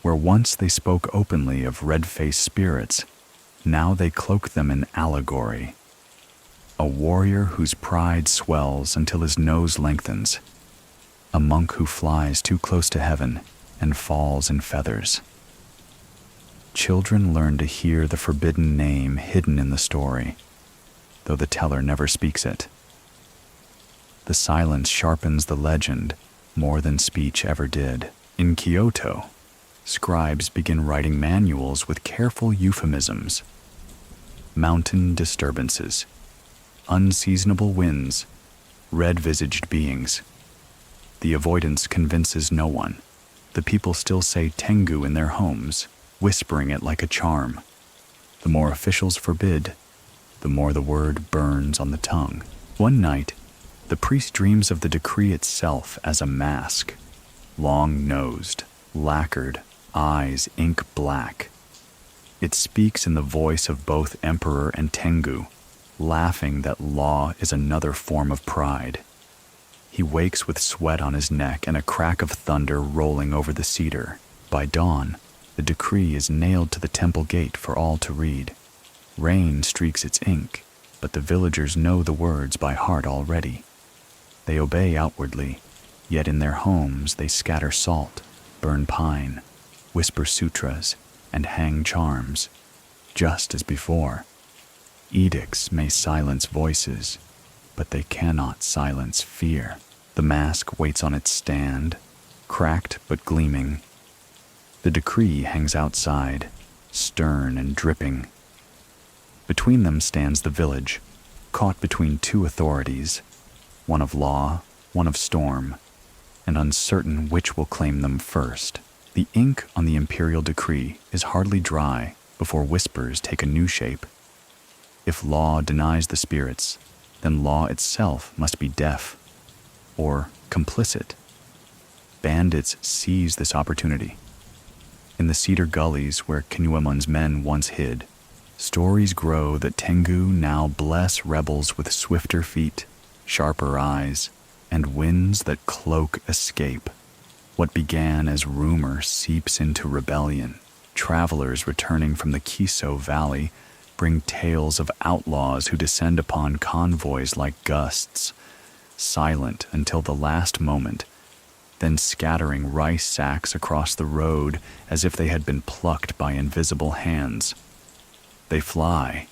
Where once they spoke openly of red-faced spirits, now they cloak them in allegory. A warrior whose pride swells until his nose lengthens. A monk who flies too close to heaven and falls in feathers. Children learn to hear the forbidden name hidden in the story, though the teller never speaks it. The silence sharpens the legend more than speech ever did. In Kyoto, scribes begin writing manuals with careful euphemisms. Mountain disturbances, unseasonable winds, red-visaged beings. The avoidance convinces no one. The people still say Tengu in their homes, whispering it like a charm. The more officials forbid, the more the word burns on the tongue. One night, the priest dreams of the decree itself as a mask, long-nosed, lacquered, eyes ink black. It speaks in the voice of both emperor and Tengu, laughing that law is another form of pride. He wakes with sweat on his neck and a crack of thunder rolling over the cedar. By dawn, the decree is nailed to the temple gate for all to read. Rain streaks its ink, but the villagers know the words by heart already. They obey outwardly, yet in their homes they scatter salt, burn pine, whisper sutras, and hang charms, just as before. Edicts may silence voices, but they cannot silence fear. The mask waits on its stand, cracked but gleaming. The decree hangs outside, stern and dripping. Between them stands the village, caught between two authorities, one of law, one of storm, and uncertain which will claim them first. The ink on the imperial decree is hardly dry before whispers take a new shape. If law denies the spirits, then law itself must be deaf, or complicit. Bandits seize this opportunity. In the cedar gullies where Kinuemon's men once hid, stories grow that Tengu now bless rebels with swifter feet, sharper eyes, and winds that cloak escape. What began as rumor seeps into rebellion. Travelers returning from the Kiso Valley bring tales of outlaws who descend upon convoys like gusts, silent until the last moment, then scattering rice sacks across the road as if they had been plucked by invisible hands. They fly,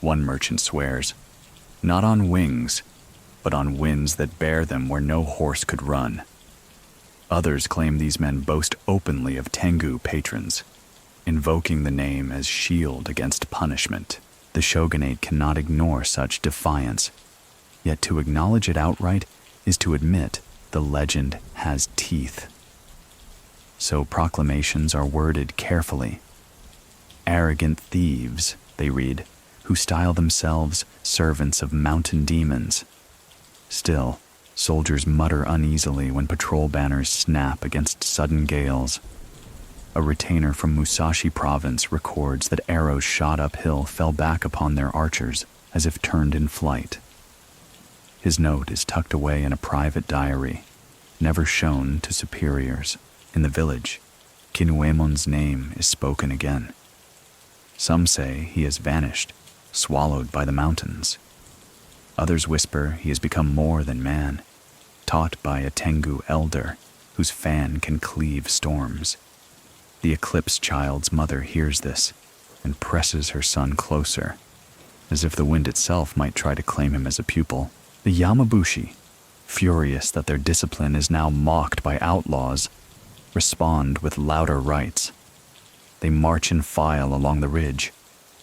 one merchant swears, not on wings, but on winds that bear them where no horse could run. Others claim these men boast openly of Tengu patrons, invoking the name as shield against punishment. The shogunate cannot ignore such defiance, yet to acknowledge it outright is to admit the legend has teeth. So proclamations are worded carefully. Arrogant thieves, they read, who style themselves servants of mountain demons. Still, soldiers mutter uneasily when patrol banners snap against sudden gales. A retainer from Musashi province records that arrows shot uphill fell back upon their archers as if turned in flight. His note is tucked away in a private diary, never shown to superiors. In the village, Kinuemon's name is spoken again. Some say he has vanished, swallowed by the mountains. Others whisper he has become more than man, taught by a Tengu elder whose fan can cleave storms. The eclipse child's mother hears this and presses her son closer, as if the wind itself might try to claim him as a pupil. The Yamabushi, furious that their discipline is now mocked by outlaws, respond with louder rites. They march in file along the ridge,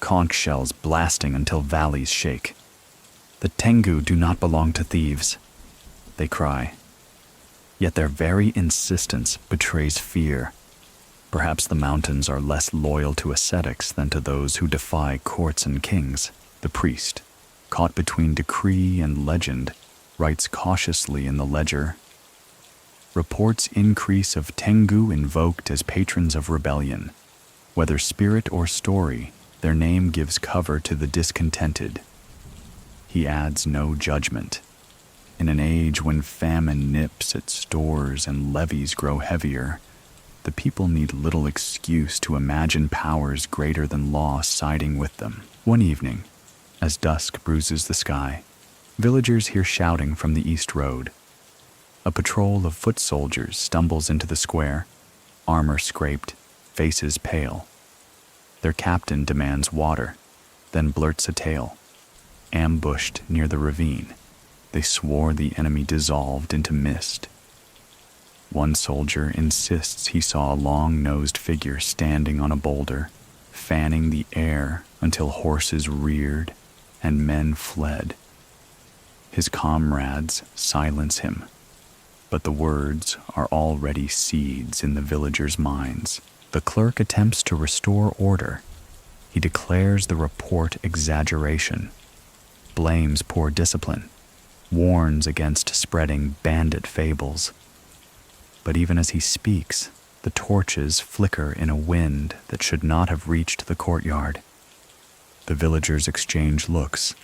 conch shells blasting until valleys shake. The Tengu do not belong to thieves, they cry. Yet their very insistence betrays fear. Perhaps the mountains are less loyal to ascetics than to those who defy courts and kings. The priest, caught between decree and legend, writes cautiously in the ledger. Reports increase of Tengu invoked as patrons of rebellion. Whether spirit or story, their name gives cover to the discontented. He adds no judgment. In an age when famine nips at stores and levies grow heavier, the people need little excuse to imagine powers greater than law siding with them. One evening, as dusk bruises the sky, villagers hear shouting from the east road. A patrol of foot soldiers stumbles into the square, armor scraped, faces pale. Their captain demands water, then blurts a tale. Ambushed near the ravine, they swore the enemy dissolved into mist. One soldier insists he saw a long-nosed figure standing on a boulder, fanning the air until horses reared and men fled. His comrades silence him, but the words are already seeds in the villagers' minds. The clerk attempts to restore order. He declares the report exaggeration, blames poor discipline, warns against spreading bandit fables. But even as he speaks, the torches flicker in a wind that should not have reached the courtyard. The villagers exchange looks,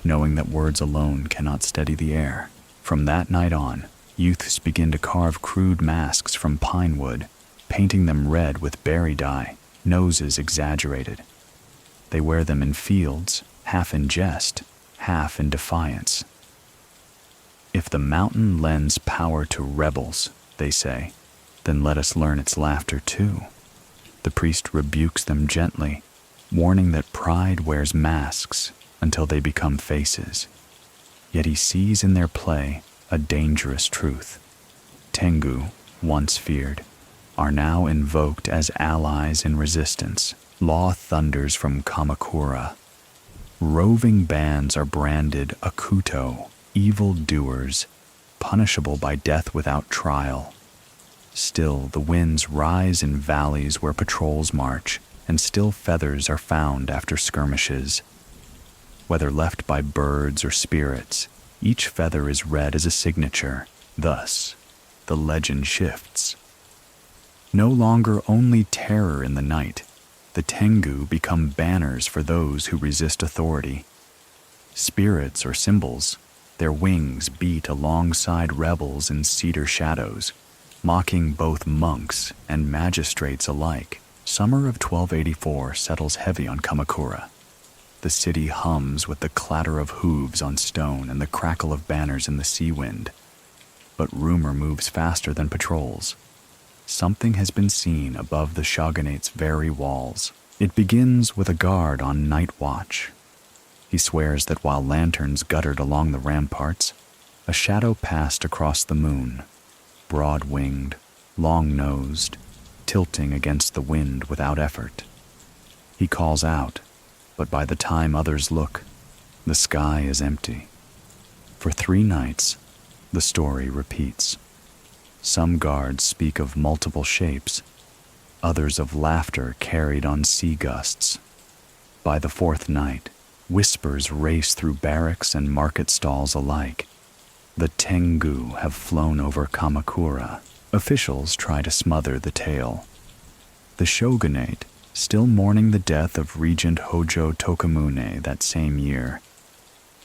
knowing that words alone cannot steady the air. From that night on, youths begin to carve crude masks from pine wood, painting them red with berry dye, noses exaggerated. They wear them in fields, half in jest, half in defiance. If the mountain lends power to rebels, they say, then let us learn its laughter too. The priest rebukes them gently, warning that pride wears masks until they become faces. Yet he sees in their play a dangerous truth. Tengu, once feared, are now invoked as allies in resistance. Law thunders from Kamakura. Roving bands are branded akuto, evil doers, punishable by death without trial. Still, the winds rise in valleys where patrols march, and still feathers are found after skirmishes. Whether left by birds or spirits, each feather is read as a signature. Thus, the legend shifts. No longer only terror in the night, the Tengu become banners for those who resist authority. Spirits or symbols, their wings beat alongside rebels in cedar shadows, mocking both monks and magistrates alike. Summer of 1284 settles heavy on Kamakura. The city hums with the clatter of hooves on stone and the crackle of banners in the sea wind. But rumor moves faster than patrols. Something has been seen above the shogunate's very walls. It begins with a guard on night watch. He swears that while lanterns guttered along the ramparts, a shadow passed across the moon, broad-winged, long-nosed, tilting against the wind without effort. He calls out, but by the time others look, the sky is empty. For 3 nights, the story repeats. Some guards speak of multiple shapes, others of laughter carried on sea gusts. By the 4th night, whispers race through barracks and market stalls alike. The Tengu have flown over Kamakura. Officials try to smother the tale. The shogunate, still mourning the death of Regent Hojo Tokamune that same year,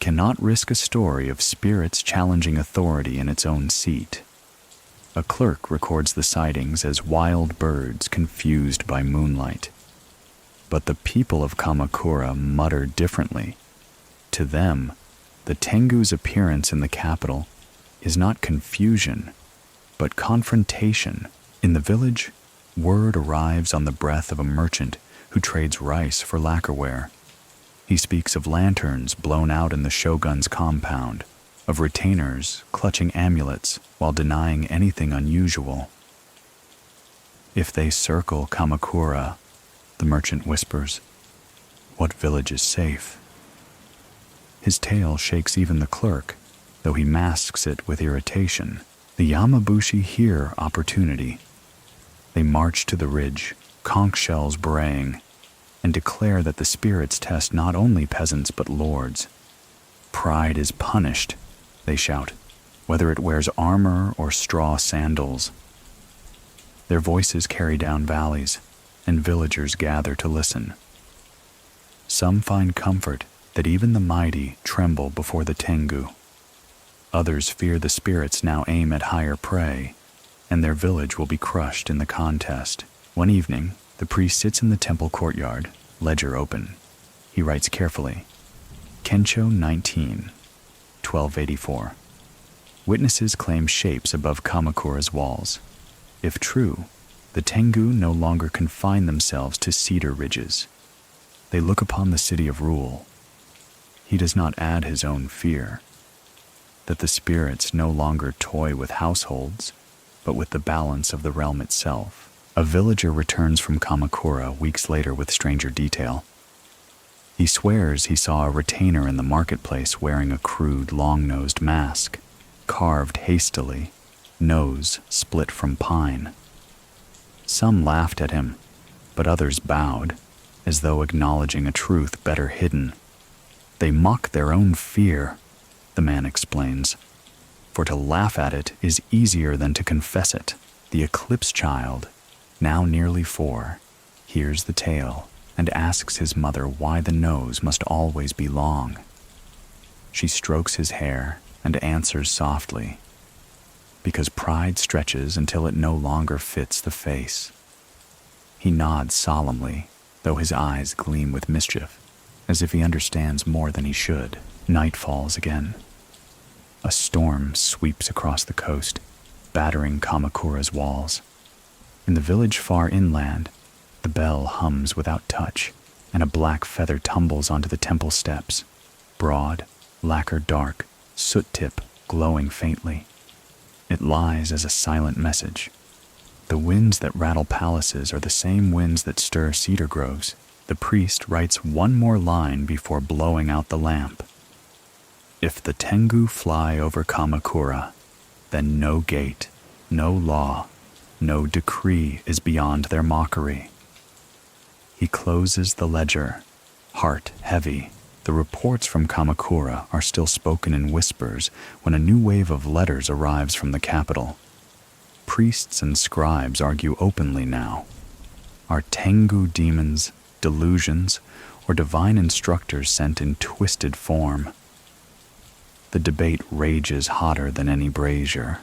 cannot risk a story of spirits challenging authority in its own seat. A clerk records the sightings as wild birds confused by moonlight. But the people of Kamakura mutter differently. To them, the Tengu's appearance in the capital is not confusion, but confrontation. In the village, word arrives on the breath of a merchant who trades rice for lacquerware. He speaks of lanterns blown out in the shogun's compound, of retainers clutching amulets while denying anything unusual. If they circle Kamakura, the merchant whispers, what village is safe? His tale shakes even the clerk, though he masks it with irritation. The Yamabushi hear opportunity. They march to the ridge, conch shells braying, and declare that the spirits test not only peasants but lords. Pride is punished, they shout, whether it wears armor or straw sandals. Their voices carry down valleys, and villagers gather to listen. Some find comfort that even the mighty tremble before the Tengu. Others fear the spirits now aim at higher prey, and their village will be crushed in the contest. One evening, the priest sits in the temple courtyard, ledger open. He writes carefully, Kensho 19, 1284. Witnesses claim shapes above Kamakura's walls. If true, the Tengu no longer confine themselves to cedar ridges. They look upon the city of rule. He does not add his own fear, that the spirits no longer toy with households, but with the balance of the realm itself. A villager returns from Kamakura weeks later with stranger detail. He swears he saw a retainer in the marketplace wearing a crude, long-nosed mask, carved hastily, nose split from pine. Some laughed at him, but others bowed, as though acknowledging a truth better hidden. They mock their own fear, the man explains, for to laugh at it is easier than to confess it. The eclipse child, now nearly 4, hears the tale and asks his mother why the nose must always be long. She strokes his hair and answers softly, because pride stretches until it no longer fits the face. He nods solemnly, though his eyes gleam with mischief, as if he understands more than he should. Night falls again. A storm sweeps across the coast, battering Kamakura's walls. In the village far inland, the bell hums without touch, and a black feather tumbles onto the temple steps, broad, lacquer dark, soot tip glowing faintly. It lies as a silent message. The winds that rattle palaces are the same winds that stir cedar groves. The priest writes one more line before blowing out the lamp. If the Tengu fly over Kamakura, then no gate, no law, no decree is beyond their mockery. He closes the ledger, heart heavy. The reports from Kamakura are still spoken in whispers when a new wave of letters arrives from the capital. Priests and scribes argue openly now. Are Tengu demons, delusions, or divine instructors sent in twisted form? The debate rages hotter than any brazier.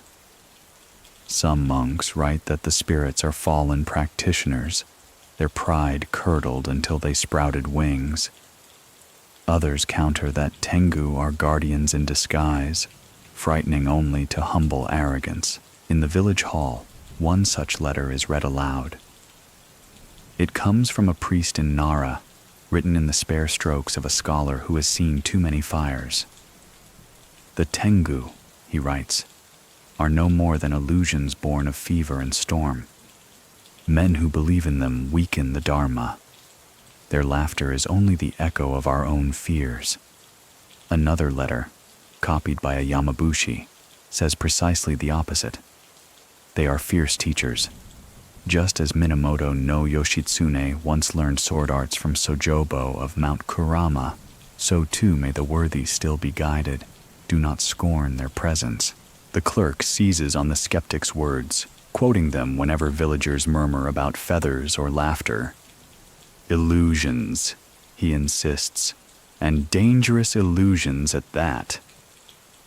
Some monks write that the spirits are fallen practitioners, their pride curdled until they sprouted wings. Others counter that Tengu are guardians in disguise, frightening only to humble arrogance. In the village hall, one such letter is read aloud. It comes from a priest in Nara, written in the spare strokes of a scholar who has seen too many fires. The Tengu, he writes, are no more than illusions born of fever and storm. Men who believe in them weaken the Dharma. Their laughter is only the echo of our own fears. Another letter, copied by a Yamabushi, says precisely the opposite. They are fierce teachers. Just as Minamoto no Yoshitsune once learned sword arts from Sojobo of Mount Kurama, so too may the worthy still be guided. Do not scorn their presence. The clerk seizes on the skeptic's words, quoting them whenever villagers murmur about feathers or laughter. Illusions, he insists, and dangerous illusions at that.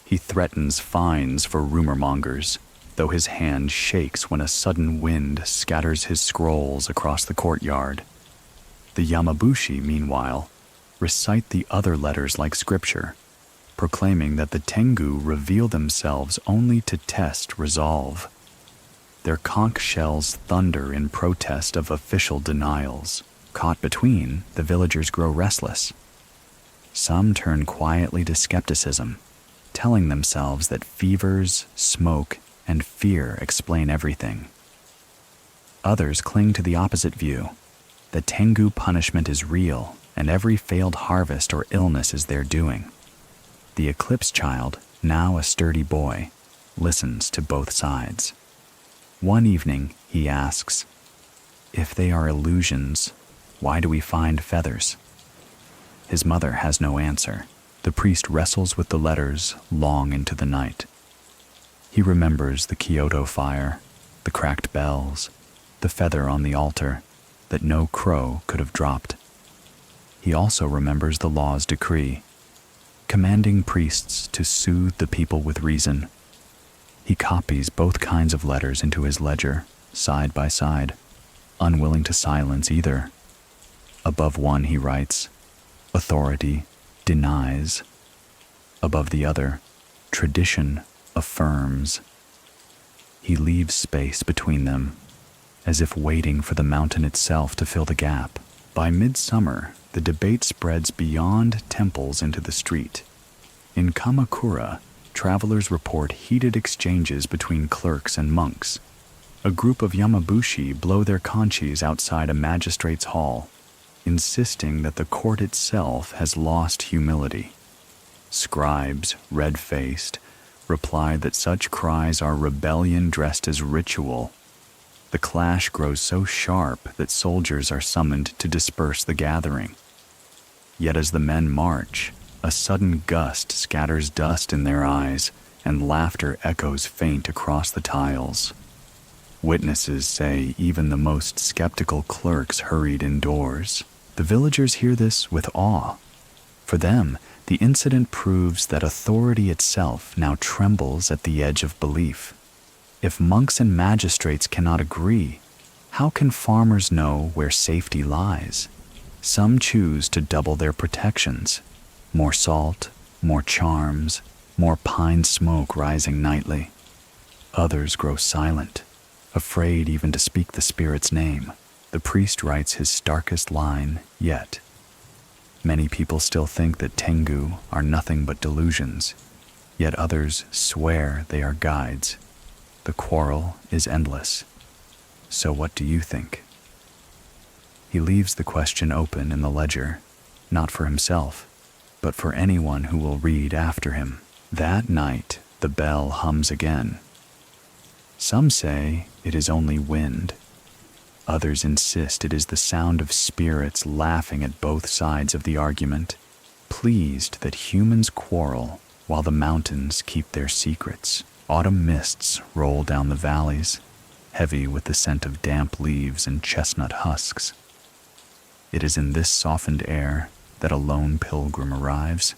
He threatens fines for rumor-mongers, though his hand shakes when a sudden wind scatters his scrolls across the courtyard. The Yamabushi, meanwhile, recite the other letters like scripture, proclaiming that the Tengu reveal themselves only to test resolve. Their conch shells thunder in protest of official denials. Caught between, the villagers grow restless. Some turn quietly to skepticism, telling themselves that fevers, smoke, and fear explain everything. Others cling to the opposite view. The Tengu punishment is real, and every failed harvest or illness is their doing. The eclipse child, now a sturdy boy, listens to both sides. One evening, he asks, "If they are illusions, why do we find feathers?" His mother has no answer. The priest wrestles with the letters long into the night. He remembers the Kyoto fire, the cracked bells, the feather on the altar that no crow could have dropped. He also remembers the law's decree, commanding priests to soothe the people with reason. He copies both kinds of letters into his ledger, side by side, unwilling to silence either. Above one he writes, "Authority denies." Above the other, "Tradition affirms." He leaves space between them, as if waiting for the mountain itself to fill the gap. By midsummer, the debate spreads beyond temples into the street. In Kamakura, travelers report heated exchanges between clerks and monks. A group of Yamabushi blow their conchis outside a magistrate's hall, insisting that the court itself has lost humility. Scribes, red-faced, reply that such cries are rebellion dressed as ritual. The clash grows so sharp that soldiers are summoned to disperse the gathering. Yet as the men march, a sudden gust scatters dust in their eyes, and laughter echoes faint across the tiles. Witnesses say even the most skeptical clerks hurried indoors. The villagers hear this with awe. For them, the incident proves that authority itself now trembles at the edge of belief. If monks and magistrates cannot agree, how can farmers know where safety lies? Some choose to double their protections. More salt, more charms, more pine smoke rising nightly. Others grow silent, afraid even to speak the spirit's name. The priest writes his starkest line yet. Many people still think that Tengu are nothing but delusions, yet others swear they are guides. The quarrel is endless. So what do you think? He leaves the question open in the ledger, not for himself, but for anyone who will read after him. That night, the bell hums again. Some say it is only wind. Others insist it is the sound of spirits laughing at both sides of the argument, pleased that humans quarrel while the mountains keep their secrets. Autumn mists roll down the valleys, heavy with the scent of damp leaves and chestnut husks. It is in this softened air that a lone pilgrim arrives,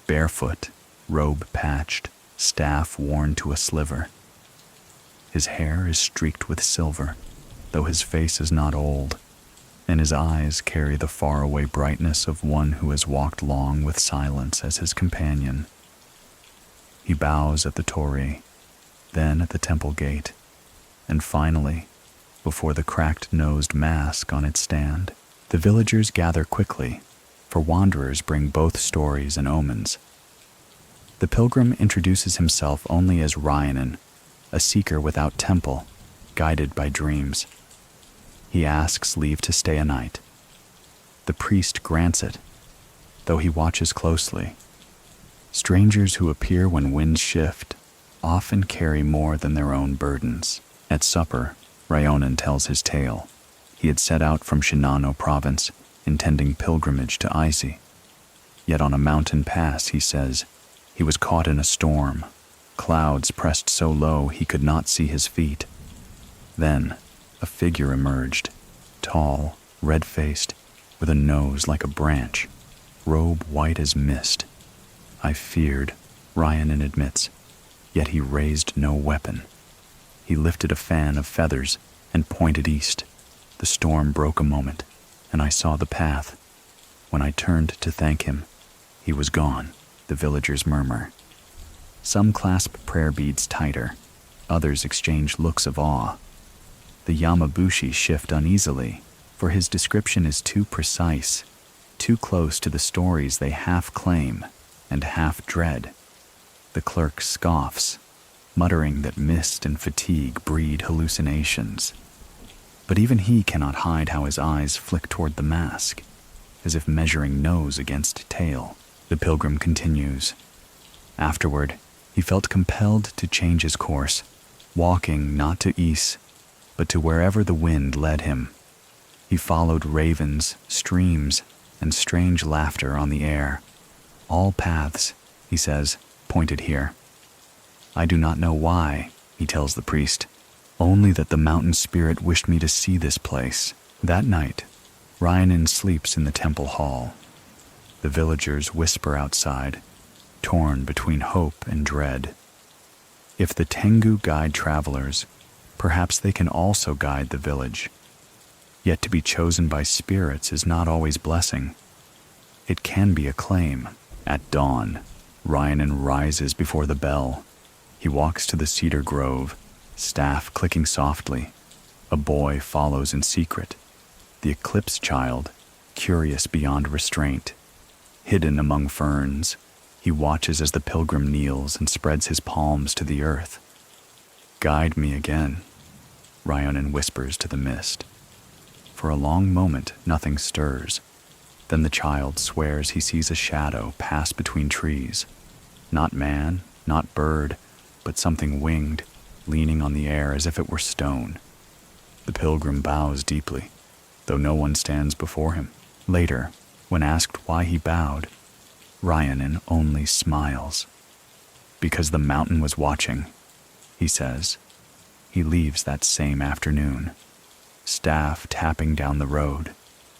barefoot, robe patched, staff worn to a sliver. His hair is streaked with silver, though his face is not old, and his eyes carry the faraway brightness of one who has walked long with silence as his companion. He bows at the torii, then at the temple gate, and finally, before the cracked-nosed mask on its stand. The villagers gather quickly, for wanderers bring both stories and omens. The pilgrim introduces himself only as Ryanen, a seeker without temple, guided by dreams. He asks leave to stay a night. The priest grants it, though he watches closely. Strangers who appear when winds shift often carry more than their own burdens. At supper, Ryonen tells his tale. He had set out from Shinano province, intending pilgrimage to Ise. Yet on a mountain pass, he says, he was caught in a storm. Clouds pressed so low he could not see his feet. Then, a figure emerged, tall, red-faced, with a nose like a branch, robe white as mist. I feared, Ryanen admits, yet he raised no weapon. He lifted a fan of feathers and pointed east. The storm broke a moment, and I saw the path. When I turned to thank him, he was gone, the villagers murmur. Some clasp prayer beads tighter, others exchange looks of awe. The Yamabushi shift uneasily, for his description is too precise, too close to the stories they half claim and half dread. The clerk scoffs, muttering that mist and fatigue breed hallucinations. But even he cannot hide how his eyes flick toward the mask, as if measuring nose against tail. The pilgrim continues. Afterward, he felt compelled to change his course, walking not to Ise, but to wherever the wind led him. He followed ravens, streams, and strange laughter on the air. All paths, he says, pointed here. I do not know why, he tells the priest, only that the mountain spirit wished me to see this place. That night, Ryanen sleeps in the temple hall. The villagers whisper outside, torn between hope and dread. If the Tengu guide travelers, perhaps they can also guide the village. Yet to be chosen by spirits is not always blessing. It can be a claim. At dawn, Ryanan rises before the bell. He walks to the cedar grove, staff clicking softly. A boy follows in secret. The eclipse child, curious beyond restraint. Hidden among ferns, he watches as the pilgrim kneels and spreads his palms to the earth. "Guide me again," Ryanan whispers to the mist. For a long moment, nothing stirs. Then the child swears he sees a shadow pass between trees. Not man, not bird, but something winged, leaning on the air as if it were stone. The pilgrim bows deeply, though no one stands before him. Later, when asked why he bowed, Ryanan only smiles. "Because the mountain was watching," he says. He leaves that same afternoon, staff tapping down the road,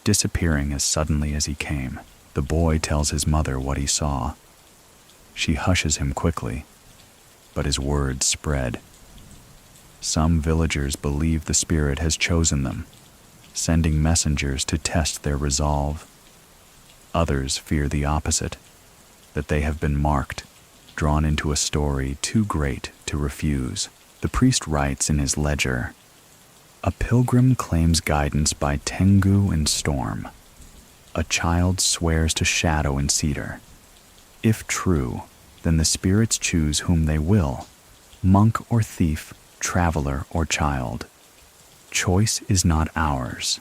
disappearing as suddenly as he came. The boy tells his mother what he saw. She hushes him quickly, but his words spread. Some villagers believe the spirit has chosen them, sending messengers to test their resolve. Others fear the opposite, that they have been marked, drawn into a story too great to refuse. The priest writes in his ledger, "A pilgrim claims guidance by Tengu in storm. A child swears to shadow in cedar. If true, then the spirits choose whom they will, monk or thief, traveler or child. Choice is not ours."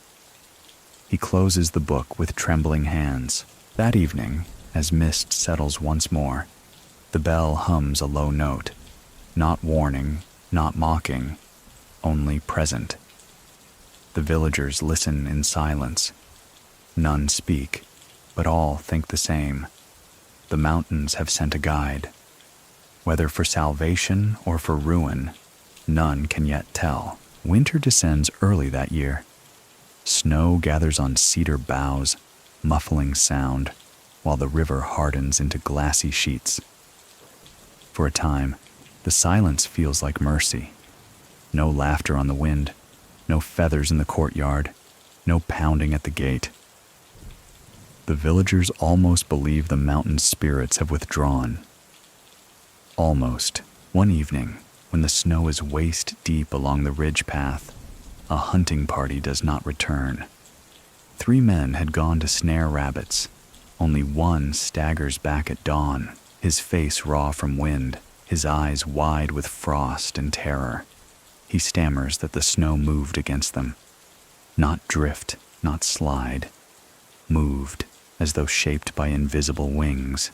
He closes the book with trembling hands. That evening, as mist settles once more, the bell hums a low note, not warning, not mocking, only present. The villagers listen in silence. None speak, but all think the same. The mountains have sent a guide. Whether for salvation or for ruin, none can yet tell. Winter descends early that year. Snow gathers on cedar boughs, muffling sound, while the river hardens into glassy sheets. For a time, the silence feels like mercy. No laughter on the wind, no feathers in the courtyard, no pounding at the gate. The villagers almost believe the mountain spirits have withdrawn. Almost. One evening, when the snow is waist deep along the ridge path, a hunting party does not return. 3 men had gone to snare rabbits. Only one staggers back at dawn, his face raw from wind, his eyes wide with frost and terror. He stammers that the snow moved against them. Not drift, not slide. Moved, as though shaped by invisible wings.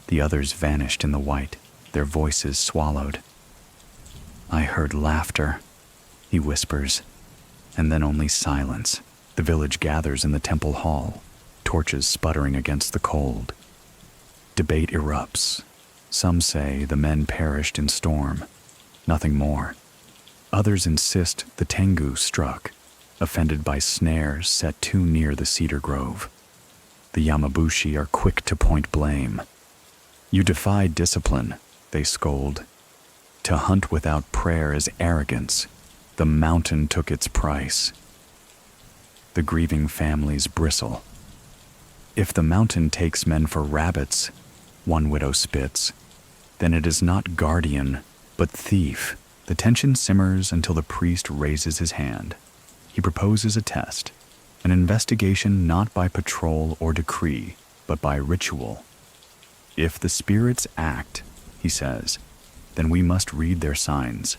The others vanished in the white, their voices swallowed. "I heard laughter," he whispers, and then only silence. The village gathers in the temple hall, torches sputtering against the cold. Debate erupts. Some say the men perished in storm, nothing more. Others insist the Tengu struck, offended by snares set too near the cedar grove. The Yamabushi are quick to point blame. "You defy discipline," they scold. "To hunt without prayer is arrogance. The mountain took its price." The grieving families bristle. "If the mountain takes men for rabbits," one widow spits, "then it is not guardian, but thief." The tension simmers until the priest raises his hand. He proposes a test, an investigation not by patrol or decree, but by ritual. "If the spirits act," he says, "then we must read their signs.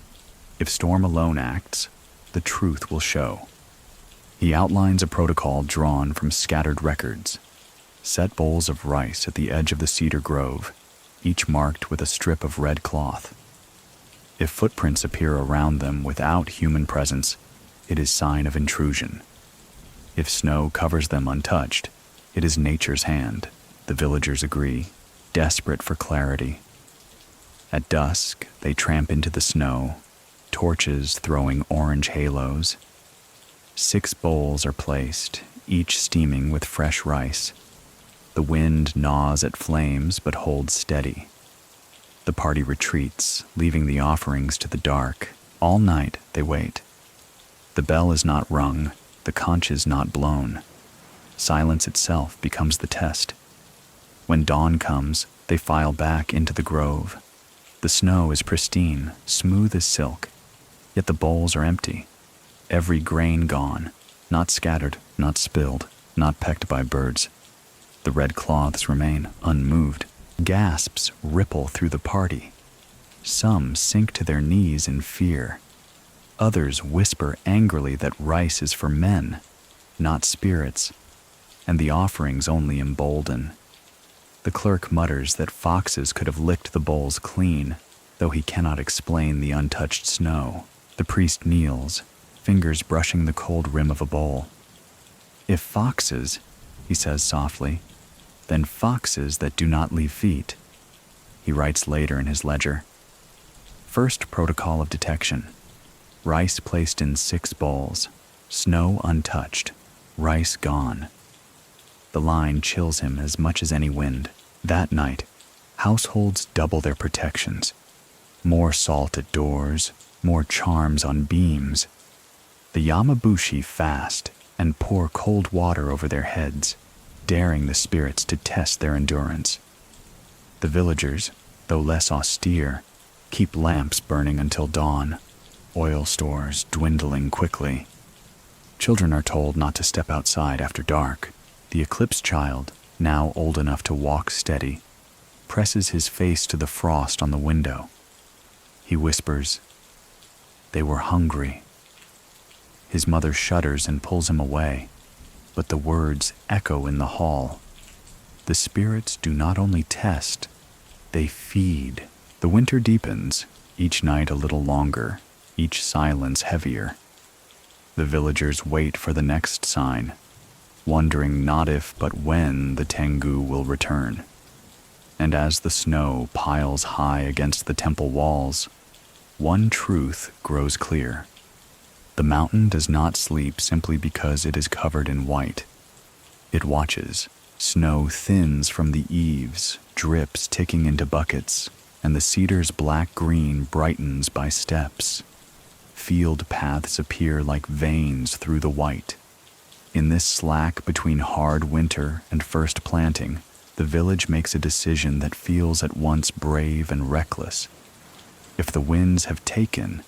If storm alone acts, the truth will show." He outlines a protocol drawn from scattered records. Set bowls of rice at the edge of the cedar grove, each marked with a strip of red cloth. If footprints appear around them without human presence, it is sign of intrusion. If snow covers them untouched, it is nature's hand. The villagers agree, desperate for clarity. At dusk, they tramp into the snow, torches throwing orange halos. 6 bowls are placed, each steaming with fresh rice. The wind gnaws at flames but holds steady. The party retreats, leaving the offerings to the dark. All night they wait. The bell is not rung, the conch is not blown. Silence itself becomes the test. When dawn comes, they file back into the grove. The snow is pristine, smooth as silk, yet the bowls are empty. Every grain gone, not scattered, not spilled, not pecked by birds. The red cloths remain unmoved. Gasps ripple through the party. Some sink to their knees in fear. Others whisper angrily that rice is for men, not spirits, and the offerings only embolden. The clerk mutters that foxes could have licked the bowls clean, though he cannot explain the untouched snow. The priest kneels, fingers brushing the cold rim of a bowl. If foxes, he says softly, then foxes that do not leave feet. He writes later in his ledger. First protocol of detection. Rice placed in 6 bowls, snow untouched, rice gone. The line chills him as much as any wind. That night, households double their protections. More salt at doors, more charms on beams. The Yamabushi fast and pour cold water over their heads, daring the spirits to test their endurance. The villagers, though less austere, keep lamps burning until dawn, oil stores dwindling quickly. Children are told not to step outside after dark. The eclipsed child, now old enough to walk steady, presses his face to the frost on the window. He whispers, "They were hungry." His mother shudders and pulls him away, but the words echo in the hall. The spirits do not only test, they feed. The winter deepens, each night a little longer, each silence heavier. The villagers wait for the next sign, wondering not if but when the Tengu will return. And as the snow piles high against the temple walls, one truth grows clear. The mountain does not sleep simply because it is covered in white. It watches. Snow thins from the eaves, drips ticking into buckets, and the cedar's black green brightens by steps. Field paths appear like veins through the white. In this slack between hard winter and first planting, the village makes a decision that feels at once brave and reckless. If the winds have taken,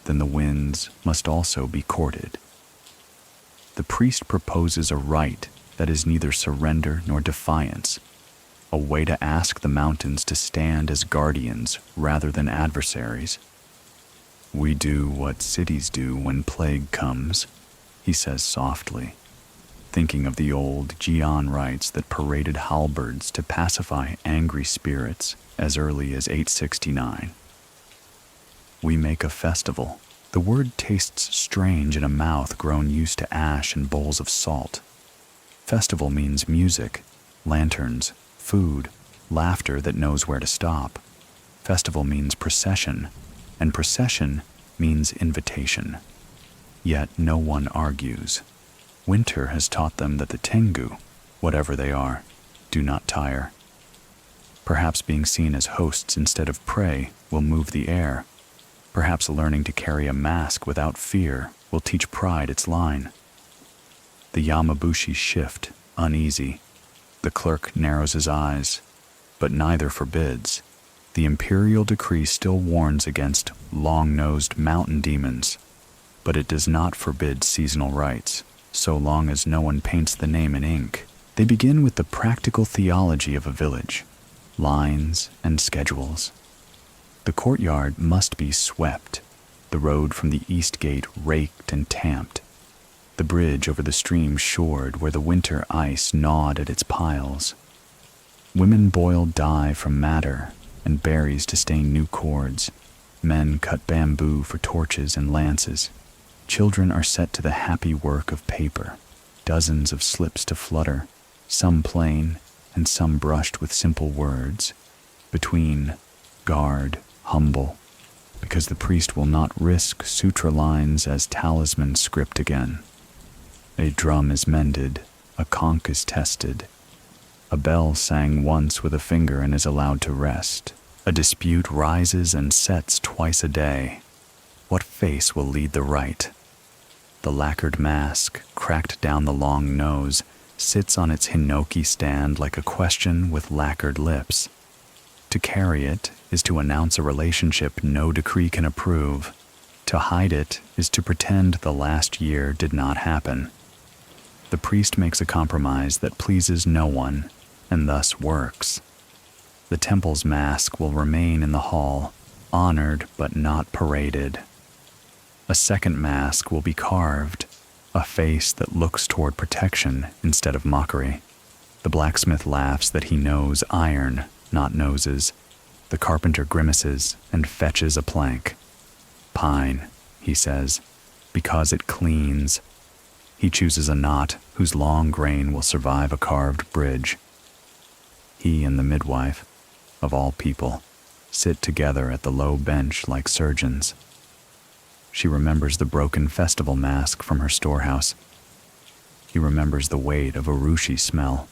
then the winds must also be courted. The priest proposes a rite that is neither surrender nor defiance, a way to ask the mountains to stand as guardians rather than adversaries. "We do what cities do when plague comes," he says softly, thinking of the old Jian rites that paraded halberds to pacify angry spirits as early as 869. "We make a festival." The word tastes strange in a mouth grown used to ash and bowls of salt. Festival means music, lanterns, food, laughter that knows where to stop. Festival means procession, and procession means invitation. Yet no one argues. Winter has taught them that the Tengu, whatever they are, do not tire. Perhaps being seen as hosts instead of prey will move the air. Perhaps learning to carry a mask without fear will teach pride its line. The Yamabushi shift, uneasy. The clerk narrows his eyes, but neither forbids. The imperial decree still warns against long-nosed mountain demons, but it does not forbid seasonal rites, so long as no one paints the name in ink. They begin with the practical theology of a village, lines and schedules. The courtyard must be swept, the road from the east gate raked and tamped, the bridge over the stream shored where the winter ice gnawed at its piles. Women boil dye from madder and berries to stain new cords. Men cut bamboo for torches and lances. Children are set to the happy work of paper, dozens of slips to flutter, some plain and some brushed with simple words, between guard, humble, because the priest will not risk sutra lines as talisman script again. A drum is mended, a conch is tested. A bell sang once with a finger and is allowed to rest. A dispute rises and sets twice a day. What face will lead the right? The lacquered mask, cracked down the long nose, sits on its hinoki stand like a question with lacquered lips. To carry it is to announce a relationship no decree can approve. To hide it is to pretend the last year did not happen. The priest makes a compromise that pleases no one, and thus works. The temple's mask will remain in the hall, honored but not paraded. A second mask will be carved, a face that looks toward protection instead of mockery. The blacksmith laughs that he knows iron, not noses. The carpenter grimaces and fetches a plank. Pine, he says, because it cleans. He chooses a knot whose long grain will survive a carved bridge. He and the midwife, of all people, sit together at the low bench like surgeons. She remembers the broken festival mask from her storehouse. He remembers the weight of urushi smell.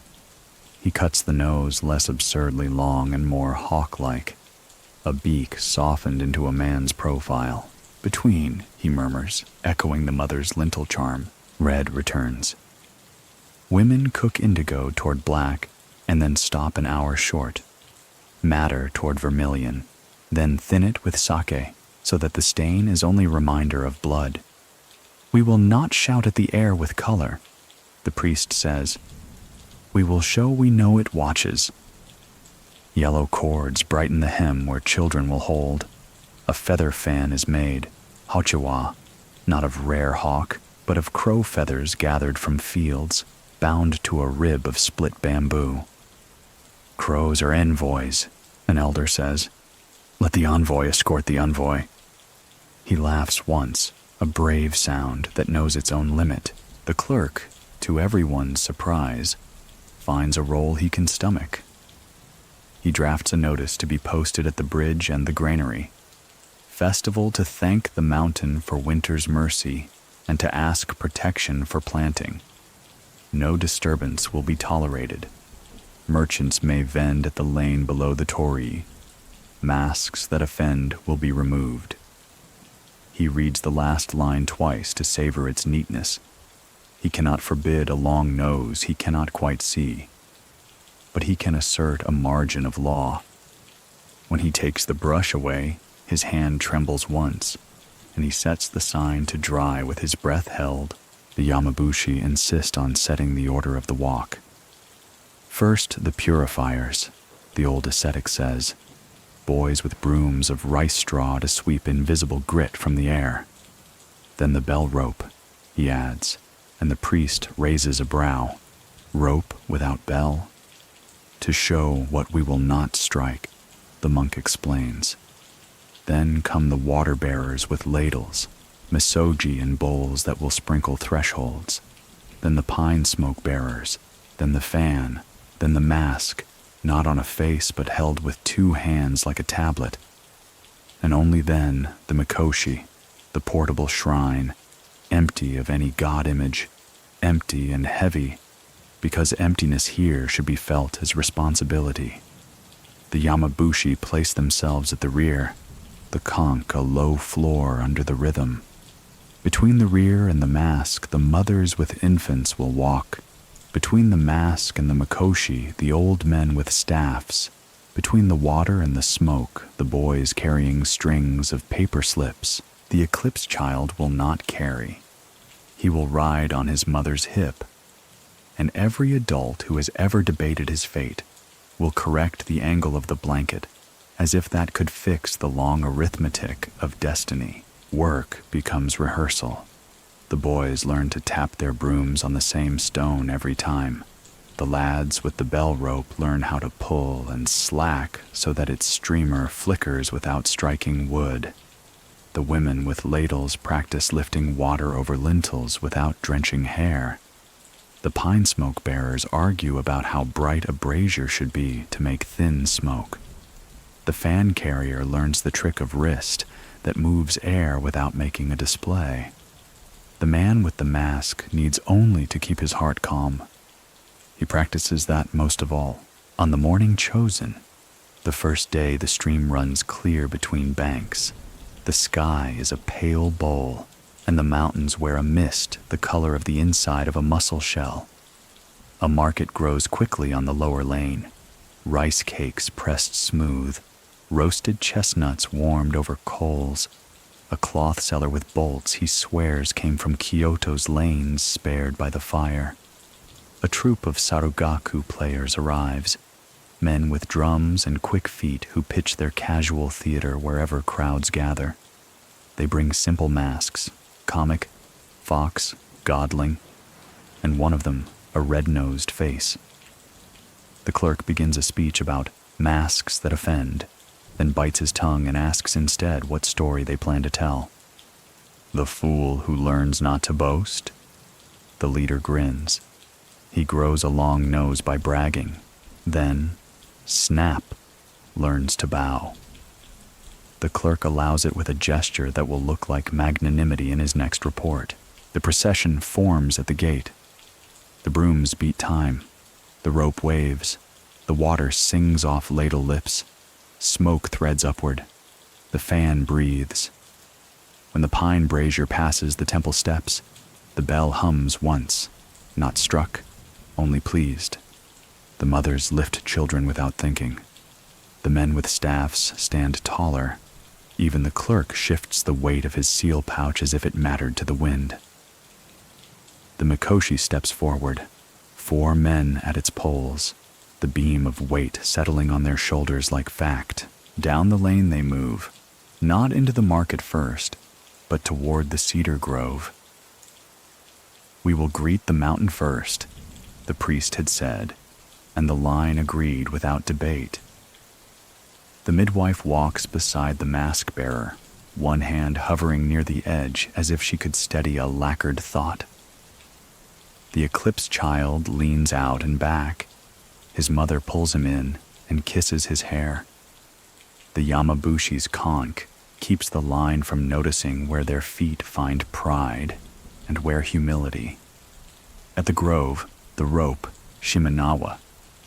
He cuts the nose less absurdly long and more hawk-like. A beak softened into a man's profile. Between, he murmurs, echoing the mother's lintel charm. Red returns. Women cook indigo toward black and then stop an hour short. Madder toward vermilion, then thin it with sake so that the stain is only reminder of blood. We will not shout at the air with color, the priest says. We will show we know it watches. Yellow cords brighten the hem where children will hold. A feather fan is made, hachiwa, not of rare hawk, but of crow feathers gathered from fields, bound to a rib of split bamboo. Crows are envoys, an elder says. Let the envoy escort the envoy. He laughs once, a brave sound that knows its own limit. The clerk, to everyone's surprise, finds a role he can stomach. He drafts a notice to be posted at the bridge and the granary. Festival to thank the mountain for winter's mercy and to ask protection for planting. No disturbance will be tolerated. Merchants may vend at the lane below the torii. Masks that offend will be removed. He reads the last line twice to savor its neatness. He cannot forbid a long nose he cannot quite see, but he can assert a margin of law. When he takes the brush away, his hand trembles once, and he sets the sign to dry with his breath held. The Yamabushi insist on setting the order of the walk. First, the purifiers, the old ascetic says, boys with brooms of rice straw to sweep invisible grit from the air. Then the bell rope, he adds, and the priest raises a brow. Rope without bell? To show what we will not strike, the monk explains. Then come the water bearers with ladles, misogi in bowls that will sprinkle thresholds, then the pine smoke bearers, then the fan, then the mask, not on a face but held with two hands like a tablet, and only then the mikoshi, the portable shrine, empty of any god image, empty and heavy, because emptiness here should be felt as responsibility. The Yamabushi place themselves at the rear, the conch a low floor under the rhythm. Between the rear and the mask, the mothers with infants will walk. Between the mask and the mikoshi, the old men with staffs. Between the water and the smoke, the boys carrying strings of paper slips. The eclipse child will not carry. He will ride on his mother's hip. And every adult who has ever debated his fate will correct the angle of the blanket, as if that could fix the long arithmetic of destiny. Work becomes rehearsal. The boys learn to tap their brooms on the same stone every time. The lads with the bell rope learn how to pull and slack so that its streamer flickers without striking wood. The women with ladles practice lifting water over lintels without drenching hair. The pine smoke bearers argue about how bright a brazier should be to make thin smoke. The fan carrier learns the trick of wrist that moves air without making a display. The man with the mask needs only to keep his heart calm. He practices that most of all, on the morning chosen, The first day the stream runs clear between banks. The sky is a pale bowl, and the mountains wear a mist the color of the inside of a mussel shell. A market grows quickly on the lower lane. Rice cakes pressed smooth, roasted chestnuts warmed over coals. A cloth seller with bolts he swears came from Kyoto's lanes spared by the fire. A troupe of sarugaku players arrives, men with drums and quick feet who pitch their casual theater wherever crowds gather. They bring simple masks, comic, fox, godling, and one of them a red-nosed face. The clerk begins a speech about masks that offend, then bites his tongue and asks instead what story they plan to tell. The fool who learns not to boast? The leader grins. He grows a long nose by bragging, then, snap, learns to bow. The clerk allows it with a gesture that will look like magnanimity in his next report. The procession forms at the gate. The brooms beat time. The rope waves. The water sings off ladle lips. Smoke threads upward. The fan breathes. When the pine brazier passes the temple steps, the bell hums once, not struck, only pleased. The mothers lift children without thinking. The men with staffs stand taller. Even the clerk shifts the weight of his seal pouch as if it mattered to the wind. The mikoshi steps forward, 4 men at its poles, the beam of weight settling on their shoulders like fact. Down the lane they move, not into the market first, but toward the cedar grove. We will greet the mountain first, the priest had said, and the line agreed without debate. The midwife walks beside the mask bearer, one hand hovering near the edge as if she could steady a lacquered thought. The eclipse child leans out and back. His mother pulls him in and kisses his hair. The Yamabushi's conch keeps the line from noticing where their feet find pride and where humility. At the grove, the rope, Shimenawa,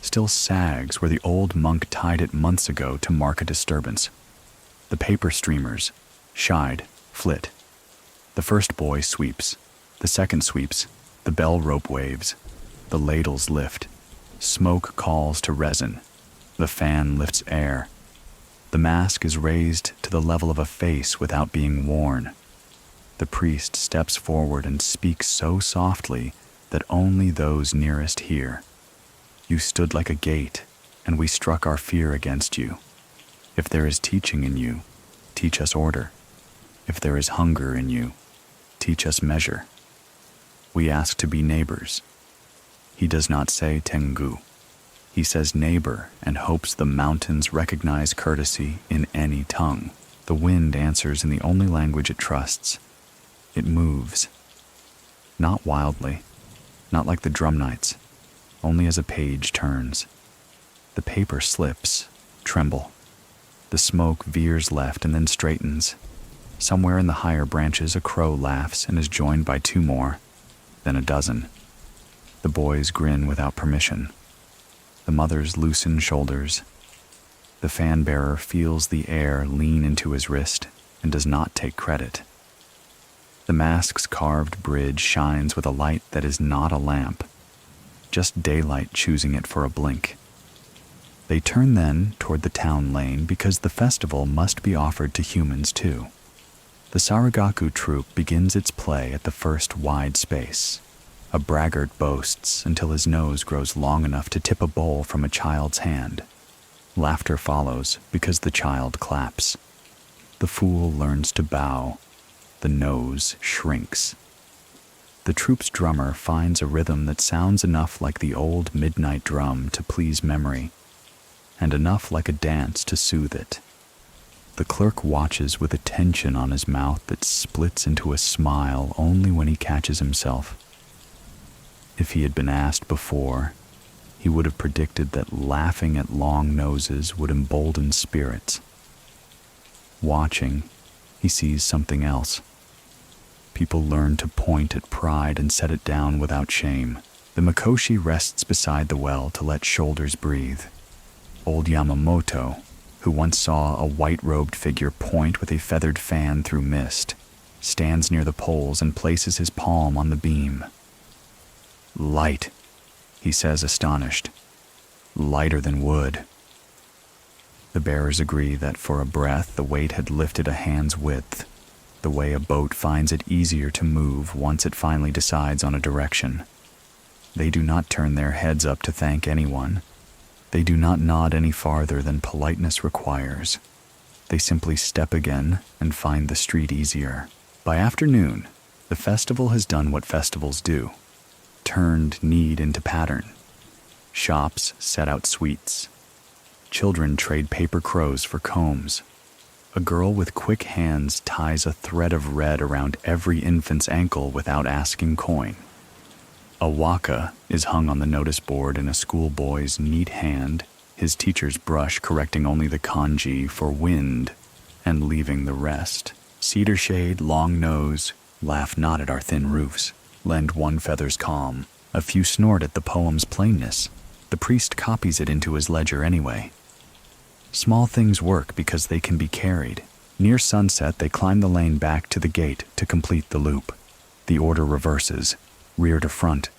still sags where the old monk tied it months ago to mark a disturbance. The paper streamers, shied, flit. The first boy sweeps. The second sweeps. The bell rope waves. The ladles lift. Smoke calls to resin. The fan lifts air. The mask is raised to the level of a face without being worn. The priest steps forward and speaks so softly that only those nearest hear. You stood like a gate, and we struck our fear against you. If there is teaching in you, teach us order. If there is hunger in you, teach us measure. We ask to be neighbors. He does not say Tengu. He says neighbor and hopes the mountains recognize courtesy in any tongue. The wind answers in the only language it trusts. It moves. Not wildly, not like the drum knights, only as a page turns. The paper slips, tremble. The smoke veers left and then straightens. Somewhere in the higher branches a crow laughs and is joined by 2 more, then a dozen. The boys grin without permission. The mothers loosen shoulders. The fan bearer feels the air lean into his wrist and does not take credit. The mask's carved bridge shines with a light that is not a lamp, just daylight choosing it for a blink. They turn then toward the town lane because the festival must be offered to humans too. The Sarugaku troupe begins its play at the first wide space. A braggart boasts until his nose grows long enough to tip a bowl from a child's hand. Laughter follows because the child claps. The fool learns to bow. The nose shrinks. The troupe's drummer finds a rhythm that sounds enough like the old midnight drum to please memory, and enough like a dance to soothe it. The clerk watches with a tension on his mouth that splits into a smile only when he catches himself. If he had been asked before, he would have predicted that laughing at long noses would embolden spirits. Watching, he sees something else. People learn to point at pride and set it down without shame. The mikoshi rests beside the well to let shoulders breathe. Old Yamamoto, who once saw a white-robed figure point with a feathered fan through mist, stands near the poles and places his palm on the beam. "Light," he says, astonished. "Lighter than wood." The bearers agree that for a breath the weight had lifted a hand's width, the way a boat finds it easier to move once it finally decides on a direction. They do not turn their heads up to thank anyone. They do not nod any farther than politeness requires. They simply step again and find the street easier. By afternoon, the festival has done what festivals do, turned need into pattern. Shops set out sweets. Children trade paper crows for combs. A girl with quick hands ties a thread of red around every infant's ankle without asking coin. A waka is hung on the notice board in a schoolboy's neat hand, his teacher's brush correcting only the kanji for wind and leaving the rest. Cedar shade, long nose, laugh not at our thin roofs, lend one feather's calm. A few snort at the poem's plainness. The priest copies it into his ledger anyway. Small things work because they can be carried. Near sunset, they climb the lane back to the gate to complete the loop. The order reverses, rear to front.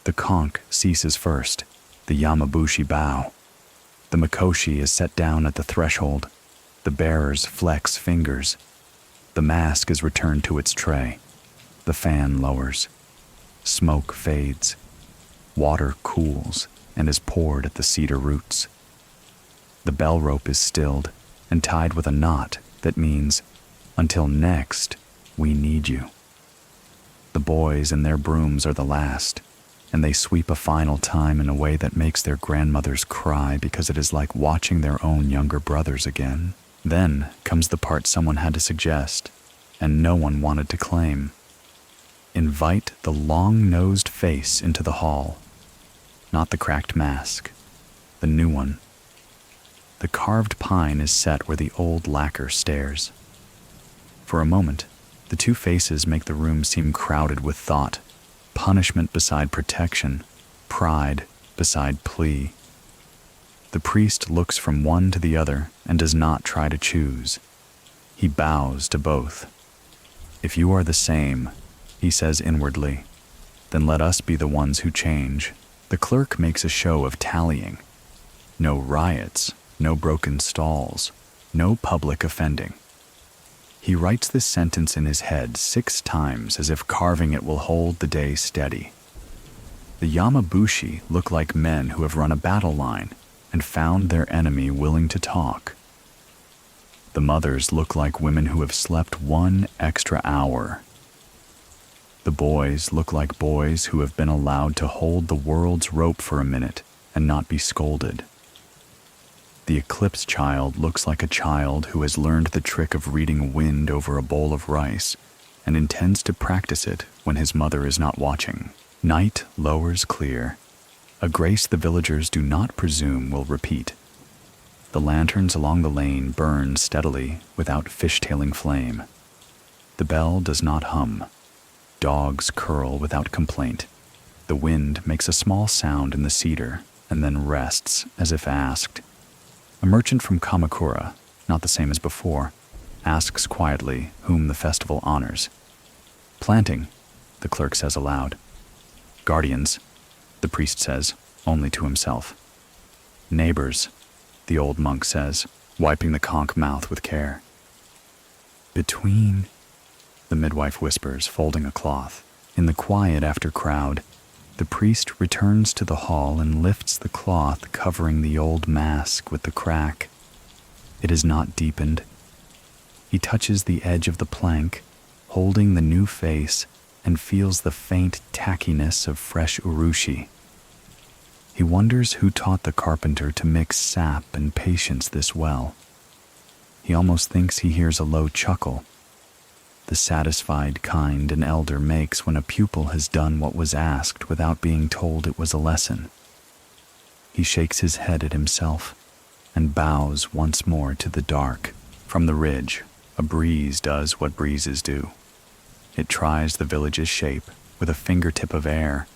The conch ceases first, the yamabushi bow. The mikoshi is set down at the threshold. The bearers flex fingers. The mask is returned to its tray. The fan lowers. Smoke fades. Water cools and is poured at the cedar roots. The bell rope is stilled and tied with a knot that means, until next, we need you. The boys and their brooms are the last, and they sweep a final time in a way that makes their grandmothers cry because it is like watching their own younger brothers again. Then comes the part someone had to suggest, and no one wanted to claim. Invite the long-nosed face into the hall. Not the cracked mask, the new one. The carved pine is set where the old lacquer stares. For a moment, the two faces make the room seem crowded with thought, punishment beside protection, pride beside plea. The priest looks from one to the other and does not try to choose. He bows to both. If you are the same, he says inwardly, then let us be the ones who change. The clerk makes a show of tallying. No riots, no broken stalls, no public offending. He writes this sentence in his head 6 times as if carving it will hold the day steady. The Yamabushi look like men who have run a battle line and found their enemy willing to talk. The mothers look like women who have slept 1 extra hour. The boys look like boys who have been allowed to hold the world's rope for a minute and not be scolded. The eclipse child looks like a child who has learned the trick of reading wind over a bowl of rice and intends to practice it when his mother is not watching. Night lowers clear, a grace the villagers do not presume will repeat. The lanterns along the lane burn steadily without fishtailing flame. The bell does not hum. Dogs curl without complaint. The wind makes a small sound in the cedar and then rests as if asked. A merchant from Kamakura, not the same as before, asks quietly whom the festival honors. Planting, the clerk says aloud. Guardians, the priest says, only to himself. Neighbors, the old monk says, wiping the conch mouth with care. Between, the midwife whispers, folding a cloth. In the quiet after crowd, the priest returns to the hall and lifts the cloth covering the old mask with the crack. It is not deepened. He touches the edge of the plank, holding the new face, and feels the faint tackiness of fresh urushi. He wonders who taught the carpenter to mix sap and patience this well. He almost thinks he hears a low chuckle, the satisfied kind an elder makes when a pupil has done what was asked without being told it was a lesson. He shakes his head at himself and bows once more to the dark. From the ridge, a breeze does what breezes do. It tries the village's shape with a fingertip of air.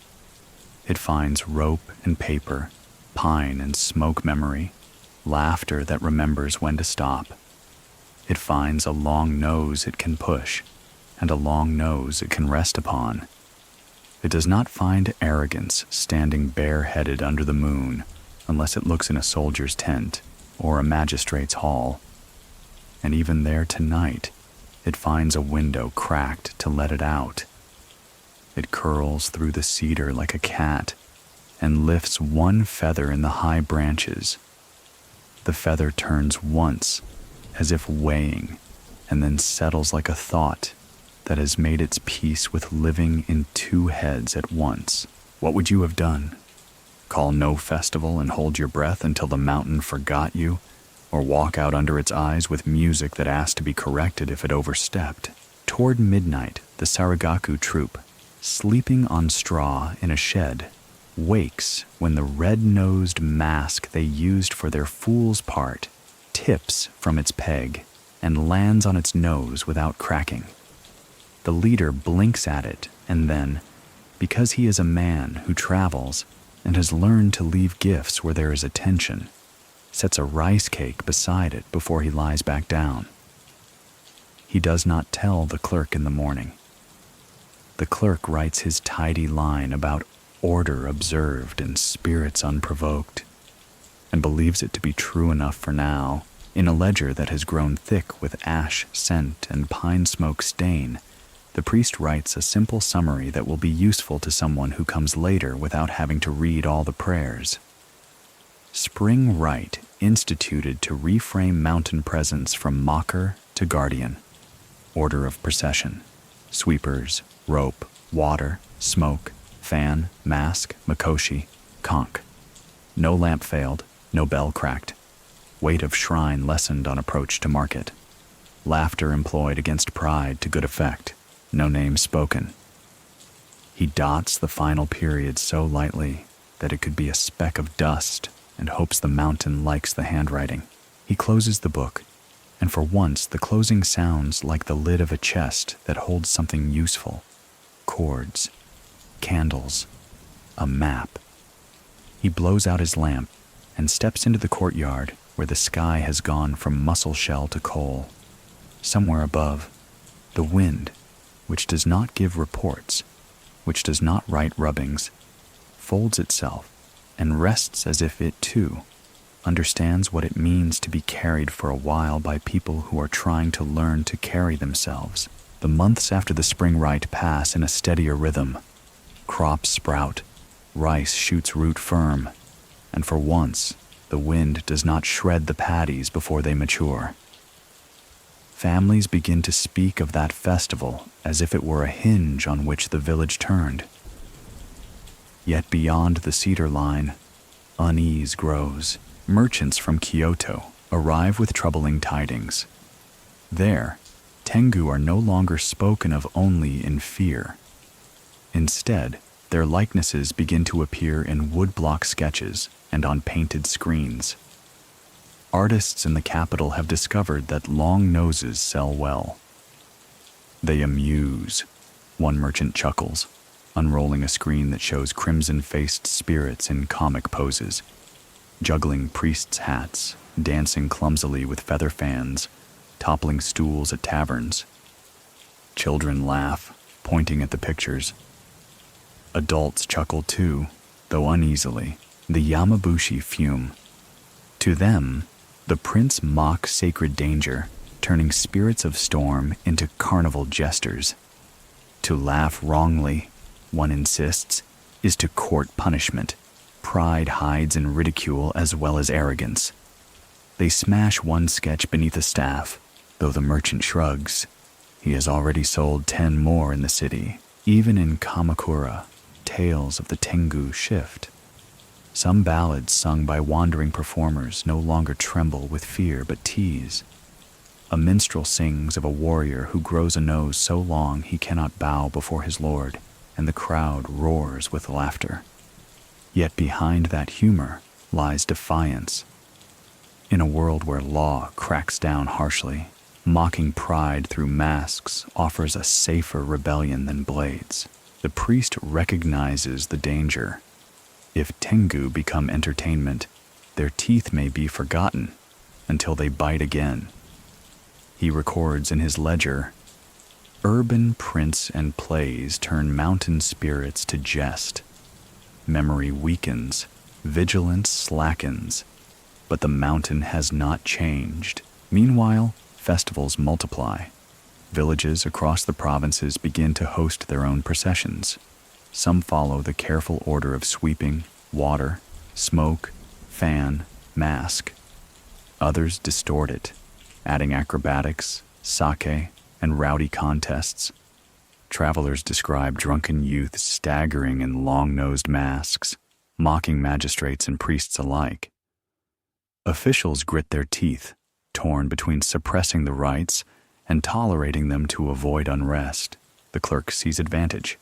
It finds rope and paper, pine and smoke memory, laughter that remembers when to stop. It finds a long nose it can push, and a long nose it can rest upon. It does not find arrogance standing bareheaded under the moon unless it looks in a soldier's tent or a magistrate's hall. And even there tonight, it finds a window cracked to let it out. It curls through the cedar like a cat and lifts one feather in the high branches. The feather turns once, as if weighing, and then settles like a thought that has made its peace with living in two heads at once. What would you have done? Call no festival and hold your breath until the mountain forgot you, or walk out under its eyes with music that asked to be corrected if it overstepped? Toward midnight, the Saragaku troop, sleeping on straw in a shed, wakes when the red-nosed mask they used for their fool's part tips from its peg and lands on its nose without cracking. The leader blinks at it and then, because he is a man who travels and has learned to leave gifts where there is attention, sets a rice cake beside it before he lies back down. He does not tell the clerk in the morning. The clerk writes his tidy line about order observed and spirits unprovoked, and believes it to be true enough for now, in a ledger that has grown thick with ash scent and pine smoke stain. The priest writes a simple summary that will be useful to someone who comes later without having to read all the prayers. Spring rite instituted to reframe mountain presence from mocker to guardian. Order of procession: sweepers, rope, water, smoke, fan, mask, makoshi, conch. No lamp failed, no bell cracked. Weight of shrine lessened on approach to market. Laughter employed against pride to good effect. No name spoken. He dots the final period so lightly that it could be a speck of dust and hopes the mountain likes the handwriting. He closes the book, and for once the closing sounds like the lid of a chest that holds something useful. Cords, candles, a map. He blows out his lamp and steps into the courtyard where the sky has gone from mussel shell to coal. Somewhere above, the wind, which does not give reports, which does not write rubbings, folds itself and rests as if it, too, understands what it means to be carried for a while by people who are trying to learn to carry themselves. The months after the spring rite pass in a steadier rhythm. Crops sprout, rice shoots root firm, and for once, the wind does not shred the paddies before they mature. Families begin to speak of that festival as if it were a hinge on which the village turned. Yet beyond the cedar line, unease grows. Merchants from Kyoto arrive with troubling tidings. There, Tengu are no longer spoken of only in fear. Instead, their likenesses begin to appear in woodblock sketches and on painted screens. Artists in the capital have discovered that long noses sell well. They amuse, one merchant chuckles, unrolling a screen that shows crimson-faced spirits in comic poses, juggling priests' hats, dancing clumsily with feather fans, toppling stools at taverns. Children laugh, pointing at the pictures. Adults chuckle too, though uneasily. The Yamabushi fume. To them, the prince mock sacred danger, turning spirits of storm into carnival jesters. To laugh wrongly, one insists, is to court punishment. Pride hides in ridicule as well as arrogance. They smash one sketch beneath a staff, though the merchant shrugs. He has already sold 10 more in the city. Even in Kamakura, tales of the Tengu shift. Some ballads sung by wandering performers no longer tremble with fear but tease. A minstrel sings of a warrior who grows a nose so long he cannot bow before his lord, and the crowd roars with laughter. Yet behind that humor lies defiance. In a world where law cracks down harshly, mocking pride through masks offers a safer rebellion than blades. The priest recognizes the danger. If Tengu become entertainment, their teeth may be forgotten until they bite again. He records in his ledger, "Urban prints and plays turn mountain spirits to jest. Memory weakens, vigilance slackens, but the mountain has not changed." Meanwhile, festivals multiply. Villages across the provinces begin to host their own processions. Some follow the careful order of sweeping, water, smoke, fan, mask. Others distort it, adding acrobatics, sake, and rowdy contests. Travelers describe drunken youths staggering in long-nosed masks, mocking magistrates and priests alike. Officials grit their teeth, torn between suppressing the rites and tolerating them to avoid unrest. The clerk sees advantage.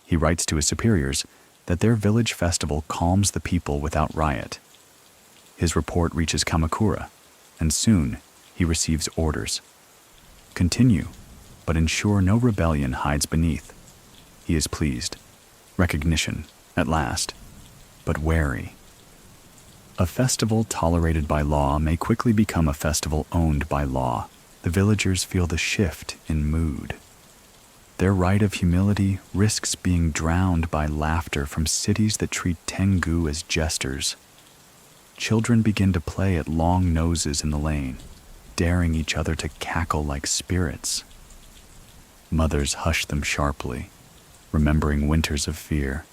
He writes to his superiors that their village festival calms the people without riot. His report reaches Kamakura, and soon he receives orders. Continue, but ensure no rebellion hides beneath. He is pleased. Recognition, at last, but wary. A festival tolerated by law may quickly become a festival owned by law. The villagers feel the shift in mood. Their rite of humility risks being drowned by laughter from cities that treat Tengu as jesters. Children begin to play at long noses in the lane, daring each other to cackle like spirits. Mothers hush them sharply, remembering winters of fear.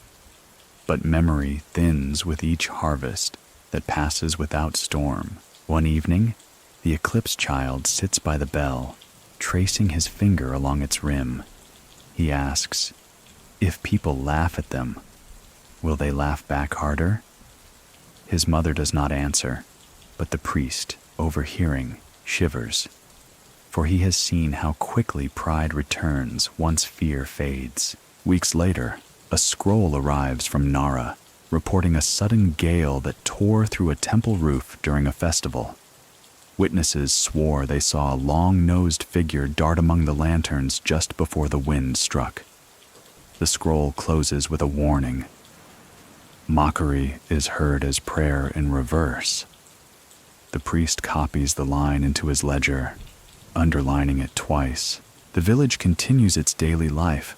But memory thins with each harvest that passes without storm. One evening, the eclipse child sits by the bell, tracing his finger along its rim. He asks, if people laugh at them, will they laugh back harder? His mother does not answer, but the priest, overhearing, shivers, for he has seen how quickly pride returns once fear fades. Weeks later, a scroll arrives from Nara, reporting a sudden gale that tore through a temple roof during a festival. Witnesses swore they saw a long-nosed figure dart among the lanterns just before the wind struck. The scroll closes with a warning. Mockery is heard as prayer in reverse. The priest copies the line into his ledger, underlining it twice. The village continues its daily life,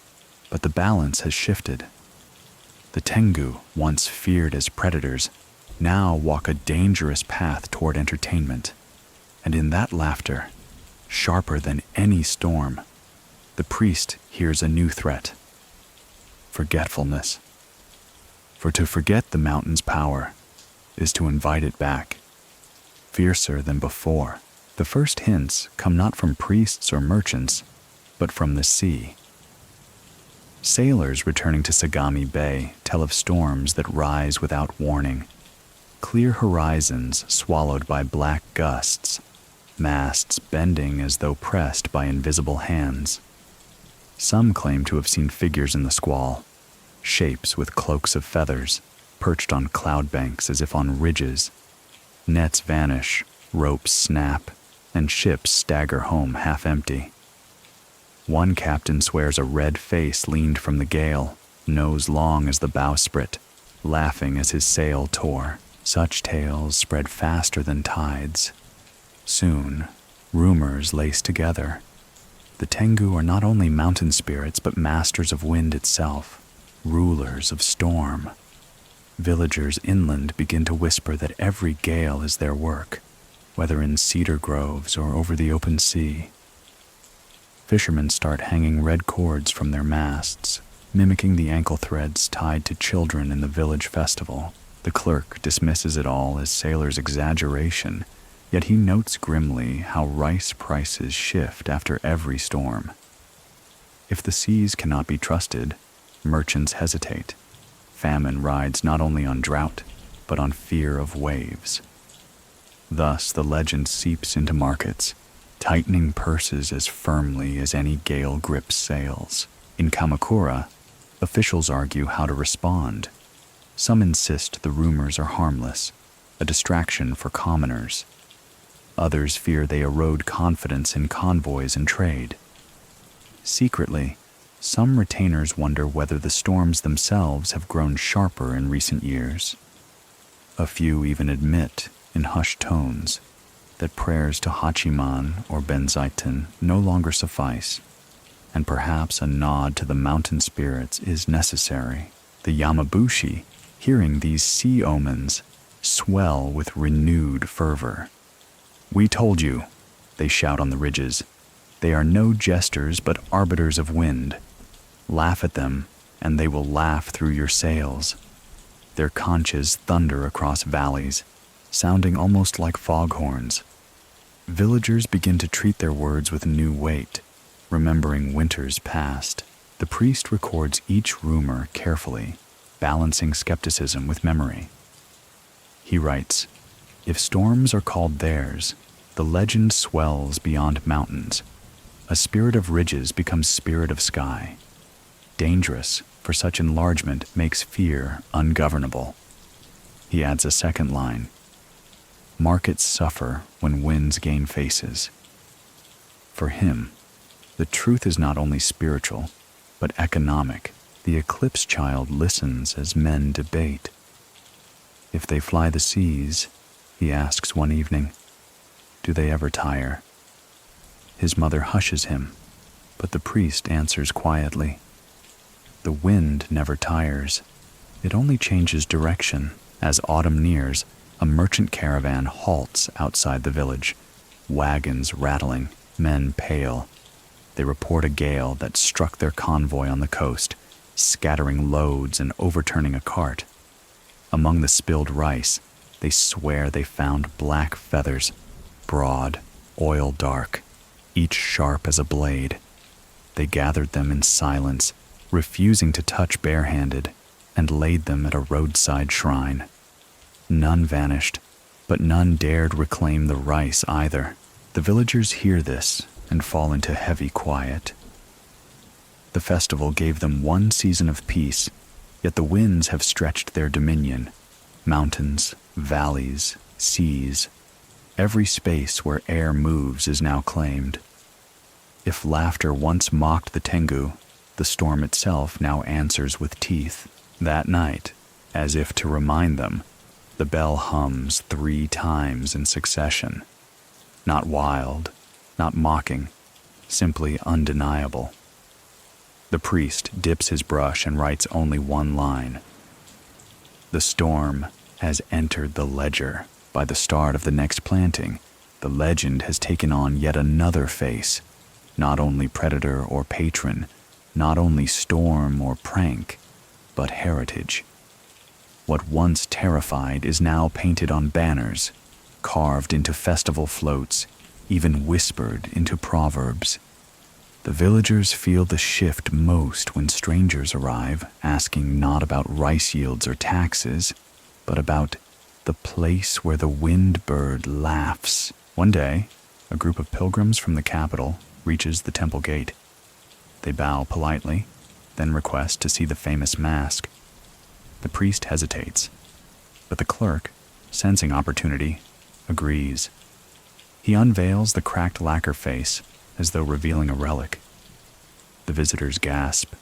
but the balance has shifted. The Tengu, once feared as predators, now walk a dangerous path toward entertainment. And in that laughter, sharper than any storm, the priest hears a new threat: forgetfulness. For to forget the mountain's power is to invite it back, fiercer than before. The first hints come not from priests or merchants, but from the sea. Sailors returning to Sagami Bay tell of storms that rise without warning, clear horizons swallowed by black gusts, masts bending as though pressed by invisible hands. Some claim to have seen figures in the squall, shapes with cloaks of feathers, perched on cloud banks as if on ridges. Nets vanish, ropes snap, and ships stagger home half empty. One captain swears a red face leaned from the gale, nose long as the bowsprit, laughing as his sail tore. Such tales spread faster than tides. Soon, rumors lace together. The Tengu are not only mountain spirits but masters of wind itself, rulers of storm. Villagers inland begin to whisper that every gale is their work, whether in cedar groves or over the open sea. Fishermen start hanging red cords from their masts, mimicking the ankle threads tied to children in the village festival. The clerk dismisses it all as sailors' exaggeration, yet he notes grimly how rice prices shift after every storm. If the seas cannot be trusted, merchants hesitate. Famine rides not only on drought, but on fear of waves. Thus the legend seeps into markets, tightening purses as firmly as any gale grips sails. In Kamakura, officials argue how to respond. Some insist the rumors are harmless, a distraction for commoners. Others fear they erode confidence in convoys and trade. Secretly, some retainers wonder whether the storms themselves have grown sharper in recent years. A few even admit, in hushed tones, that prayers to Hachiman or Benzaiten no longer suffice, and perhaps a nod to the mountain spirits is necessary. The Yamabushi, hearing these sea omens, swell with renewed fervor. "We told you," they shout on the ridges. "They are no jesters but arbiters of wind. Laugh at them, and they will laugh through your sails." Their conches thunder across valleys, sounding almost like foghorns. Villagers begin to treat their words with new weight, remembering winters past. The priest records each rumor carefully, balancing skepticism with memory. He writes, "If storms are called theirs, the legend swells beyond mountains. A spirit of ridges becomes spirit of sky. Dangerous, for such enlargement makes fear ungovernable." He adds a second line, "Markets suffer when winds gain faces." For him, the truth is not only spiritual, but economic. The eclipse child listens as men debate. "If they fly the seas," he asks one evening, "do they ever tire?" His mother hushes him, but the priest answers quietly, "The wind never tires. It only changes direction." As autumn nears, a merchant caravan halts outside the village, wagons rattling, men pale. They report a gale that struck their convoy on the coast, scattering loads and overturning a cart. Among the spilled rice, they swear they found black feathers, broad, oil dark, each sharp as a blade. They gathered them in silence, refusing to touch barehanded, and laid them at a roadside shrine. None vanished, but none dared reclaim the rice either. The villagers hear this and fall into heavy quiet. The festival gave them one season of peace, yet the winds have stretched their dominion. Mountains, valleys, seas, every space where air moves is now claimed. If laughter once mocked the Tengu, the storm itself now answers with teeth. That night, as if to remind them, the bell hums 3 times in succession. Not wild, not mocking, simply undeniable. The priest dips his brush and writes only one line. The storm has entered the ledger. By the start of the next planting, the legend has taken on yet another face. Not only predator or patron, not only storm or prank, but heritage. What once terrified is now painted on banners, carved into festival floats, even whispered into proverbs. The villagers feel the shift most when strangers arrive, asking not about rice yields or taxes, but about the place where the wind bird laughs. One day, a group of pilgrims from the capital reaches the temple gate. They bow politely, then request to see the famous mask. The priest hesitates, but the clerk, sensing opportunity, agrees. He unveils the cracked lacquer face as though revealing a relic. The visitors gasp,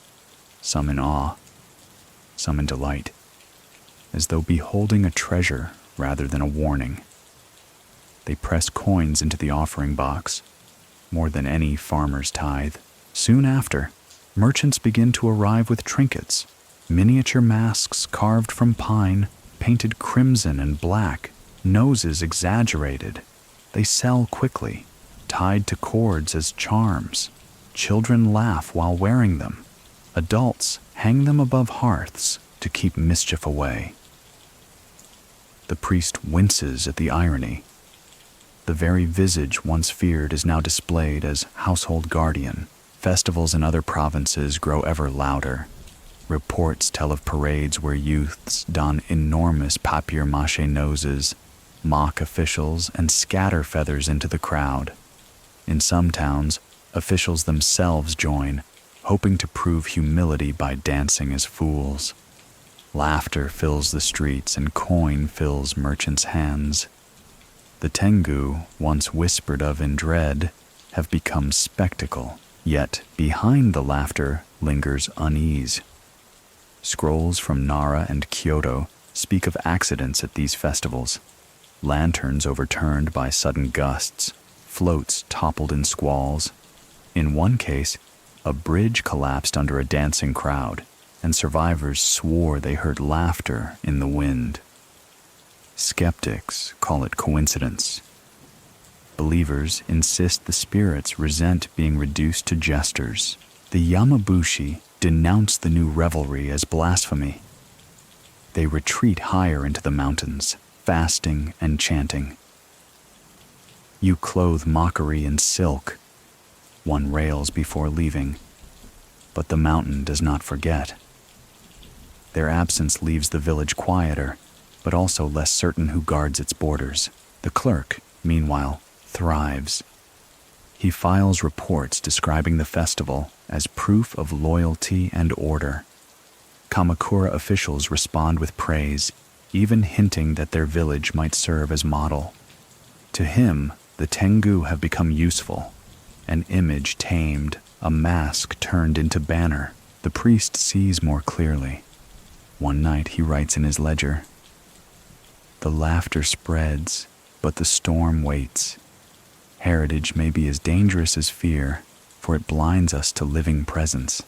some in awe, some in delight, as though beholding a treasure rather than a warning. They press coins into the offering box, more than any farmer's tithe. Soon after, merchants begin to arrive with trinkets, miniature masks carved from pine, painted crimson and black, noses exaggerated. They sell quickly, tied to cords as charms. Children laugh while wearing them. Adults hang them above hearths to keep mischief away. The priest winces at the irony. The very visage once feared is now displayed as household guardian. Festivals in other provinces grow ever louder. Reports tell of parades where youths don enormous papier-mâché noses, mock officials, and scatter feathers into the crowd. In some towns, officials themselves join, hoping to prove humility by dancing as fools. Laughter fills the streets and coin fills merchants' hands. The Tengu, once whispered of in dread, have become spectacle. Yet behind the laughter lingers unease. Scrolls from Nara and Kyoto speak of accidents at these festivals: lanterns overturned by sudden gusts, floats toppled in squalls. In one case, a bridge collapsed under a dancing crowd, and survivors swore they heard laughter in the wind. Skeptics call it coincidence. Believers insist the spirits resent being reduced to jesters. The Yamabushi denounce the new revelry as blasphemy. They retreat higher into the mountains, fasting and chanting. You clothe mockery in silk, one rails before leaving, but the mountain does not forget. Their absence leaves the village quieter, but also less certain who guards its borders. The clerk, meanwhile, thrives. He files reports describing the festival as proof of loyalty and order. Kamakura officials respond with praise, even hinting that their village might serve as model. To him, the Tengu have become useful, an image tamed, a mask turned into banner. The priest sees more clearly. One night he writes in his ledger, "The laughter spreads, but the storm waits. Heritage may be as dangerous as fear, for it blinds us to living presence."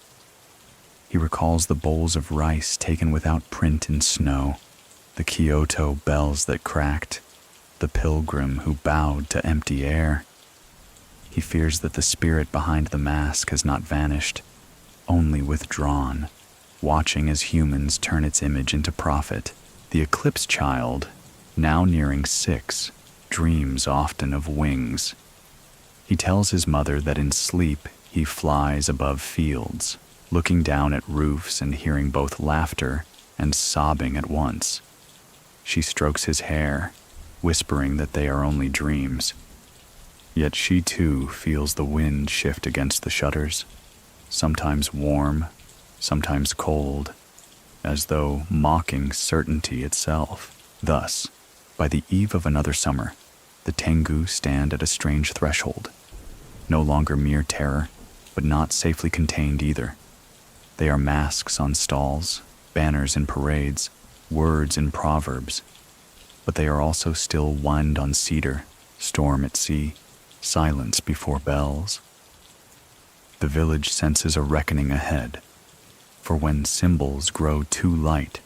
He recalls the bowls of rice taken without print in snow, the Kyoto bells that cracked, the pilgrim who bowed to empty air. He fears that the spirit behind the mask has not vanished, only withdrawn, watching as humans turn its image into profit. The eclipse child, now nearing 6, dreams often of wings. He tells his mother that in sleep he flies above fields, looking down at roofs and hearing both laughter and sobbing at once. She strokes his hair, whispering that they are only dreams. Yet she too feels the wind shift against the shutters, sometimes warm, sometimes cold, as though mocking certainty itself. Thus, by the eve of another summer, the Tengu stand at a strange threshold, no longer mere terror, but not safely contained either. They are masks on stalls, banners in parades, words in proverbs, but they are also still wind on cedar, storm at sea, silence before bells. The village senses a reckoning ahead, for when symbols grow too light,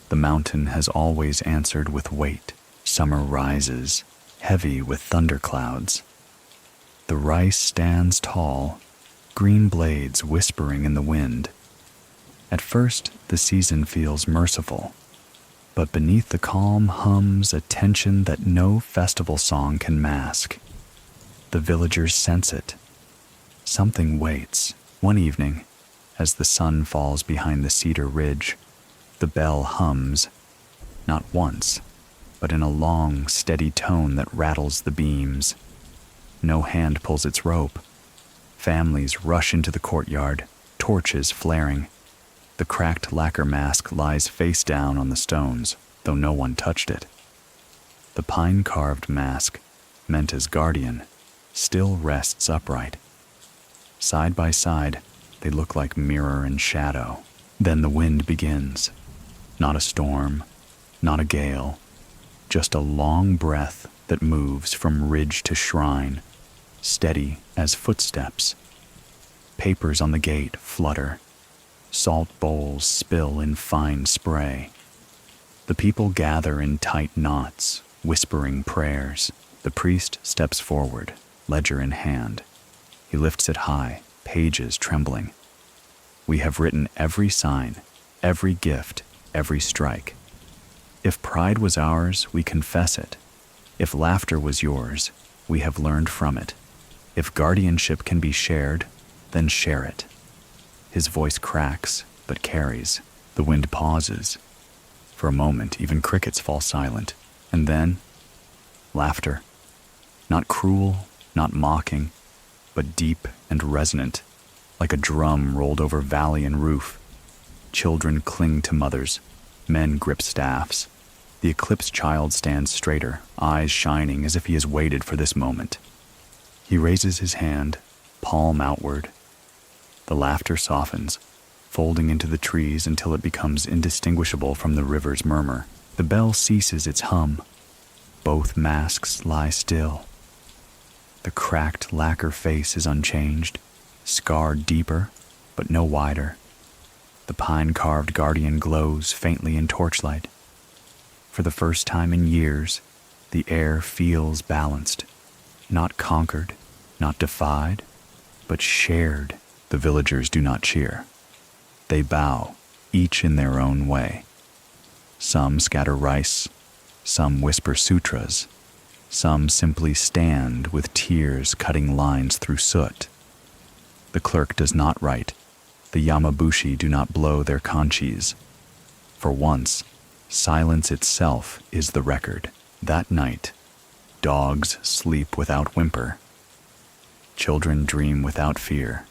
the mountain has always answered with weight. Summer rises, heavy with thunderclouds. The rice stands tall, green blades whispering in the wind. At first, the season feels merciful, but beneath the calm hums a tension that no festival song can mask. The villagers sense it. Something waits. One evening, as the sun falls behind the cedar ridge, the bell hums, not once, but in a long, steady tone that rattles the beams. No hand pulls its rope. Families rush into the courtyard, torches flaring. The cracked lacquer mask lies face down on the stones, though no one touched it. The pine-carved mask, meant as guardian, still rests upright. Side by side, they look like mirror and shadow. Then the wind begins. Not a storm, not a gale, just a long breath that moves from ridge to shrine, steady as footsteps. Papers on the gate flutter. Salt bowls spill in fine spray. The people gather in tight knots, whispering prayers. The priest steps forward, ledger in hand. He lifts it high, pages trembling. We have written every sign, every gift, every strike. If pride was ours, we confess it. If laughter was yours, we have learned from it. If guardianship can be shared, then share it. His voice cracks, but carries. The wind pauses. For a moment, even crickets fall silent. And then, laughter. Not cruel, not mocking, but deep and resonant, like a drum rolled over valley and roof. Children cling to mothers. Men grip staffs. The eclipse child stands straighter, eyes shining as if he has waited for this moment. He raises his hand, palm outward. The laughter softens, folding into the trees until it becomes indistinguishable from the river's murmur. The bell ceases its hum. Both masks lie still. The cracked lacquer face is unchanged, scarred deeper, but no wider. The pine-carved guardian glows faintly in torchlight. For the first time in years, the air feels balanced, not conquered, not defied, but shared. The villagers do not cheer. They bow, each in their own way. Some scatter rice, some whisper sutras, some simply stand with tears cutting lines through soot. The clerk does not write. The yamabushi do not blow their kanchis. For once, silence itself is the record. That night, dogs sleep without whimper. Children dream without fear.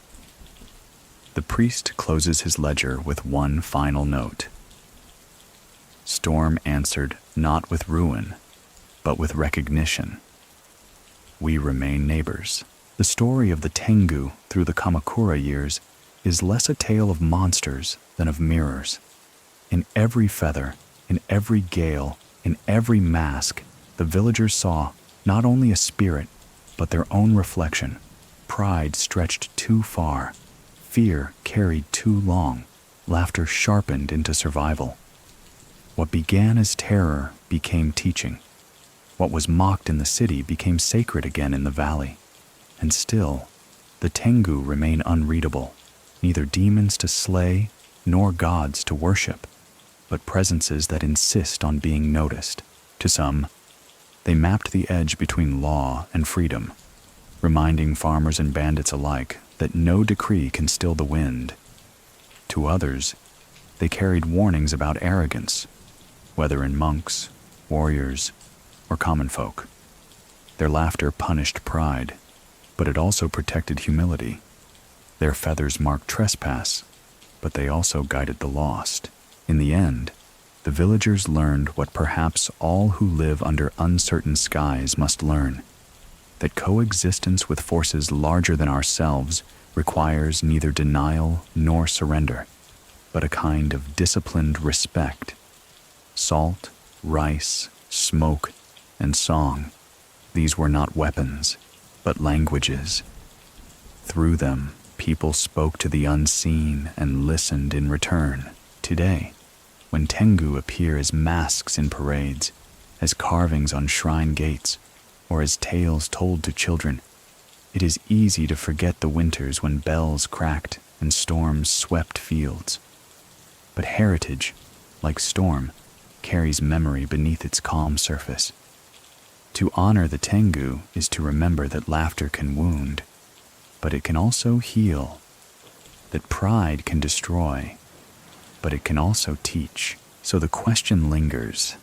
The priest closes his ledger with one final note. Storm answered not with ruin, but with recognition. We remain neighbors. The story of the Tengu through the Kamakura years is less a tale of monsters than of mirrors. In every feather, in every gale, in every mask, the villagers saw not only a spirit, but their own reflection. Pride stretched too far, fear carried too long, laughter sharpened into survival. What began as terror became teaching. What was mocked in the city became sacred again in the valley. And still, the Tengu remain unreadable, neither demons to slay nor gods to worship, but presences that insist on being noticed. To some, they mapped the edge between law and freedom, reminding farmers and bandits alike that no decree can still the wind. To others, they carried warnings about arrogance, whether in monks, warriors, or common folk. Their laughter punished pride, but it also protected humility. Their feathers marked trespass, but they also guided the lost. In the end, the villagers learned what perhaps all who live under uncertain skies must learn, that coexistence with forces larger than ourselves requires neither denial nor surrender, but a kind of disciplined respect. Salt, rice, smoke, and song, these were not weapons, but languages. Through them, people spoke to the unseen and listened in return. Today, when Tengu appear as masks in parades, as carvings on shrine gates, or as tales told to children, it is easy to forget the winters when bells cracked and storms swept fields. But heritage, like storm, carries memory beneath its calm surface. To honor the Tengu is to remember that laughter can wound, but it can also heal, that pride can destroy, but it can also teach. So the question lingers,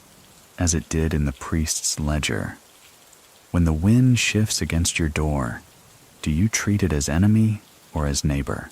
as it did in the priest's ledger. When the wind shifts against your door, do you treat it as enemy or as neighbor?